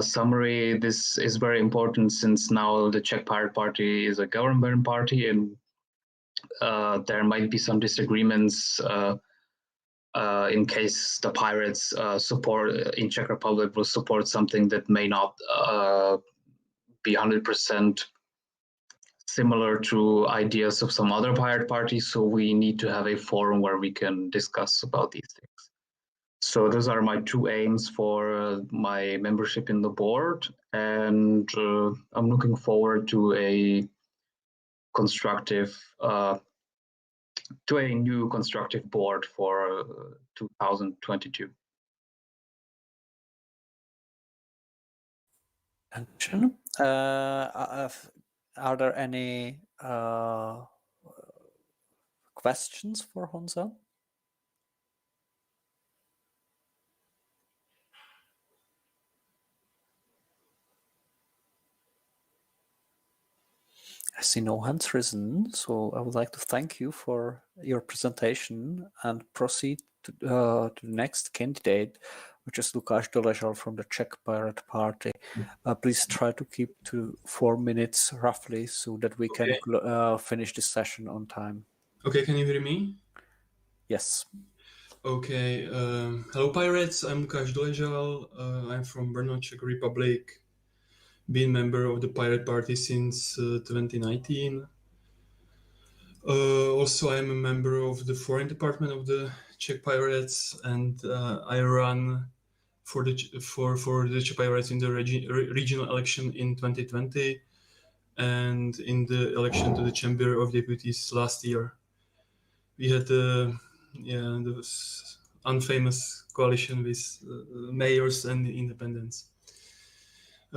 summary, this is very important since now the Czech Pirate Party is a government party, and there might be some disagreements in case the pirates support in Czech Republic will support something that may not be 100% similar to ideas of some other pirate parties. So we need to have a forum where we can discuss about these things. So those are my two aims for my membership in the board, and I'm looking forward to a constructive to a new constructive board for 2022. Are there any questions for Honza? I see no hands risen, so I would like to thank you for your presentation and proceed to the next candidate, which is Lukáš Doležal from the Czech Pirate Party. Please try to keep to 4 minutes roughly so that we can finish this session on time. Okay, can you hear me? Yes. Okay, hello pirates, I'm Lukáš Doležal, I'm from Brno, Czech Republic. Been member of the Pirate Party since 2019. Also, I'm a member of the Foreign Department of the Czech Pirates, and I run for the Czech Pirates in the regional election in 2020 and in the election to the Chamber of Deputies last year. We had the unfamous coalition with mayors and independents.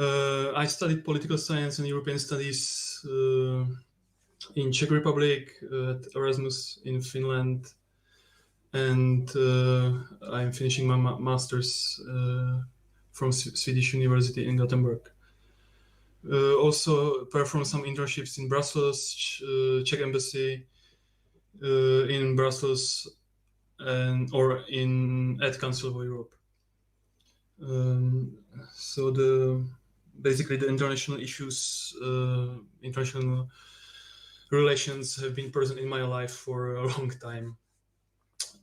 I studied political science and European studies in Czech Republic, at Erasmus in Finland, and I'm finishing my master's from Swedish University in Gothenburg. Also performed some internships in Brussels, Czech Embassy in Brussels, or at Council of Europe. So basically the international issues, international relations have been present in my life for a long time.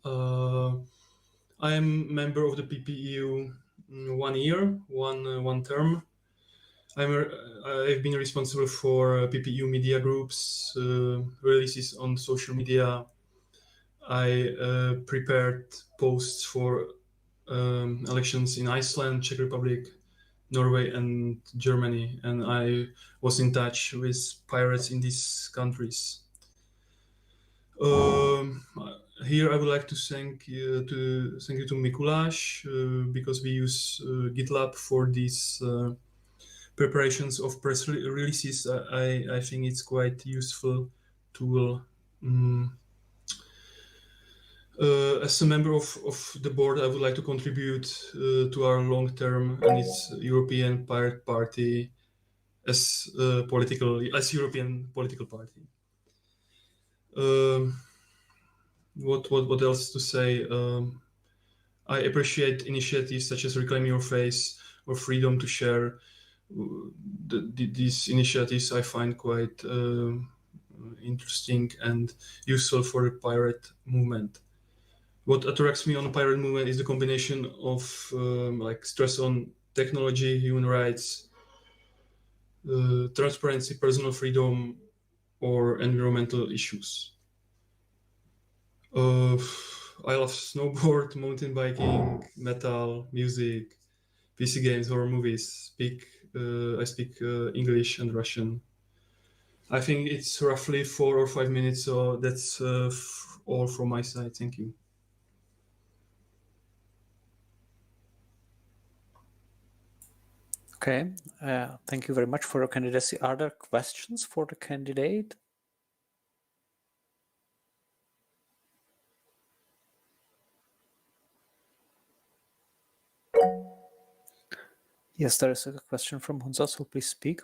I am member of the PPEU 1 year, one term. I've been responsible for PPEU media groups, releases on social media. I prepared posts for elections in Iceland, Czech Republic, Norway, and Germany, and I was in touch with pirates in these countries. Here I would like to thank you to Mikuláš because we use GitLab for these preparations of press releases. I think it's quite useful tool. As a member of the board, I would like to contribute to our long-term and its European Pirate Party as European political party. What else to say? I appreciate initiatives such as Reclaim Your Face or Freedom to Share. These initiatives I find quite interesting and useful for the pirate movement. What attracts me on the pirate movement is the combination of stress on technology, human rights, transparency, personal freedom, or environmental issues. I love snowboard, mountain biking, metal, music, PC games, horror movies. I speak English and Russian. I think it's roughly 4 or 5 minutes, so that's all from my side. Thank you. Okay, thank you very much for your candidacy. Are there questions for the candidate? Yes, there is a question from Hunza, so please speak.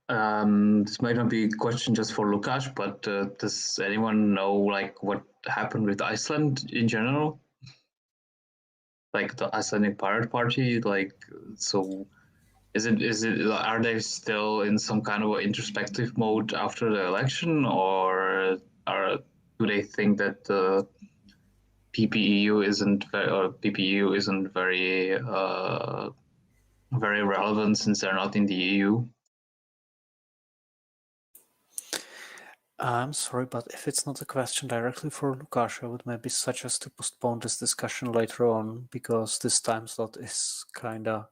This might not be a question just for Lukáš, but does anyone know like what happened with Iceland in general? Like the Icelandic Pirate Party, like so is it are they still in some kind of introspective mode after the election, or do they think that the PPEU isn't very very relevant since they're not in the EU? I'm sorry, but if it's not a question directly for Lukáš, I would maybe suggest to postpone this discussion later on, because this time slot is kind of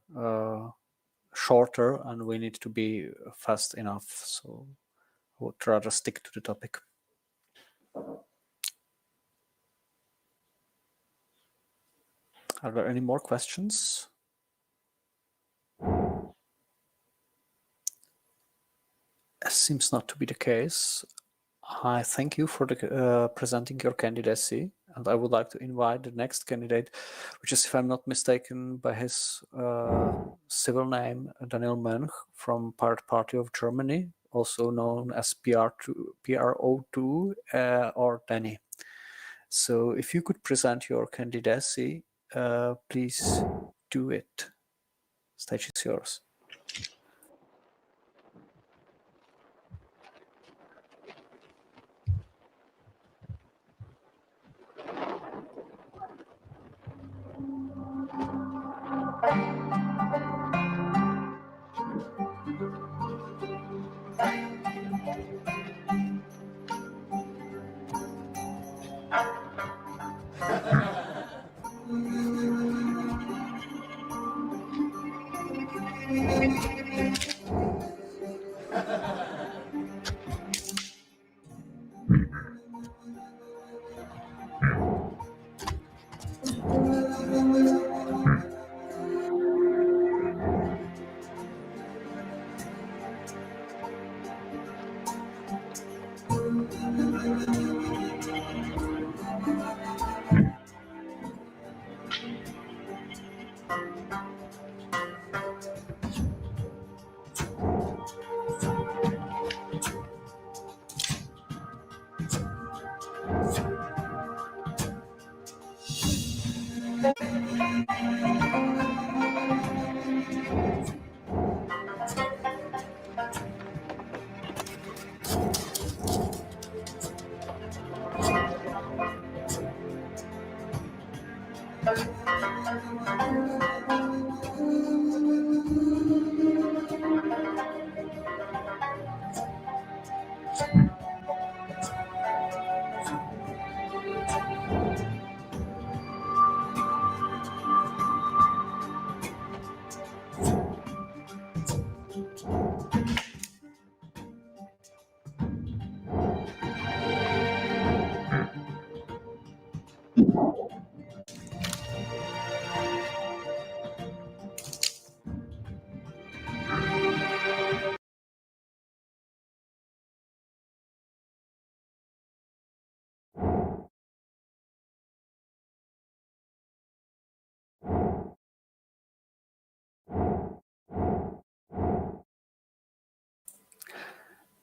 shorter and we need to be fast enough. So I would rather stick to the topic. Are there any more questions? Seems not to be the case. I thank you for presenting your candidacy, and I would like to invite the next candidate, which is, if I'm not mistaken, by his civil name, Daniel Mönch from Pirate Party of Germany, also known as PRO2 or Danny. So if you could present your candidacy, please do it. Stage is yours.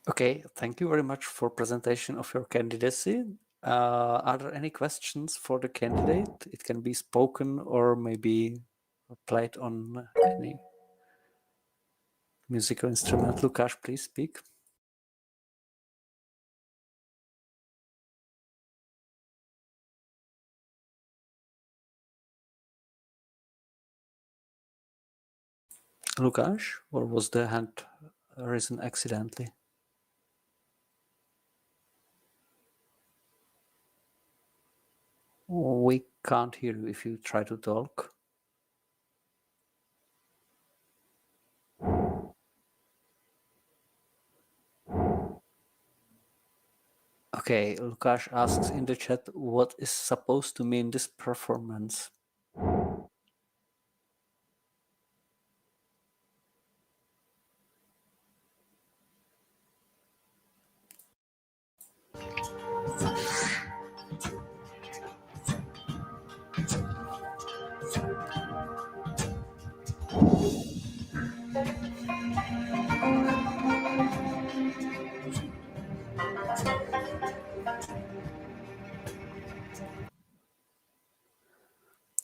Okay, thank you very much for presentation of your candidacy. Are there any questions for the candidate? It can be spoken or maybe played on any musical instrument. Lukáš, please speak. Lukáš, or was the hand risen accidentally? We can't hear you if you try to talk. Okay, Lukáš asks in the chat, what is supposed to mean this performance?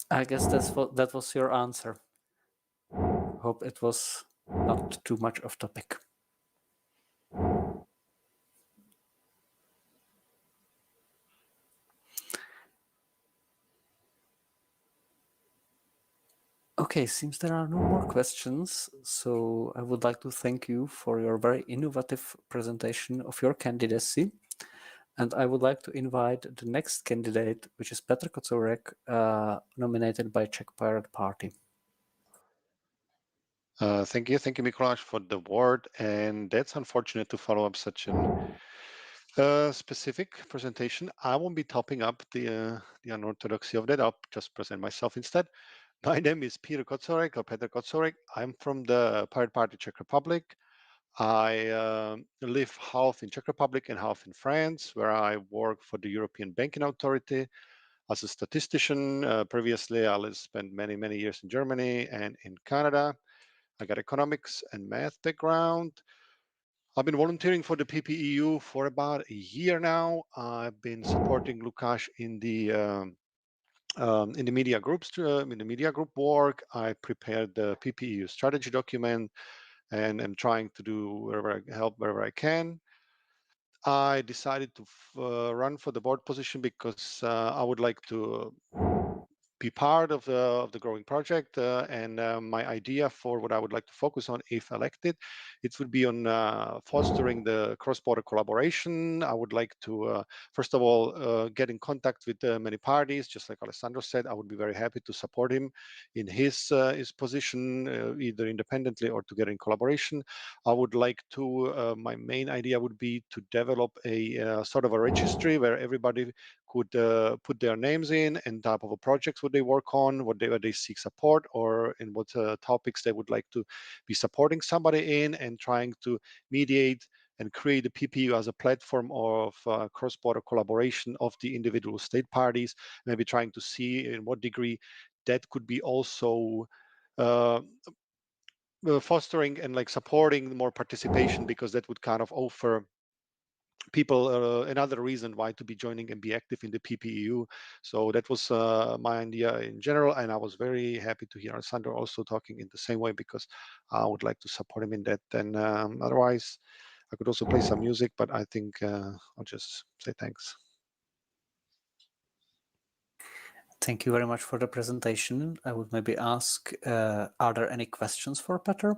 I guess that was your answer. Hope it was not too much off topic. Okay, seems there are no more questions. So I would like to thank you for your very innovative presentation of your candidacy. And I would like to invite the next candidate, which is Petr Kocourek, nominated by Czech Pirate Party. Thank you, Mikuláš, for the word. And that's unfortunate to follow up such a specific presentation. I won't be topping up the unorthodoxy of that. I'll just present myself instead. My name is Peter Kocourek, or Petr Kocourek. I'm from the Pirate Party Czech Republic. I live half in Czech Republic and half in France, where I work for the European Banking Authority as a statistician. Previously, I spent many years in Germany and in Canada. I got economics and math background. I've been volunteering for the PPEU for about a year now. I've been supporting Lukáš in the media groups, in the media group work. I prepared the PPEU strategy document, and I'm trying to do help wherever I can. I decided to run for the board position because I would like to be part of the growing project, and my idea for what I would like to focus on if elected, it would be on fostering the cross-border collaboration. I would like to first of all get in contact with many parties, just like Alessandro said. I would be very happy to support him in his position, either independently or together in collaboration. I would like to, my main idea would be to develop a sort of a registry where everybody could put their names in and type of a projects what they work on, where they seek support, or in what topics they would like to be supporting somebody in, and trying to mediate and create a PPEU as a platform of cross-border collaboration of the individual state parties, maybe trying to see in what degree that could be also fostering and like supporting more participation, because that would kind of offer people another reason why to be joining and be active in the PPEU. So that was my idea in general, and I was very happy to hear Alessandro also talking in the same way, because I would like to support him in that. And otherwise, I could also play some music, but I think I'll just say thanks. Thank you very much for the presentation. I would maybe ask, are there any questions for Petr?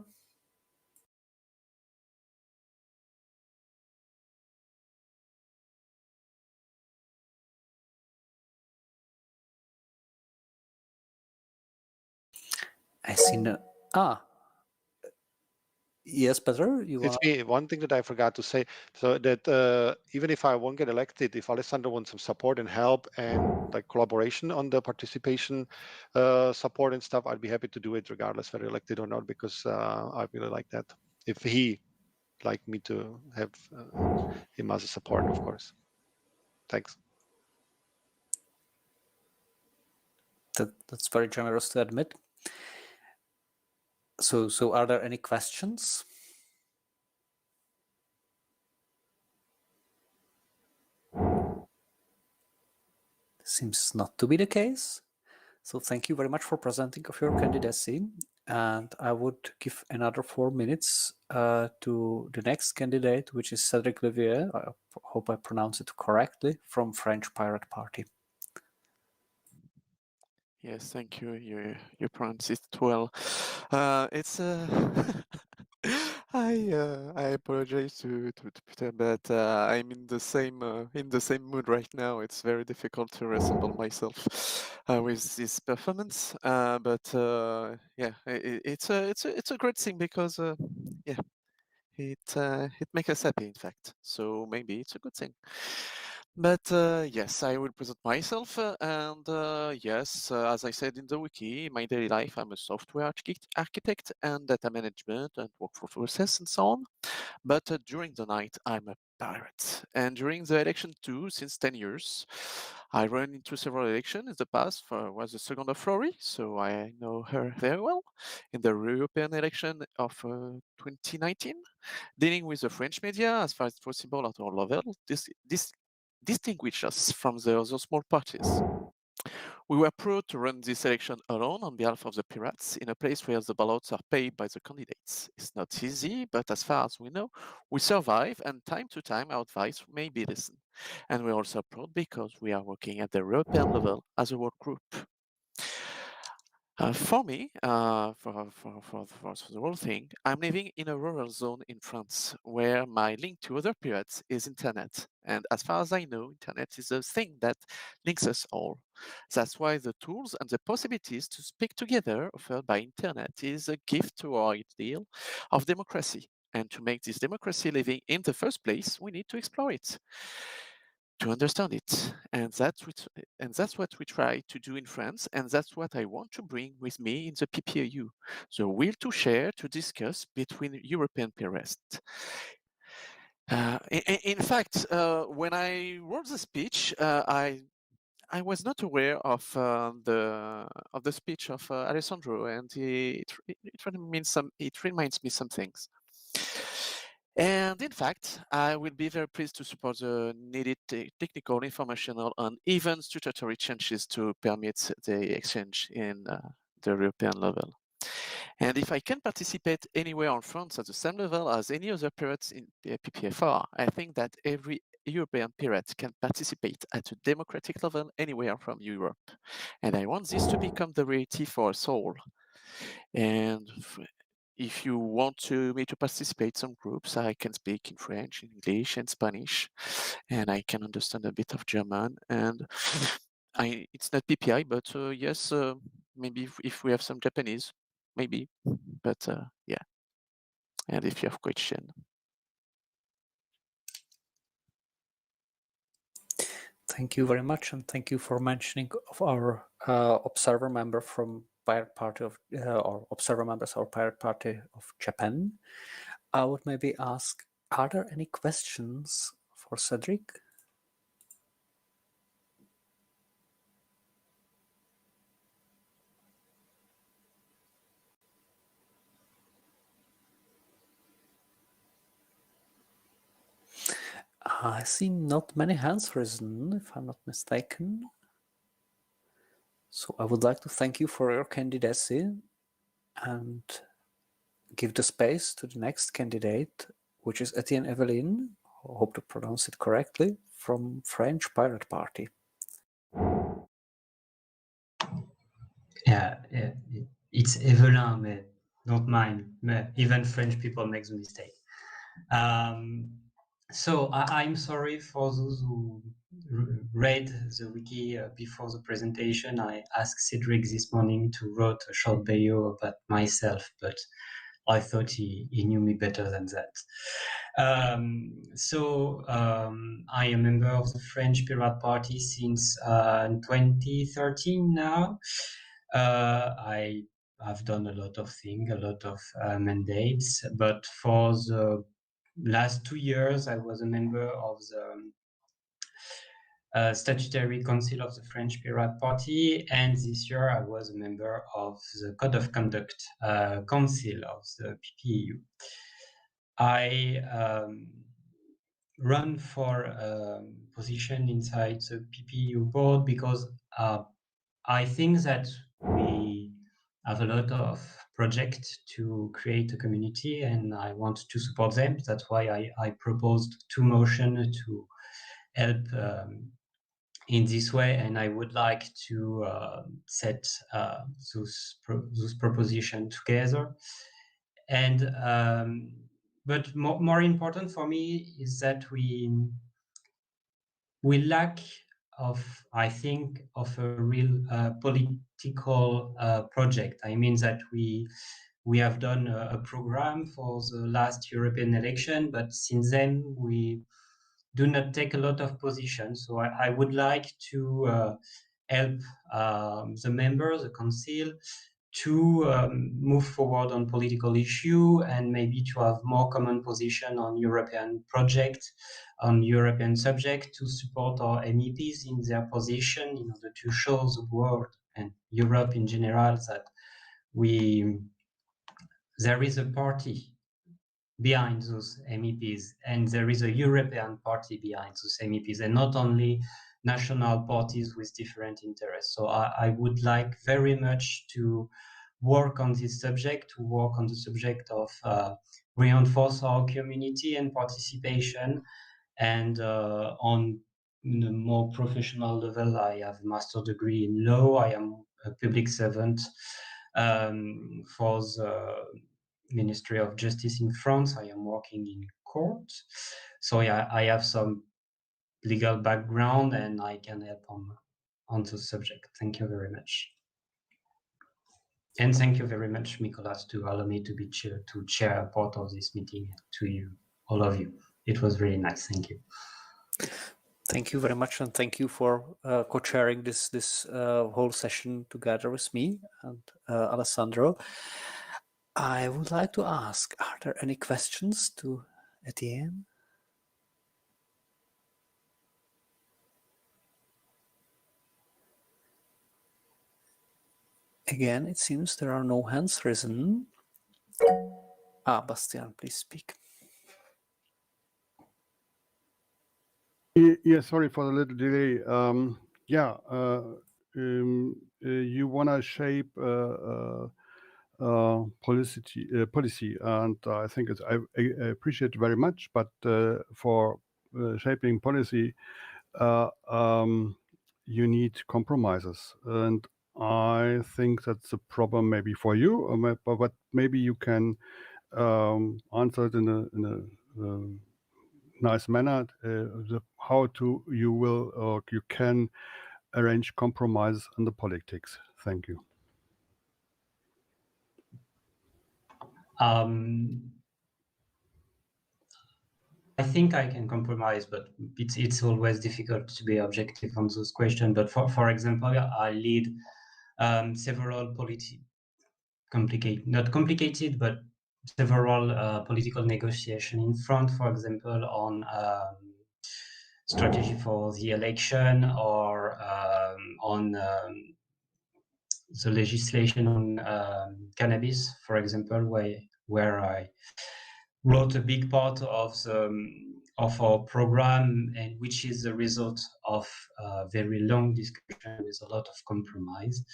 I see no. Yes, Petr, you It's me. One thing that I forgot to say, so that even if I won't get elected, if Alessandro wants some support and help and like collaboration on the participation support and stuff, I'd be happy to do it regardless whether elected or not, because I really like that. If he like me to have him as a support, of course. Thanks. That's very generous to admit. So are there any questions? Seems not to be the case. So thank you very much for presenting of your candidacy. And I would give another 4 minutes to the next candidate, which is Cédric Levier. I hope I pronounce it correctly, from French Pirate Party. Yes, thank you. You pronounce it well. It's I apologize to Peter, but I'm in the same mood right now. It's very difficult to reassemble myself with this performance. But yeah, it's a great thing because yeah, it makes us happy, in fact. So maybe it's a good thing. But yes, I will present myself, and yes, as I said in the wiki, in my daily life, I'm a software architect and data management and workflow process and so on. But during the night, I'm a pirate. And during the election too, since 10 years, I ran into several elections in the past. Was the second of Flory, so I know her very well. In the European election of 2019, dealing with the French media as far as possible at all levels, this distinguishes us from the other small parties. We were proud to run this election alone on behalf of the Pirates in a place where the ballots are paid by the candidates. It's not easy, but as far as we know, we survive, and time to time our advice may be listened. And we're also proud because we are working at the European level as a work group. For me, for the whole thing, I'm living in a rural zone in France where my link to other pirates is internet. And as far as I know, internet is a thing that links us all. That's why the tools and the possibilities to speak together offered by internet is a gift to our ideal of democracy. And to make this democracy living in the first place, we need to explore it, to understand it. And that's what we try to do in France, and that's what I want to bring with me in the PPEU. The will to share, to discuss between European pirates. In fact, when I wrote the speech, I was not aware of the speech of Alessandro, and it reminds me some things. And in fact, I will be very pleased to support the needed technical, informational, and even statutory changes to permit the exchange in the European level. And if I can participate anywhere in France at the same level as any other pirates in the PPFR, I think that every European pirate can participate at a democratic level anywhere from Europe. And I want this to become the reality for us all. And if you want me to participate some groups, I can speak in French, English, and Spanish, and I can understand a bit of German. And it's not PPI, but yes, maybe if we have some Japanese, maybe. But yeah. And if you have question. Thank you very much, and thank you for mentioning of our observer member from Pirate Party of or observer members of Pirate Party of Japan. I would maybe ask, are there any questions for Cedric? I see not many hands risen, if I'm not mistaken. So I would like to thank you for your candidacy and give the space to the next candidate, which is Etienne Evelyn, I hope to pronounce it correctly, from French Pirate Party. Yeah, it's Evelyn, but not mine. Even French people make the mistake. So I'm sorry for those who read the wiki before the presentation. I asked Cedric this morning to write a short bio about myself, but I thought he knew me better than that. I am a member of the French Pirate Party since 2013 now. I have done a lot of things, a lot of mandates, but for the last 2 years, I was a member of the Statutory Council of the French Pirate Party, and this year I was a member of the Code of Conduct Council of the PPEU. I run for a position inside the PPEU board because I think that we have a lot of projects to create a community, and I want to support them. That's why I proposed 2 motions to help in this way, and I would like to set those propositions together. And but more important for me is that we lack of, I think, of a real political project. I mean that we have done a program for the last European election, but since then we do not take a lot of positions. So I would like to help the members, the council, to move forward on political issue and maybe to have more common position on European project, on European subject, to support our MEPs in their position in order to show the world and Europe in general that there is a party behind those MEPs and there is a European party behind those MEPs and not only national parties with different interests. So I would like very much to work on this subject, to work on the subject of reinforce our community and participation. And on a more professional level, I have a master's degree in law. I am a public servant for the Ministry of Justice in France. I am working in court. So yeah, I have some legal background and I can help on the subject. Thank you very much. And thank you very much, Nicolas, to allow me to be to chair a part of this meeting to you, all of you. It was really nice. Thank you. Thank you very much, and thank you for co-chairing this whole session together with me and Alessandro. I would like to ask: are there any questions to Etienne? Again, it seems there are no hands risen. Bastian, please speak. Yeah, sorry for the little delay. You want to shape policy, and I think I appreciate it very much. But for shaping policy, you need compromises, and I think that's a problem maybe for you, but maybe you can answer it in a nice manner. You will or you can arrange compromise in the politics. Thank you. I think I can compromise, but it's always difficult to be objective on those questions. But for example, I lead several not complicated, but several political negotiation in France, for example, on strategy for the election or on the legislation on cannabis, for example, where I wrote a big part of our program, and which is the result of a very long discussion with a lot of compromise.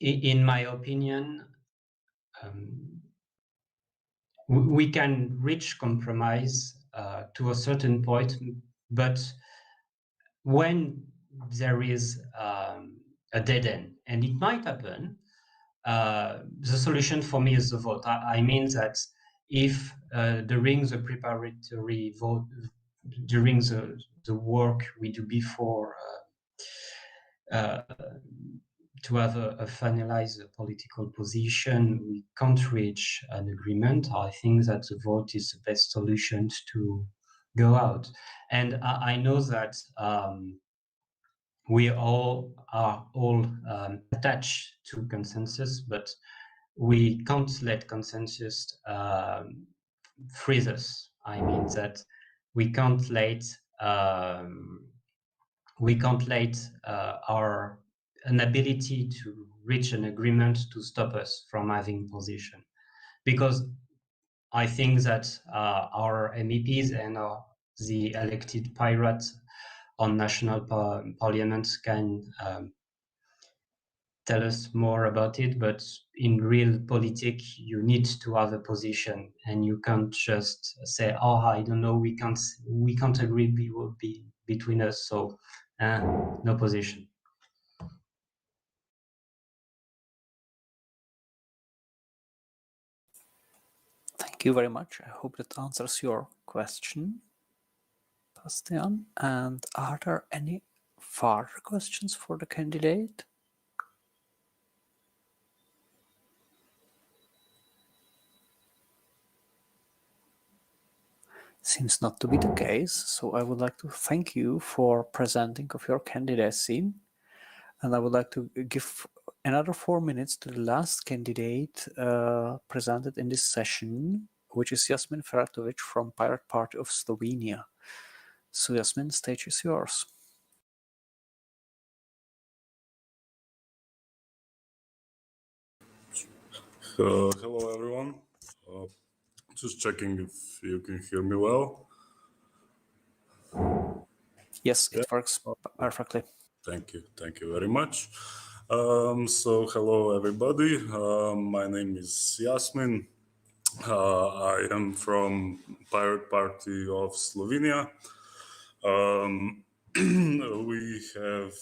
In my opinion, we can reach compromise to a certain point, but when there is a dead end, and it might happen, the solution for me is the vote. I mean that if during the preparatory vote, during the work we do before to have a finalized political position, we can't reach an agreement, I think that the vote is the best solution to go out. And I know that we all are attached to consensus, but we can't let consensus freeze us. I mean that we can't let our inability to reach an agreement to stop us from having position, because I think that our MEPs and the elected pirates on national parliaments can tell us more about it, but in real politics, you need to have a position, and you can't just say, "Oh, I don't know, we can't agree between us, so no position." Thank you very much. I hope that answers your question, Bastian. And are there any further questions for the candidate? Seems not to be the case, so I would like to thank you for presenting of your candidacy, and I would like to give another 4 minutes to the last candidate presented in this session, which is Jasmin Feratovic from Pirate Party of Slovenia. So Jasmin, stage is yours. Hello everyone. Just checking if you can hear me well. Yes, it works perfectly. Thank you very much. So hello everybody. My name is Jasmin. I am from Pirate Party of Slovenia. We have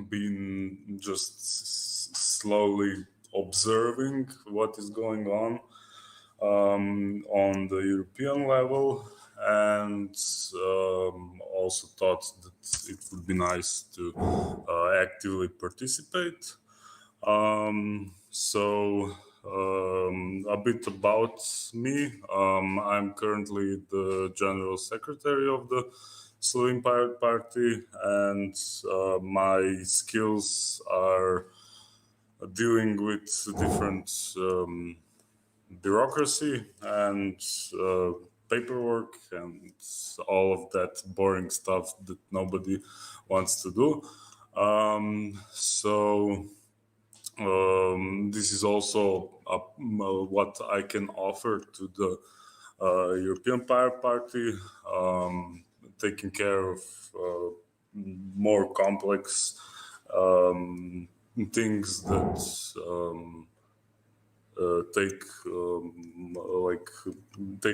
been just slowly observing what is going on the European level, and also thought that it would be nice to actively participate. A bit about me. I'm currently the General Secretary of the Slovene Pirate Party, and my skills are dealing with different bureaucracy and paperwork and all of that boring stuff that nobody wants to do. This is also what I can offer to the European Pirate Party, taking care of more complex things that take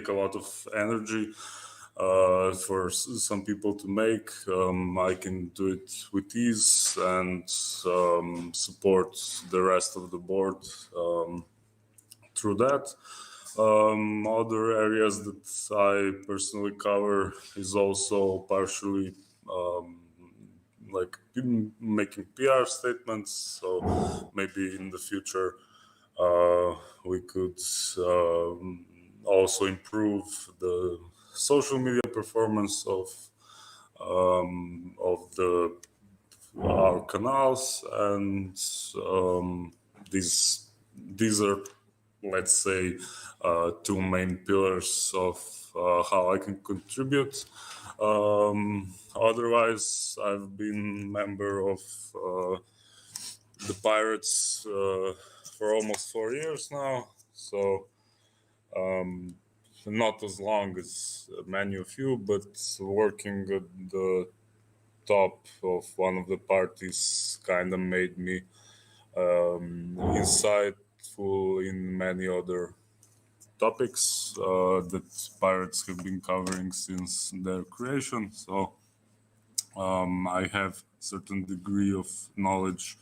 a lot of energy for some people to make. I can do it with ease and support the rest of the board through that. Other areas that I personally cover is also partially like making PR statements. So maybe in the future we could also improve the social media performance of our canals, and these are, let's say, two main pillars of how I can contribute. Otherwise, I've been member of the Pirates for almost 4 years now, so not as long as many of you, but working at the top of one of the parties kind of made me insightful in many other topics that Pirates have been covering since their creation. So I have certain degree of knowledge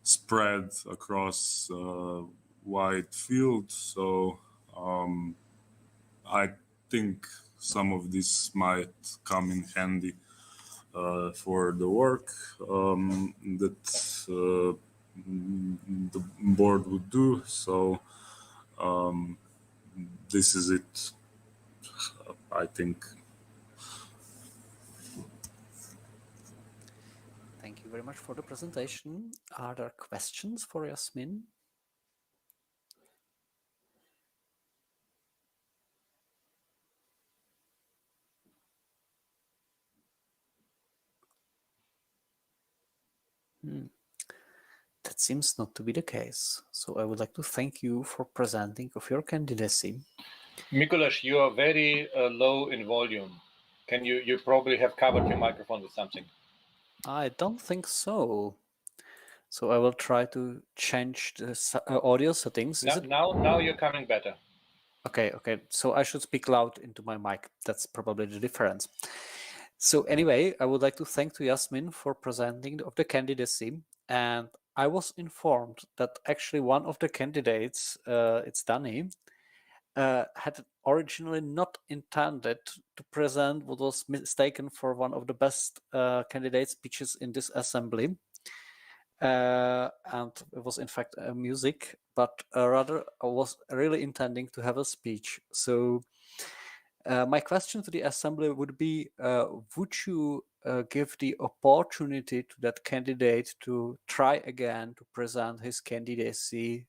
spread across a wide field. So I think some of this might come in handy for the work that the board would do. So this is it, I think. Thank you very much for the presentation. Are there questions for Jasmin? That seems not to be the case. So I would like to thank you for presenting of your candidacy. Mikuláš, you are very low in volume. Can you probably have covered your microphone with something? I don't think so. So I will try to change the audio settings. Now you're coming better. Okay. So I should speak loud into my mic. That's probably the difference. So anyway, I would like to thank to Jasmin for presenting of the candidacy. And I was informed that actually one of the candidates, it's Dani, had originally not intended to present what was mistaken for one of the best candidate speeches in this assembly. And it was in fact music, but rather I was really intending to have a speech. So my question to the assembly would be, would you give the opportunity to that candidate to try again to present his candidacy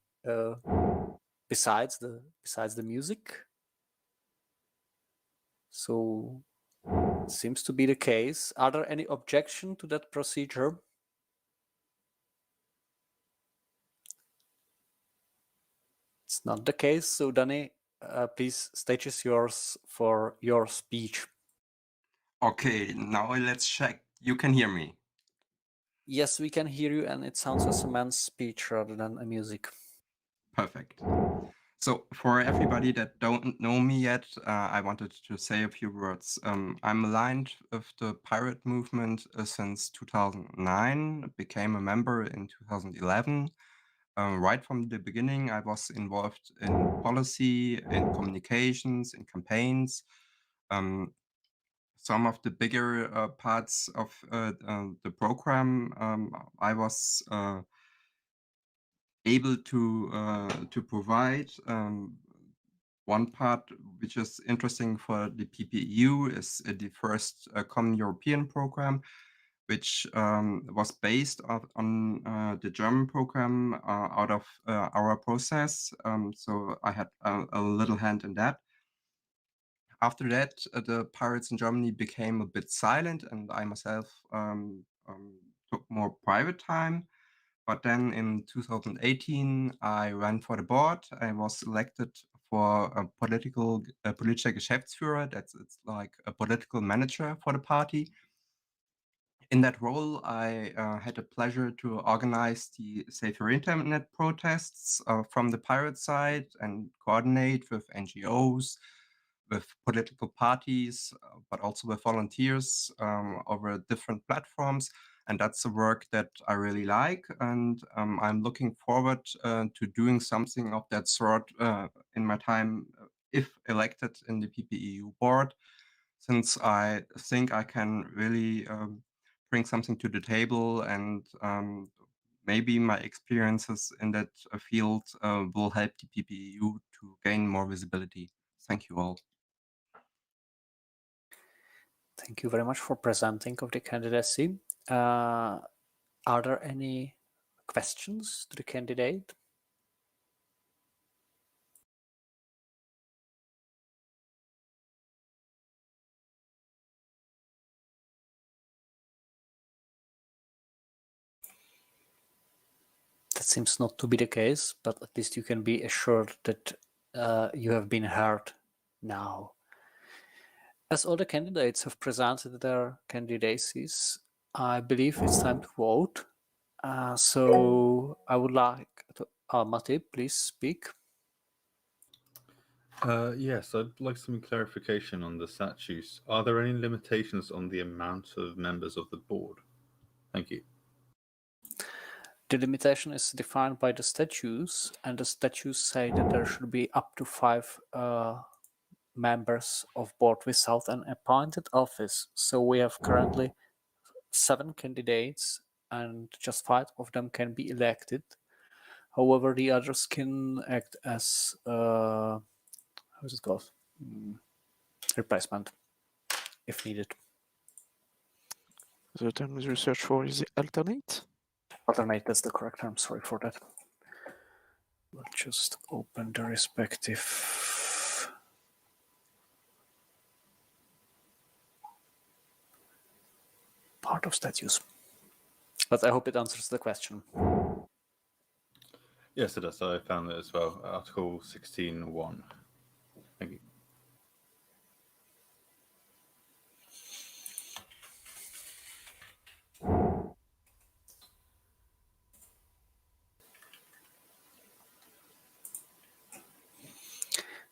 besides the music? So it seems to be the case. Are there any objection to that procedure? It's not the case. So Danny, please, stage is yours for your speech. Okay, now let's check. You can hear me. Yes, we can hear you, and it sounds as a man's speech rather than a music. Perfect. So for everybody that don't know me yet, I wanted to say a few words. I'm aligned with the pirate movement since 2009, became a member in 2011. Right from the beginning, I was involved in policy, in communications, in campaigns. Some of the bigger parts of the program, I was able to provide. One part which is interesting for the PPEU is the first Common European Program, which was based on the German program out of our process. So I had a little hand in that. After that, the pirates in Germany became a bit silent, and I myself took more private time. But then in 2018, I ran for the board. I was elected for a politischer Geschäftsführer. It's like a political manager for the party. In that role, I had the pleasure to organize the Safer Internet protests from the pirate side and coordinate with NGOs, with political parties, but also with volunteers over different platforms. And that's a work that I really like. And I'm looking forward to doing something of that sort in my time, if elected in the PPEU board, since I think I can really bring something to the table, and maybe my experiences in that field will help the PPEU to gain more visibility. Thank you all. Thank you very much for presenting of the candidacy. Are there any questions to the candidate? That seems not to be the case, but at least you can be assured that you have been heard now. As all the candidates have presented their candidacies, I believe it's time to vote. So I would like to, Matti, please speak. Yes, I'd like some clarification on the statutes. Are there any limitations on the amount of members of the board? Thank you. The limitation is defined by the statutes, and the statutes say that there should be up to 5 members of board without an appointed office. So we have currently 7 candidates, and just 5 of them can be elected. However, the others can act as how's it called? Replacement, if needed. The term we research for is alternate? Alternate, that's the correct term. Sorry for that. We'll just open the respective part of statutes. But I hope it answers the question. Yes, it does. I found it as well. Article 16.1. Thank you.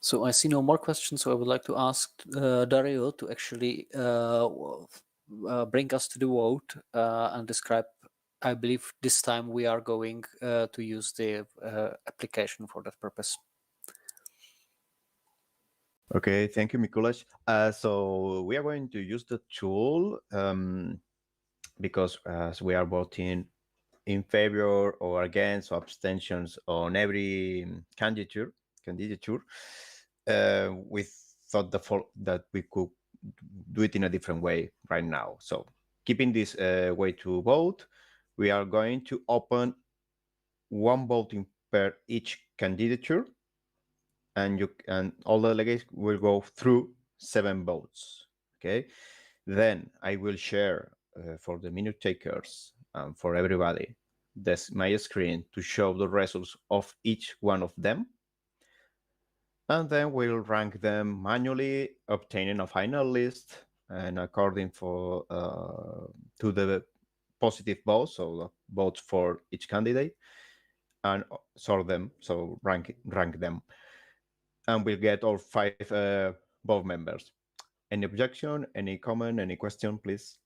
So I see no more questions, so I would like to ask Dario to actually bring us to the vote and describe. I believe this time we are going to use the application for that purpose. Okay, thank you, Mikuláš. So we are going to use the tool because as we are voting in favor or against or abstentions on every candidature, we thought that we could do it in a different way right now. So keeping this way to vote, we are going to open one voting per each candidature, and all the delegates will go through 7 votes. Okay, then I will share for the minute takers and for everybody my screen to show the results of each one of them, and then we'll rank them manually, obtaining a final list and according to the positive votes, so the votes for each candidate, and sort them, so rank them, and we'll get all 5 board members. Any objection, any comment, any question, please?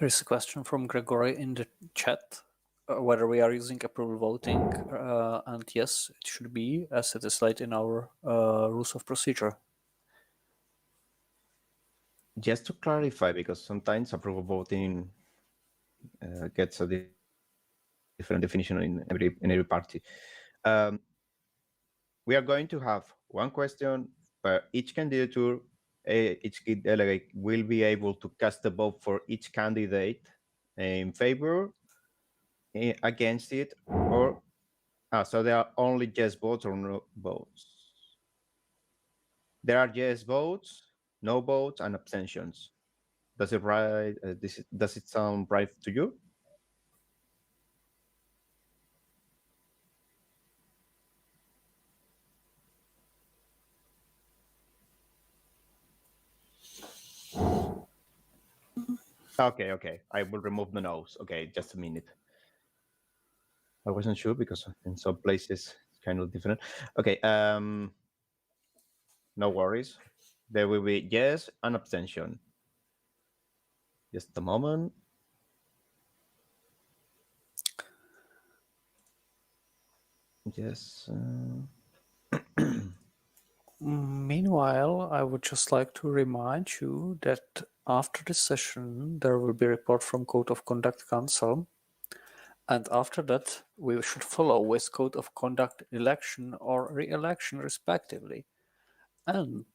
There is a question from Gregory in the chat whether we are using approval voting, and yes, it should be, as it is laid in our rules of procedure. Just to clarify, because sometimes approval voting gets a different definition in every party. We are going to have one question per each candidature. Each delegate will be able to cast a vote for each candidate in favor, against it, or so there are only yes votes or no votes. There are yes votes, no votes, and abstentions. Does it sound right to you? Okay. I will remove the no's. Okay, just a minute. I wasn't sure because in some places it's kind of different. Okay, no worries. There will be yes and abstention. Just a moment. Yes. Meanwhile, I would just like to remind you that after this session, there will be a report from Code of Conduct Council. And after that, we should follow with Code of Conduct election or re-election respectively. And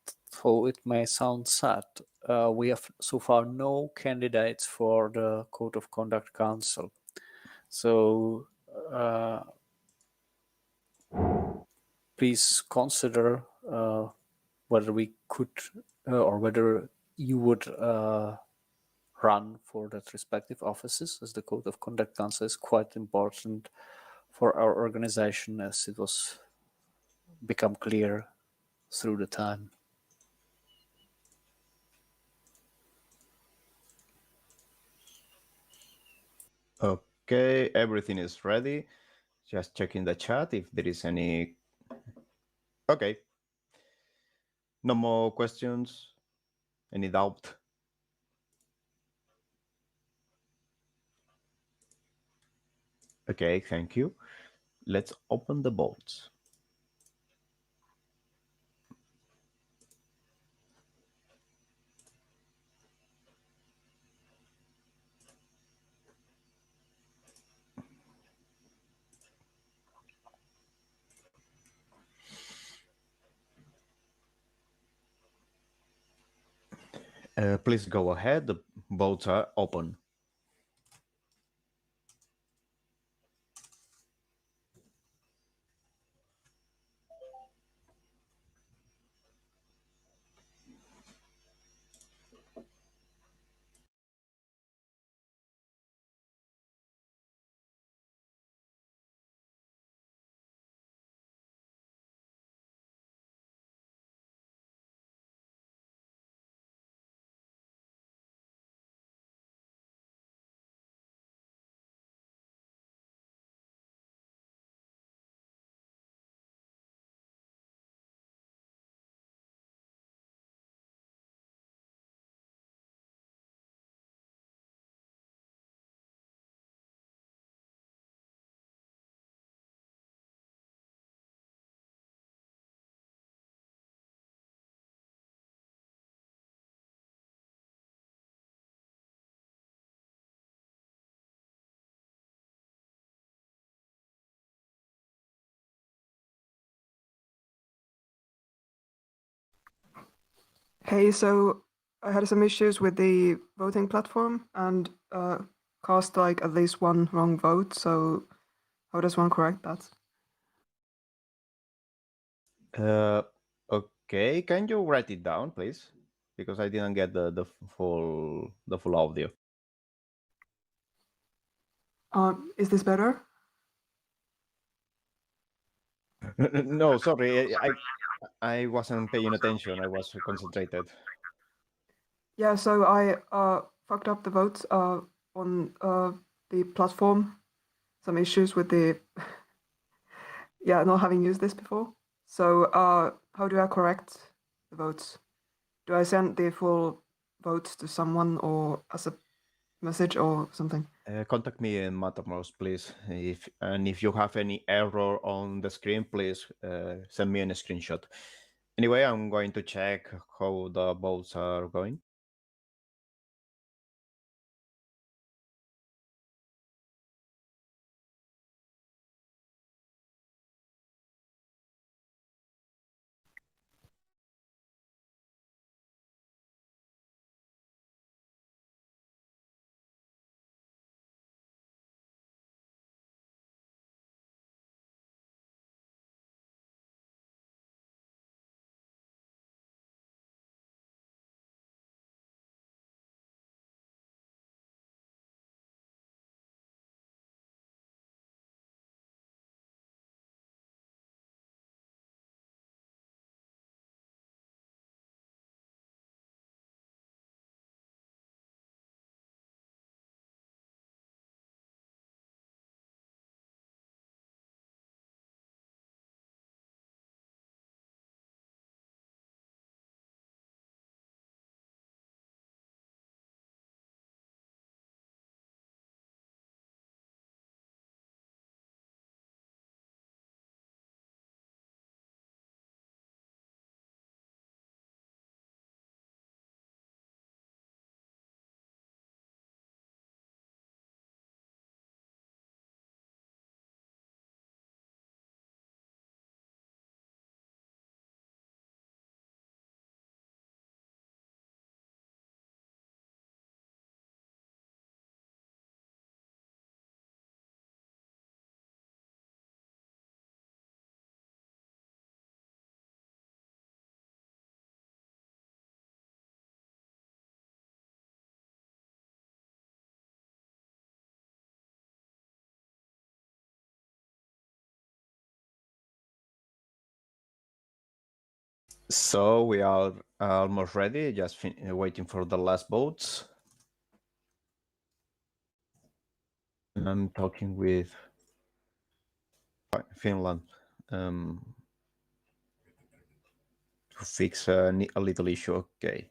though it may sound sad, we have so far no candidates for the Code of Conduct Council. So please consider whether we could or whether you would run for that respective offices, as the Code of Conduct Council is quite important for our organization, as it was become clear through the time. Okay, everything is ready. Just checking the chat if there is any. Okay. No more questions? Any doubt? Okay, thank you. Let's open the votes. Please go ahead. The votes are open. Hey, so I had some issues with the voting platform and cast like at least one wrong vote. So how does one correct that? Okay, can you write it down, please? Because I didn't get the full audio. Is this better? No, sorry, I wasn't paying attention. I was concentrated. Yeah, so I fucked up the votes on the platform. Some issues with the yeah, not having used this before. So how do I correct the votes? Do I send the full votes to someone or as a message or something? Contact me in Mattermost, please. If you have any error on the screen, please send me a screenshot. Anyway, I'm going to check how the votes are going. So we are almost ready, just waiting for the last votes. I'm talking with Finland to fix a little issue. Okay.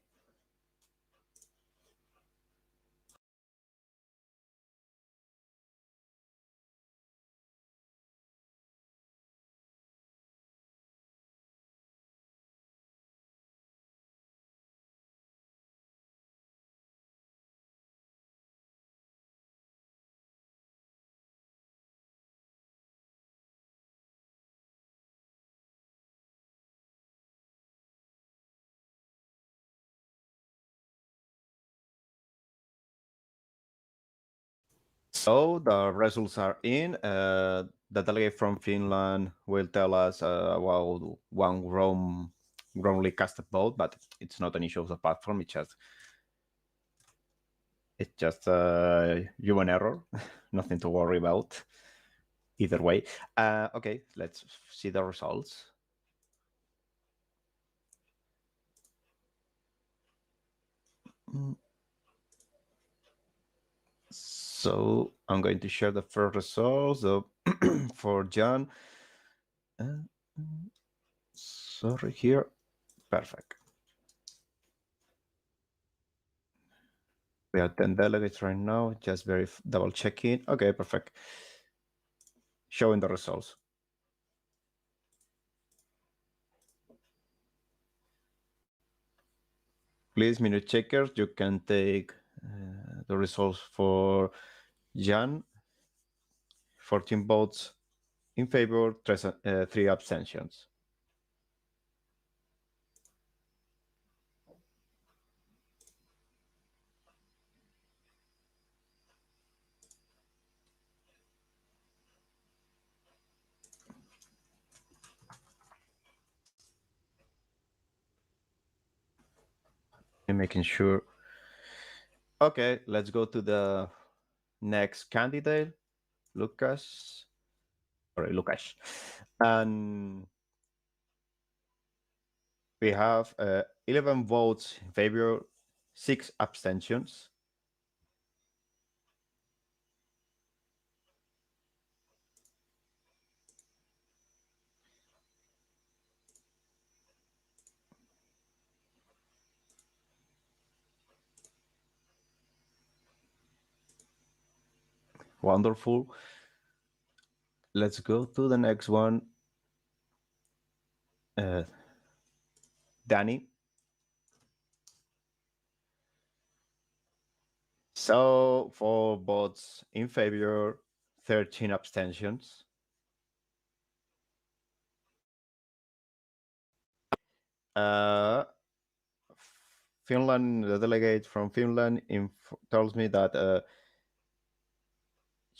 So the results are in. The delegate from Finland will tell us about one wrongly casted vote, but it's not an issue of the platform. It's just a human error. Nothing to worry about. Either way. Okay, let's see the results. So I'm going to share the first results for John. Sorry, here. Perfect. We have 10 delegates right now, just double checking. Okay, perfect. Showing the results. Please, minute checkers, you can take the results for Jan. 14 votes in favor, 3 abstentions. I'm making sure. Okay, let's go to the next candidate, Lucas. Sorry, Lucas. And we have 11 votes in favor, 6 abstentions. Wonderful. Let's go to the next one. Danny. So 4 votes in favor, 13 abstentions. Finland, the delegate from Finland tells me that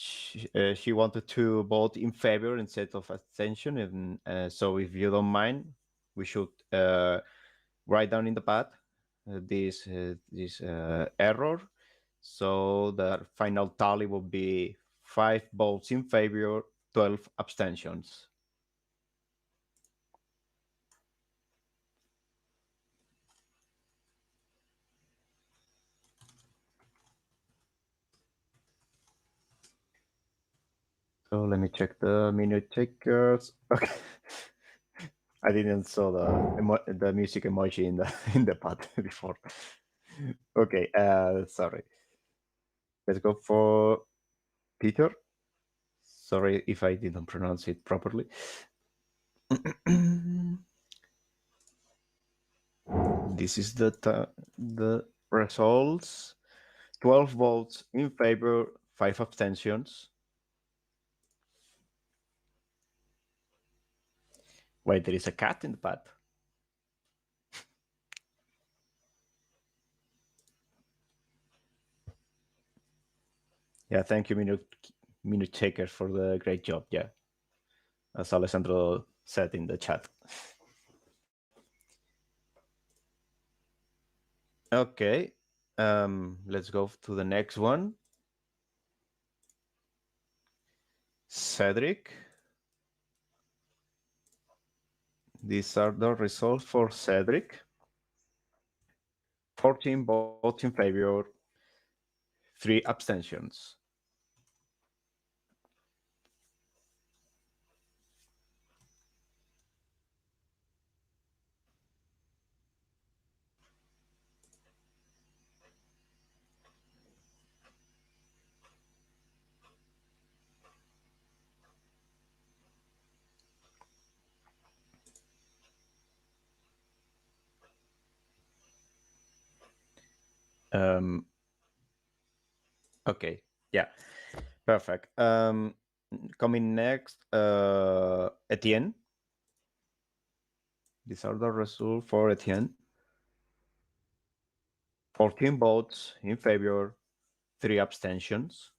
she wanted to vote in favor instead of abstention. And so if you don't mind, we should write down in the pad this error. So the final tally will be 5 votes in favor, 12 abstentions. So let me check the minute takers. Okay. I didn't saw the music emoji in the pad before. Okay, sorry. Let's go for Peter. Sorry if I didn't pronounce it properly. This is the results. 12 votes in favor, 5 abstentions. Wait, there is a cat in the pad. Yeah, thank you, minute taker, for the great job. Yeah, as Alessandro said in the chat. Okay, let's go to the next one. Cedric. These are the results for Cedric. 14 votes in favor, 3 abstentions. Okay, yeah, perfect. Coming next, Etienne. These are the results for Etienne. 14 votes in favor, 3 abstentions.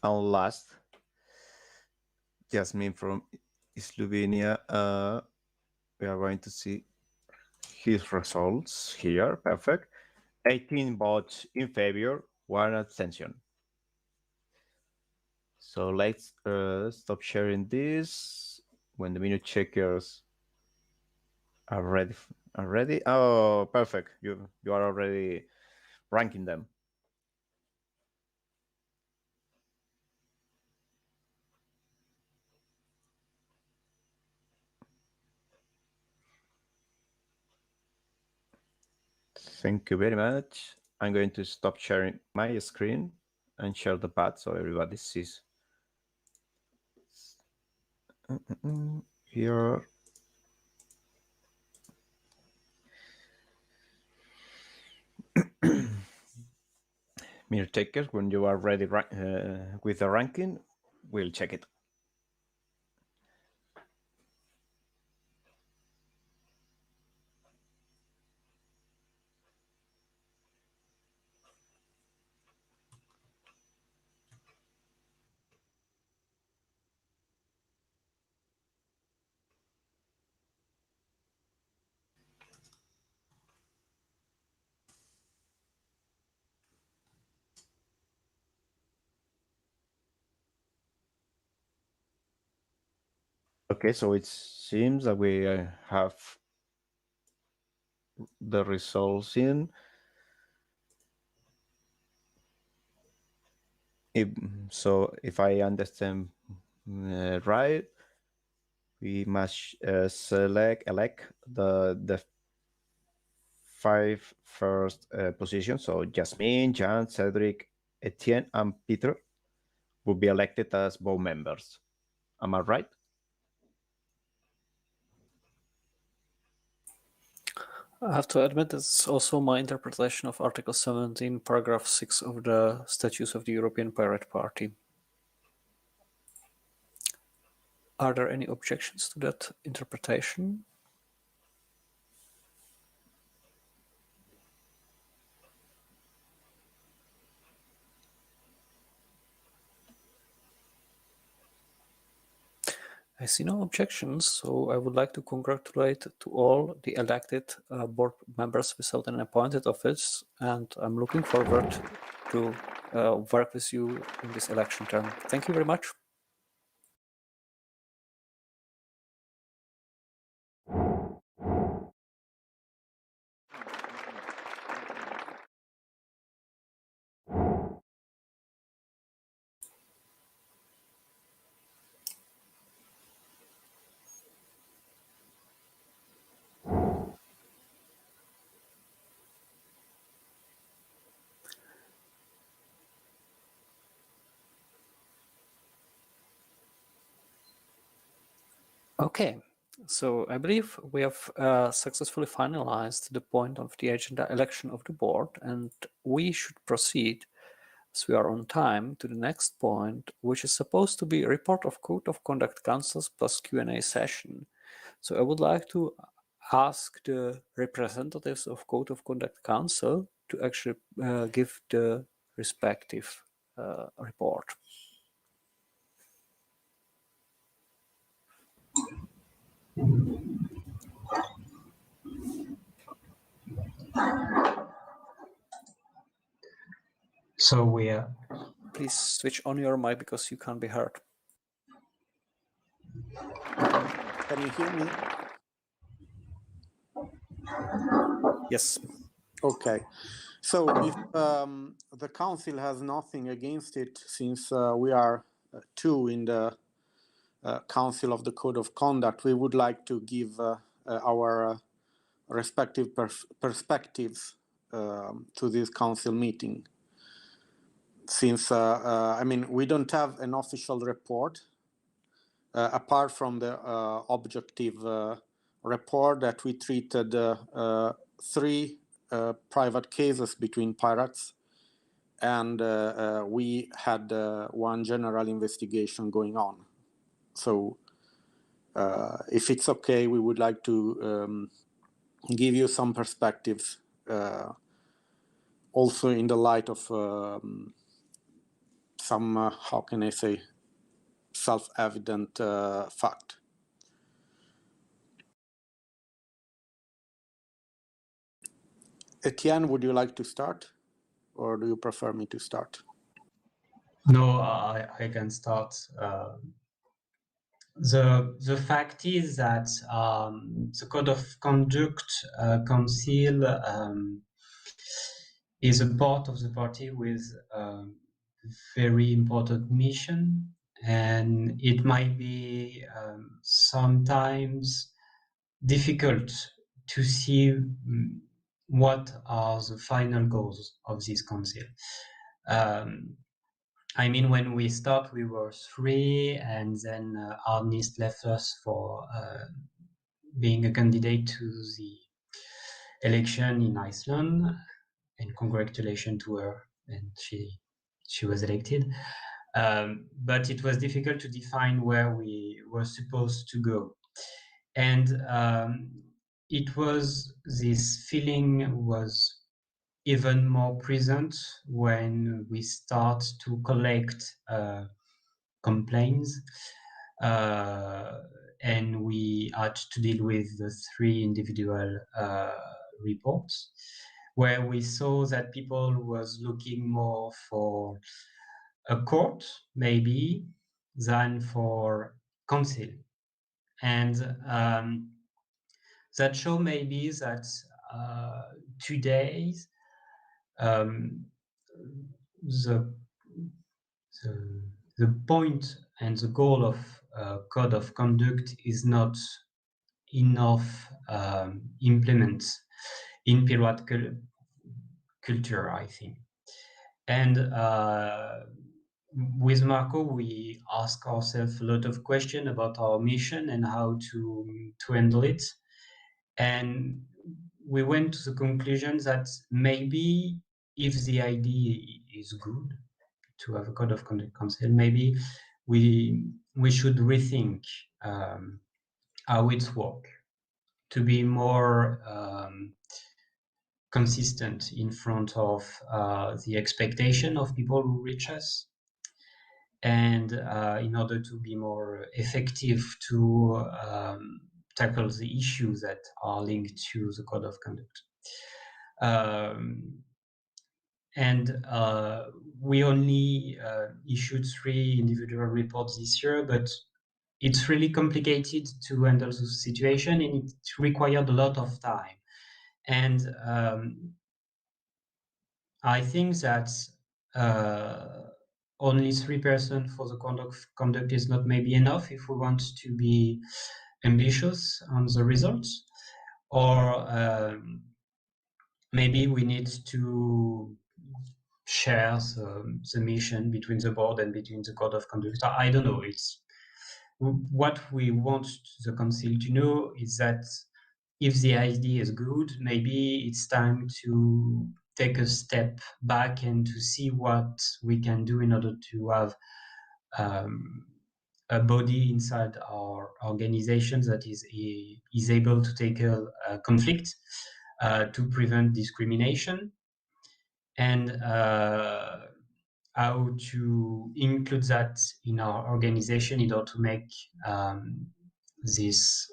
And last, Jasmine from Slovenia. We are going to see his results here. Perfect. 18 votes in favor, 1 abstention. So let's stop sharing this when the minute checkers are ready. Oh, perfect. You are already ranking them. Thank you very much. I'm going to stop sharing my screen and share the pad so everybody sees. Here. Minute takers, when you are ready with the ranking, we'll check it. Okay, so it seems that we have the results in. If I understand right, we must elect the 5 first positions. So Jasmine, Jan, Cedric, Etienne, and Peter will be elected as board members. Am I right? I have to admit this is also my interpretation of Article 17, paragraph 6 of the Statutes of the European Pirate Party. Are there any objections to that interpretation? I see no objections, so I would like to congratulate to all the elected board members without an appointed office, and I'm looking forward to work with you in this election term. Thank you very much. Okay, so I believe we have successfully finalized the point of the agenda election of the board, and we should proceed, as we are on time, to the next point, which is supposed to be a report of Code of Conduct Councils plus Q&A session. So I would like to ask the representatives of Code of Conduct Council to actually give the respective report. So we Please switch on your mic because you can't be heard. Can you hear me? Yes. Okay. So if the council has nothing against it, since we are two in the council of the Code of Conduct, we would like to give our respective perspectives to this council meeting. Since, I mean, we don't have an official report, apart from the objective report that we treated 3 private cases between pirates, and we had one general investigation going on. So if it's okay, we would like to give you some perspectives, also in the light of some, how can I say, self-evident fact. Etienne, would you like to start, or do you prefer me to start? No, I can start. The fact is that the Code of Conduct Council is a part of the party with a very important mission, and it might be sometimes difficult to see what are the final goals of this council. I mean, when we start, we were 3, and then Arnist left us for being a candidate to the election in Iceland, and congratulations to her, and she was elected. But it was difficult to define where we were supposed to go. And it was, this feeling was even more present when we start to collect complaints, and we had to deal with the 3 individual reports, where we saw that people was looking more for a court, maybe, than for council. and that show maybe that today the, the point and the goal of code of conduct is not enough implement in pirate culture, I think. And with Marco, we ask ourselves a lot of questions about our mission and how to handle it. And we went to the conclusion that maybe if the idea is good to have a code of conduct council, maybe we should rethink how it works to be more consistent in front of the expectation of people who reach us, and in order to be more effective to tackle the issues that are linked to the code of conduct. And we only issued 3 individual reports this year, but it's really complicated to handle the situation, and it required a lot of time. And I think that only 3% for the conduct is not maybe enough if we want to be ambitious on the results, or maybe we need to share the mission between the board and between the code of conduct. I don't know. It's what we want the council to know is that if the idea is good, maybe it's time to take a step back and to see what we can do in order to have a body inside our organization that is able to tackle conflict, to prevent discrimination, and how to include that in our organization in order to make this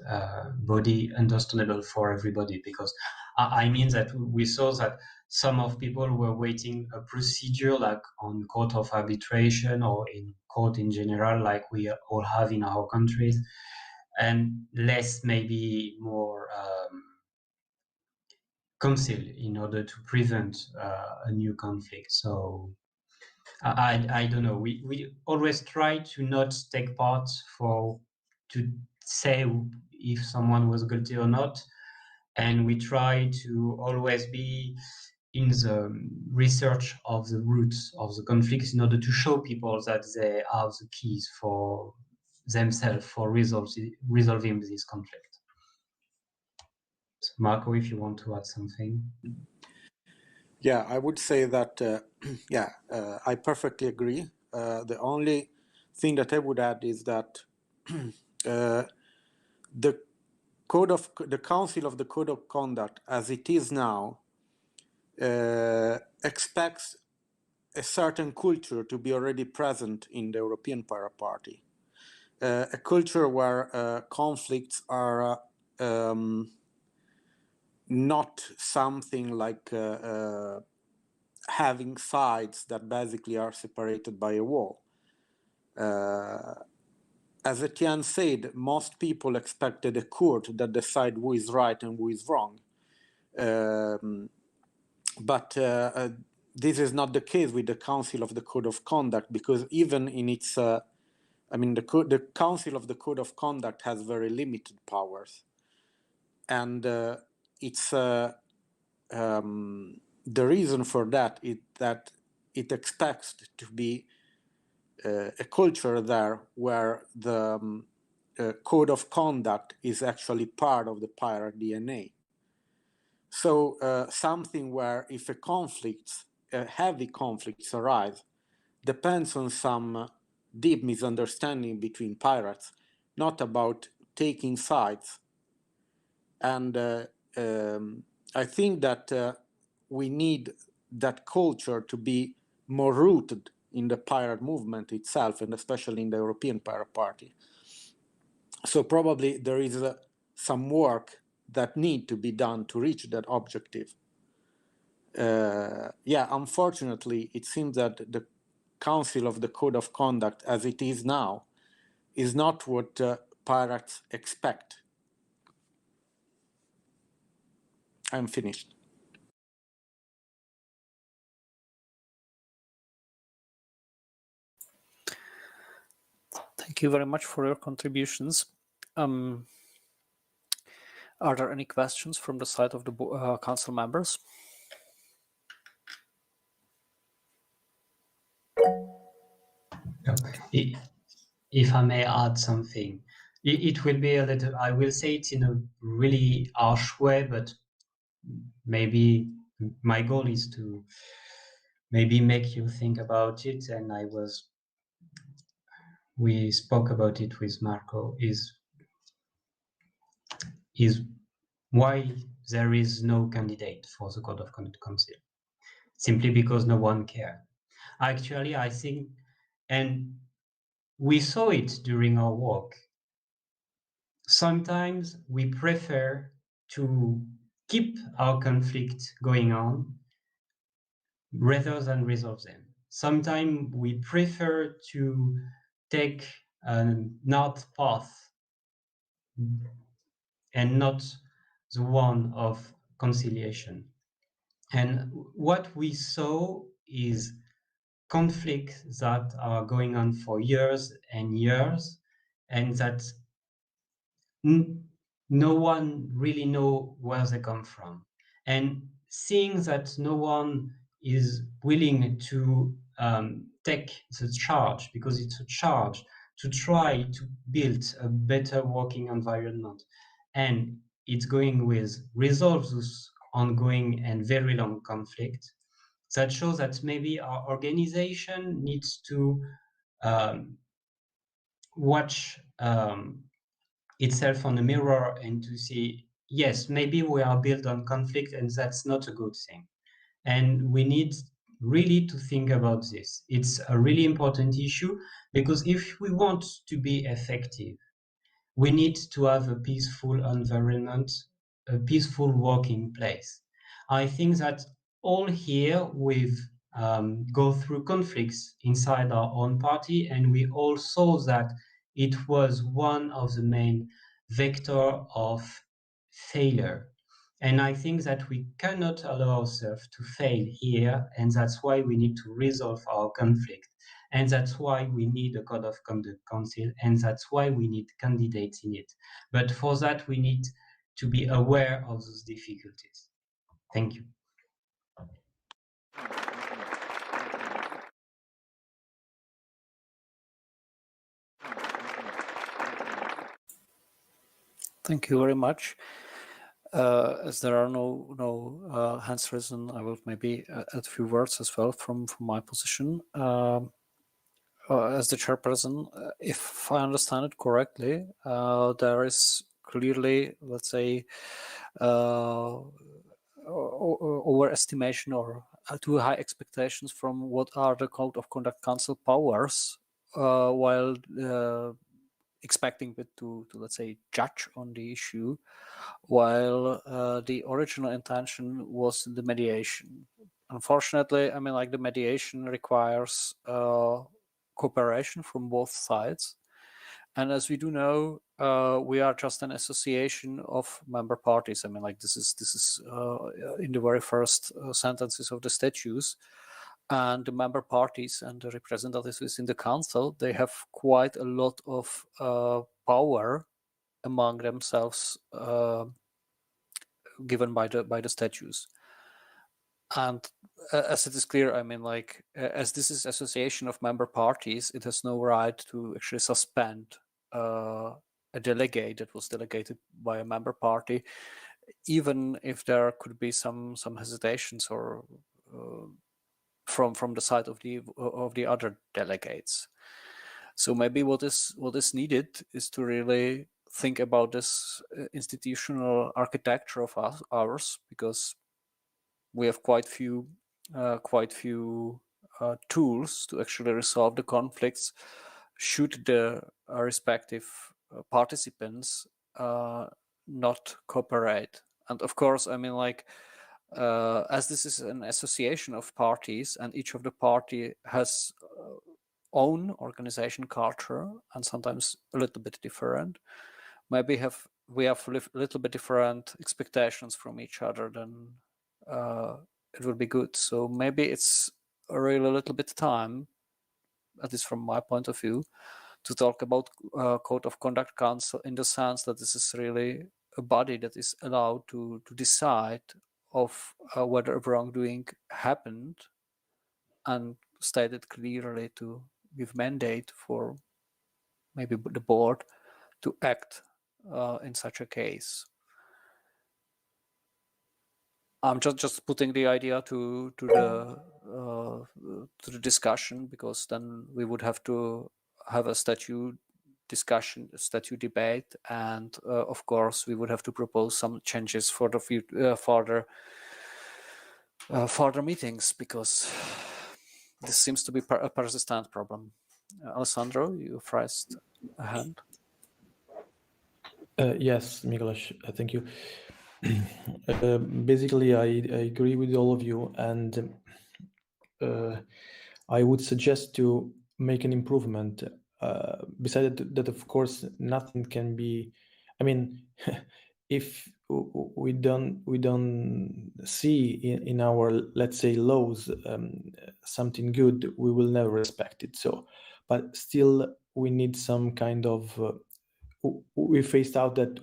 body understandable for everybody. Because I mean that we saw that some of people were waiting a procedure like on court of arbitration or in court in general, like we all have in our countries, and less maybe more council in order to prevent a new conflict. So I don't know. We always try to not take part to say if someone was guilty or not, and we try to always be in the research of the roots of the conflicts in order to show people that they have the keys for themselves for resolving this conflict. So Marco, if you want to add something. Yeah, I would say that, I perfectly agree. The only thing that I would add is that the Council of the Code of Conduct, as it is now, expects a certain culture to be already present in the European Pirate Party. A culture where conflicts are not something like having sides that basically are separated by a wall. As Etienne said, most people expected a court that decide who is right and who is wrong. But this is not the case with the Council of the Code of Conduct, because even in its, the Council of the Code of Conduct has very limited powers. And it's the reason for that is that it expects to be a culture there where the code of conduct is actually part of the pirate DNA. So something where if heavy conflicts arise, depends on some deep misunderstanding between pirates, not about taking sides. And I think that we need that culture to be more rooted in the pirate movement itself, and especially in the European Pirate Party. So probably there is some work that need to be done to reach that objective. Unfortunately, it seems that the Council of the Code of Conduct, as it is now, is not what pirates expect. I'm finished. Thank you very much for your contributions. Are there any questions from the side of the council members? If I may add something, it will be a little, I will say it in a really harsh way, but maybe my goal is to maybe make you think about it. And we spoke about it with Marco, is why there is no candidate for the Code of Conduct Council, simply because no one cares. Actually, I think, and we saw it during our work, sometimes we prefer to keep our conflict going on rather than resolve them. Sometimes we prefer to take a north path and not the one of conciliation. And what we saw is conflicts that are going on for years and years, and that no one really know where they come from. And seeing that no one is willing to take the charge, because it's a charge, to try to build a better working environment, and it's going with resolve those ongoing and very long conflicts, that shows that maybe our organization needs to watch itself on the mirror and to see, yes, maybe we are built on conflict and that's not a good thing. And we need really to think about this. It's a really important issue, because if we want to be effective, we need to have a peaceful environment, a peaceful working place. I think that all here we've go through conflicts inside our own party, and we all saw that it was one of the main vector of failure. And I think that we cannot allow ourselves to fail here, and that's why we need to resolve our conflict. And that's why we need a Code of Conduct Council, and that's why we need candidates in it. But for that, we need to be aware of those difficulties. Thank you. Thank you very much. As there are no hands risen, I will maybe add a few words as well from my position. As the chairperson, if I understand it correctly, there is clearly, let's say, overestimation or too high expectations from what are the Code of Conduct Council powers, while expecting it to let's say judge on the issue, while the original intention was the mediation. Unfortunately, I mean, like, the mediation requires cooperation from both sides, and as we do know, we are just an association of member parties. I mean, like, this is in the very first sentences of the statutes. And the member parties and the representatives within the council, they have quite a lot of power among themselves, given by the statutes. And as it is clear, I mean, like, as this is association of member parties, it has no right to actually suspend a delegate that was delegated by a member party, even if there could be some hesitations or from the side of the other delegates. So maybe what is needed is to really think about this institutional architecture of ours, because we have quite few tools to actually resolve the conflicts should the respective participants not cooperate. And of course, I mean, like, as this is an association of parties and each of the party has own organization culture and sometimes a little bit different. Maybe we have a little bit different expectations from each other, then it would be good. So maybe it's really a little bit time, at least from my point of view, to talk about Code of Conduct Council in the sense that this is really a body that is allowed to decide of whether wrongdoing happened and stated clearly to give mandate for maybe the board to act in such a case. I'm just putting the idea to the discussion, because then we would have to have a statute discussion, a statute debate, and of course we would have to propose some changes for the further meetings, because this seems to be a persistent problem. Alessandro, you raised a hand. Yes, Miklos, thank you. Basically, I agree with all of you, and I would suggest to make an improvement. Besides that, of course, nothing can be. I mean, if we don't see in our, let's say, laws something good, we will never respect it. So, but still, we need some kind of. We faced out that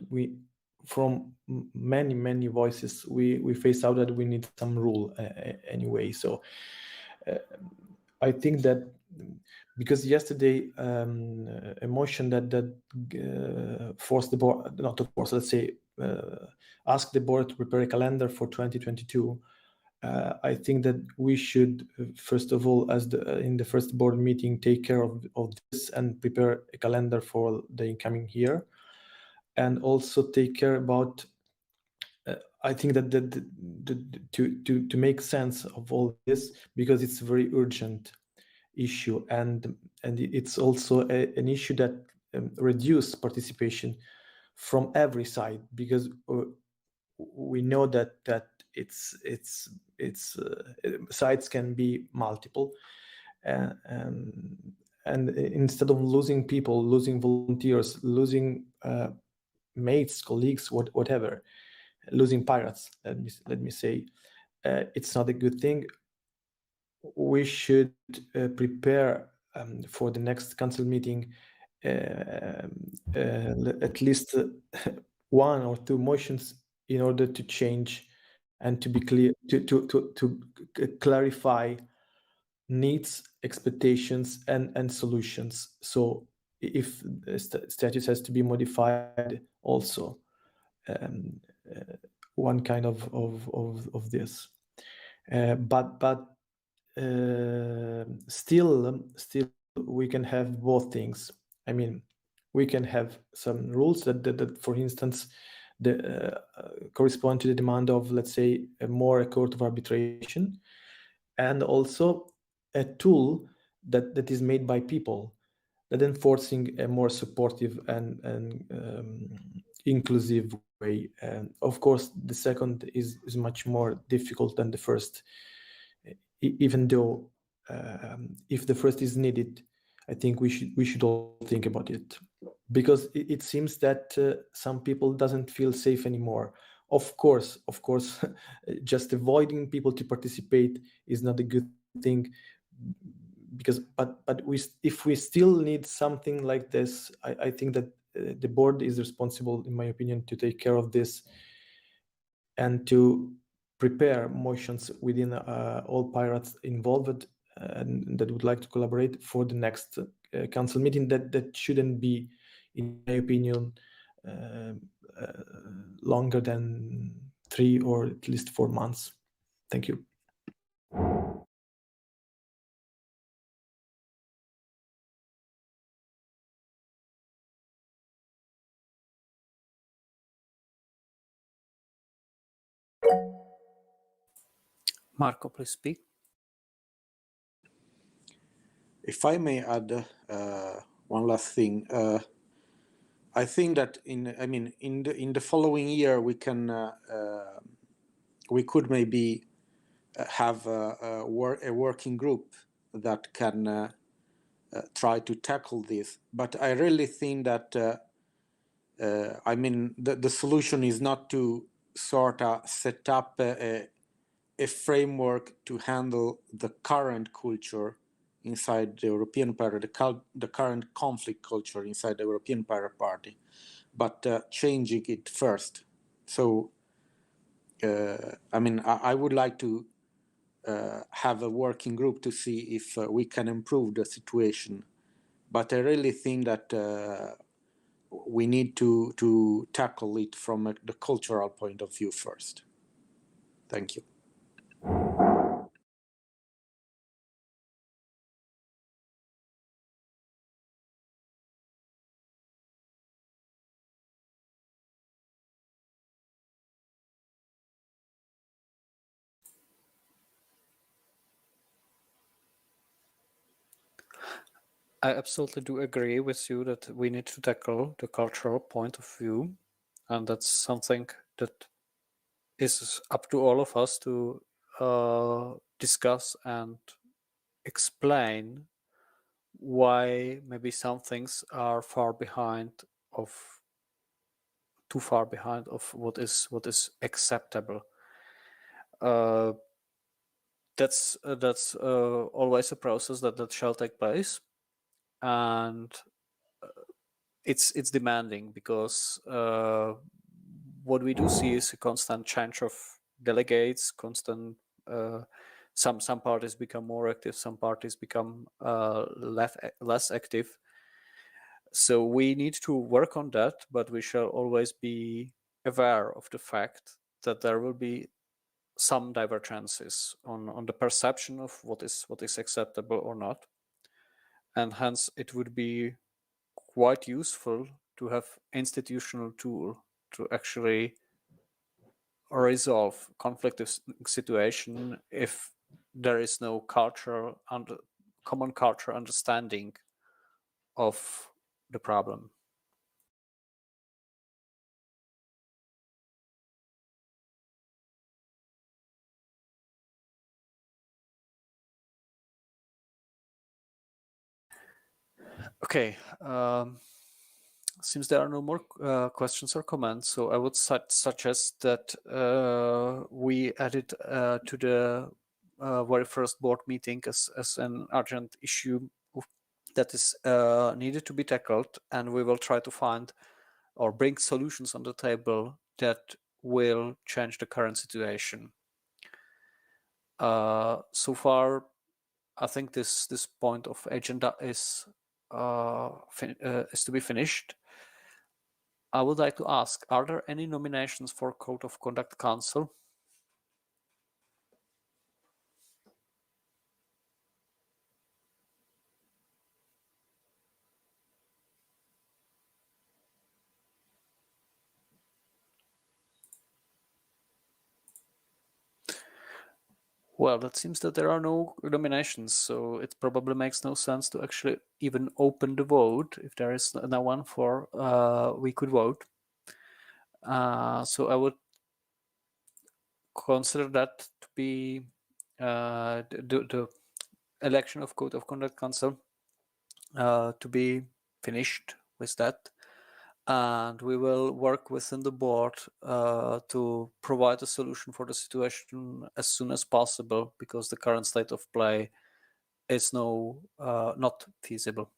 from many voices, we faced out that we need some rule anyway. So I think that because yesterday a motion that forced the board, not to force, let's say, ask the board to prepare a calendar for 2022. I think that we should, first of all, in the first board meeting, take care of this and prepare a calendar for the incoming year, and also take care about. I think that to make sense of all this, because it's a very urgent issue, and it's also an issue that reduces participation from every side, because we know that it's sides can be multiple, and instead of losing people, losing volunteers, losing mates, colleagues, whatever, losing pirates, let me say, it's not a good thing. We should prepare for the next council meeting at least one or two motions in order to change and to be clear, to clarify needs, expectations, and solutions. So if the statute has to be modified, also one kind of this, but still we can have both things. I mean, we can have some rules that for instance, correspond to the demand of, let's say, a court of arbitration, and also a tool that is made by people, that enforcing a more supportive and inclusive way. And of course, the second is much more difficult than the first, even though if the first is needed, I think we should all think about it, because it seems that some people doesn't feel safe anymore. Of course, just avoiding people to participate is not a good thing, because but if we still need something like this, I think that the board is responsible, in my opinion, to take care of this and to prepare motions within all pirates involved and that would like to collaborate for the next council meeting. That shouldn't be, in my opinion, longer than 3 or at least 4 months. Thank you. Marco, please speak. If I may add one last thing, I think that in the following year we could maybe have a working group that can try to tackle this. But I really think that I mean the solution is not to sort of set up a framework to handle the current culture inside the European Party, the current conflict culture inside the European Party, but changing it first. So, I mean, I would like to have a working group to see if we can improve the situation. But I really think that we need to tackle it from the cultural point of view first. Thank you. I absolutely do agree with you that we need to tackle the cultural point of view, and that's something that is up to all of us to discuss and explain why maybe some things are too far behind of what is acceptable. That's always a process that shall take place, and it's demanding because what we do see is a constant change of delegates, constant. Some parties become more active, some parties become less active. So we need to work on that, but we shall always be aware of the fact that there will be some divergences on the perception of what is acceptable or not, and hence it would be quite useful to have institutional tool to actually resolve conflictive situation if there is no common cultural understanding of the problem. Okay, seems there are no more questions or comments, so I would suggest that we add it to the very first board meeting as an urgent issue that is needed to be tackled, and we will try to find or bring solutions on the table that will change the current situation. So far, I think this point of agenda is to be finished. I would like to ask, are there any nominations for Code of Conduct Council? Well, it seems that there are no nominations, so it probably makes no sense to actually even open the vote if there is no one for we could vote. So I would consider that to be the election of Code of Conduct Council to be finished with that. And we will work within the board to provide a solution for the situation as soon as possible, because the current state of play is not feasible.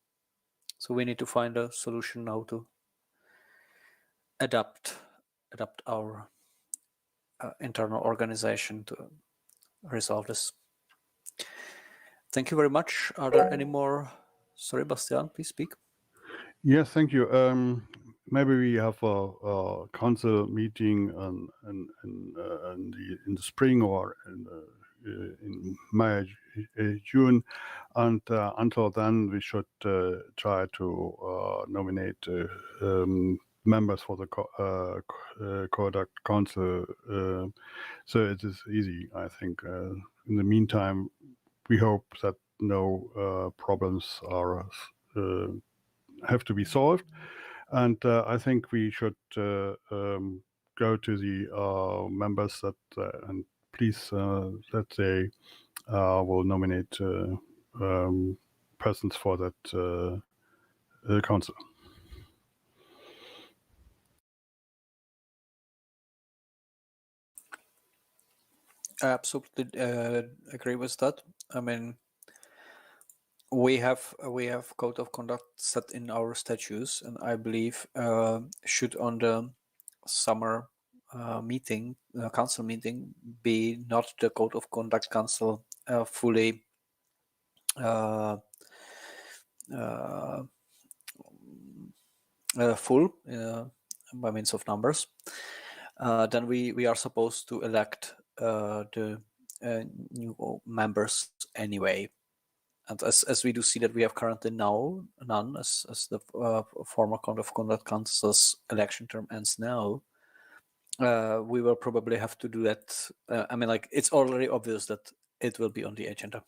So we need to find a solution now to adapt our internal organization to resolve this. Thank you very much. Are there any more? Sorry, Bastian, please speak. Yes, thank you. Maybe we have a council meeting in the spring or in May, June, and until then we should try to nominate members for the Conduct Council. So it is easy, I think. In the meantime, we hope that no problems are have to be solved, and I think we should go to the members that and please that they will nominate persons for that council. I absolutely agree with that. I mean, we have code of conduct set in our statutes, and I believe should on the summer meeting, council meeting, be not the code of conduct council fully full by means of numbers, then we are supposed to elect the new members anyway. And as we do see that we have currently now none, as the former code of conduct council's election term ends now, we will probably have to do that. I mean, like, it's already obvious that it will be on the agenda.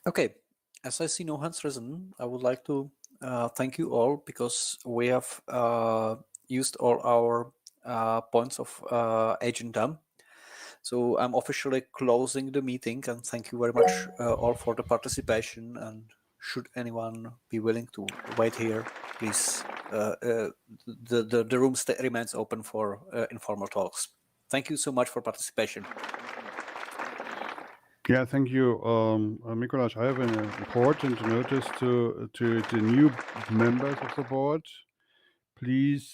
Okay, as I see no hands risen, I would like to thank you all, because we have used all our points of agenda. So I'm officially closing the meeting, and thank you very much all for the participation. And should anyone be willing to wait here, please, the room remains open for informal talks. Thank you so much for participation. Yeah, thank you, Mikuláš. I have an important notice to the new members of the board. Please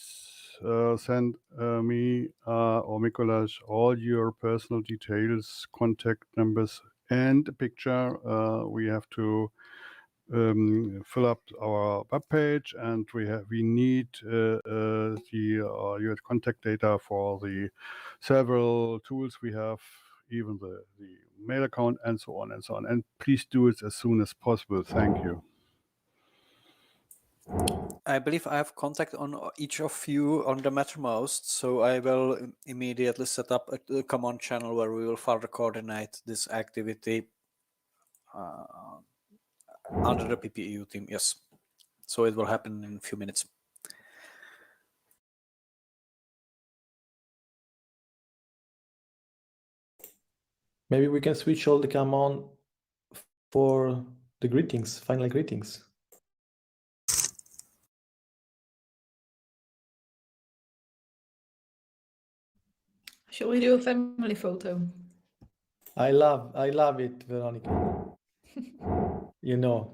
send me or Mikuláš all your personal details, contact numbers, and a picture. We have to fill up our webpage, and we need your contact data for the several tools we have, even the mail account, and so on and so on. And please do it as soon as possible. Thank you. I believe I have contact on each of you on the Mattermost, so I will immediately set up a command channel where we will further coordinate this activity under the PPEU team. Yes, so it will happen in a few minutes. Maybe we can switch all the command for the greetings, final greetings. Shall we do a family photo? I love it, Veronica. You know.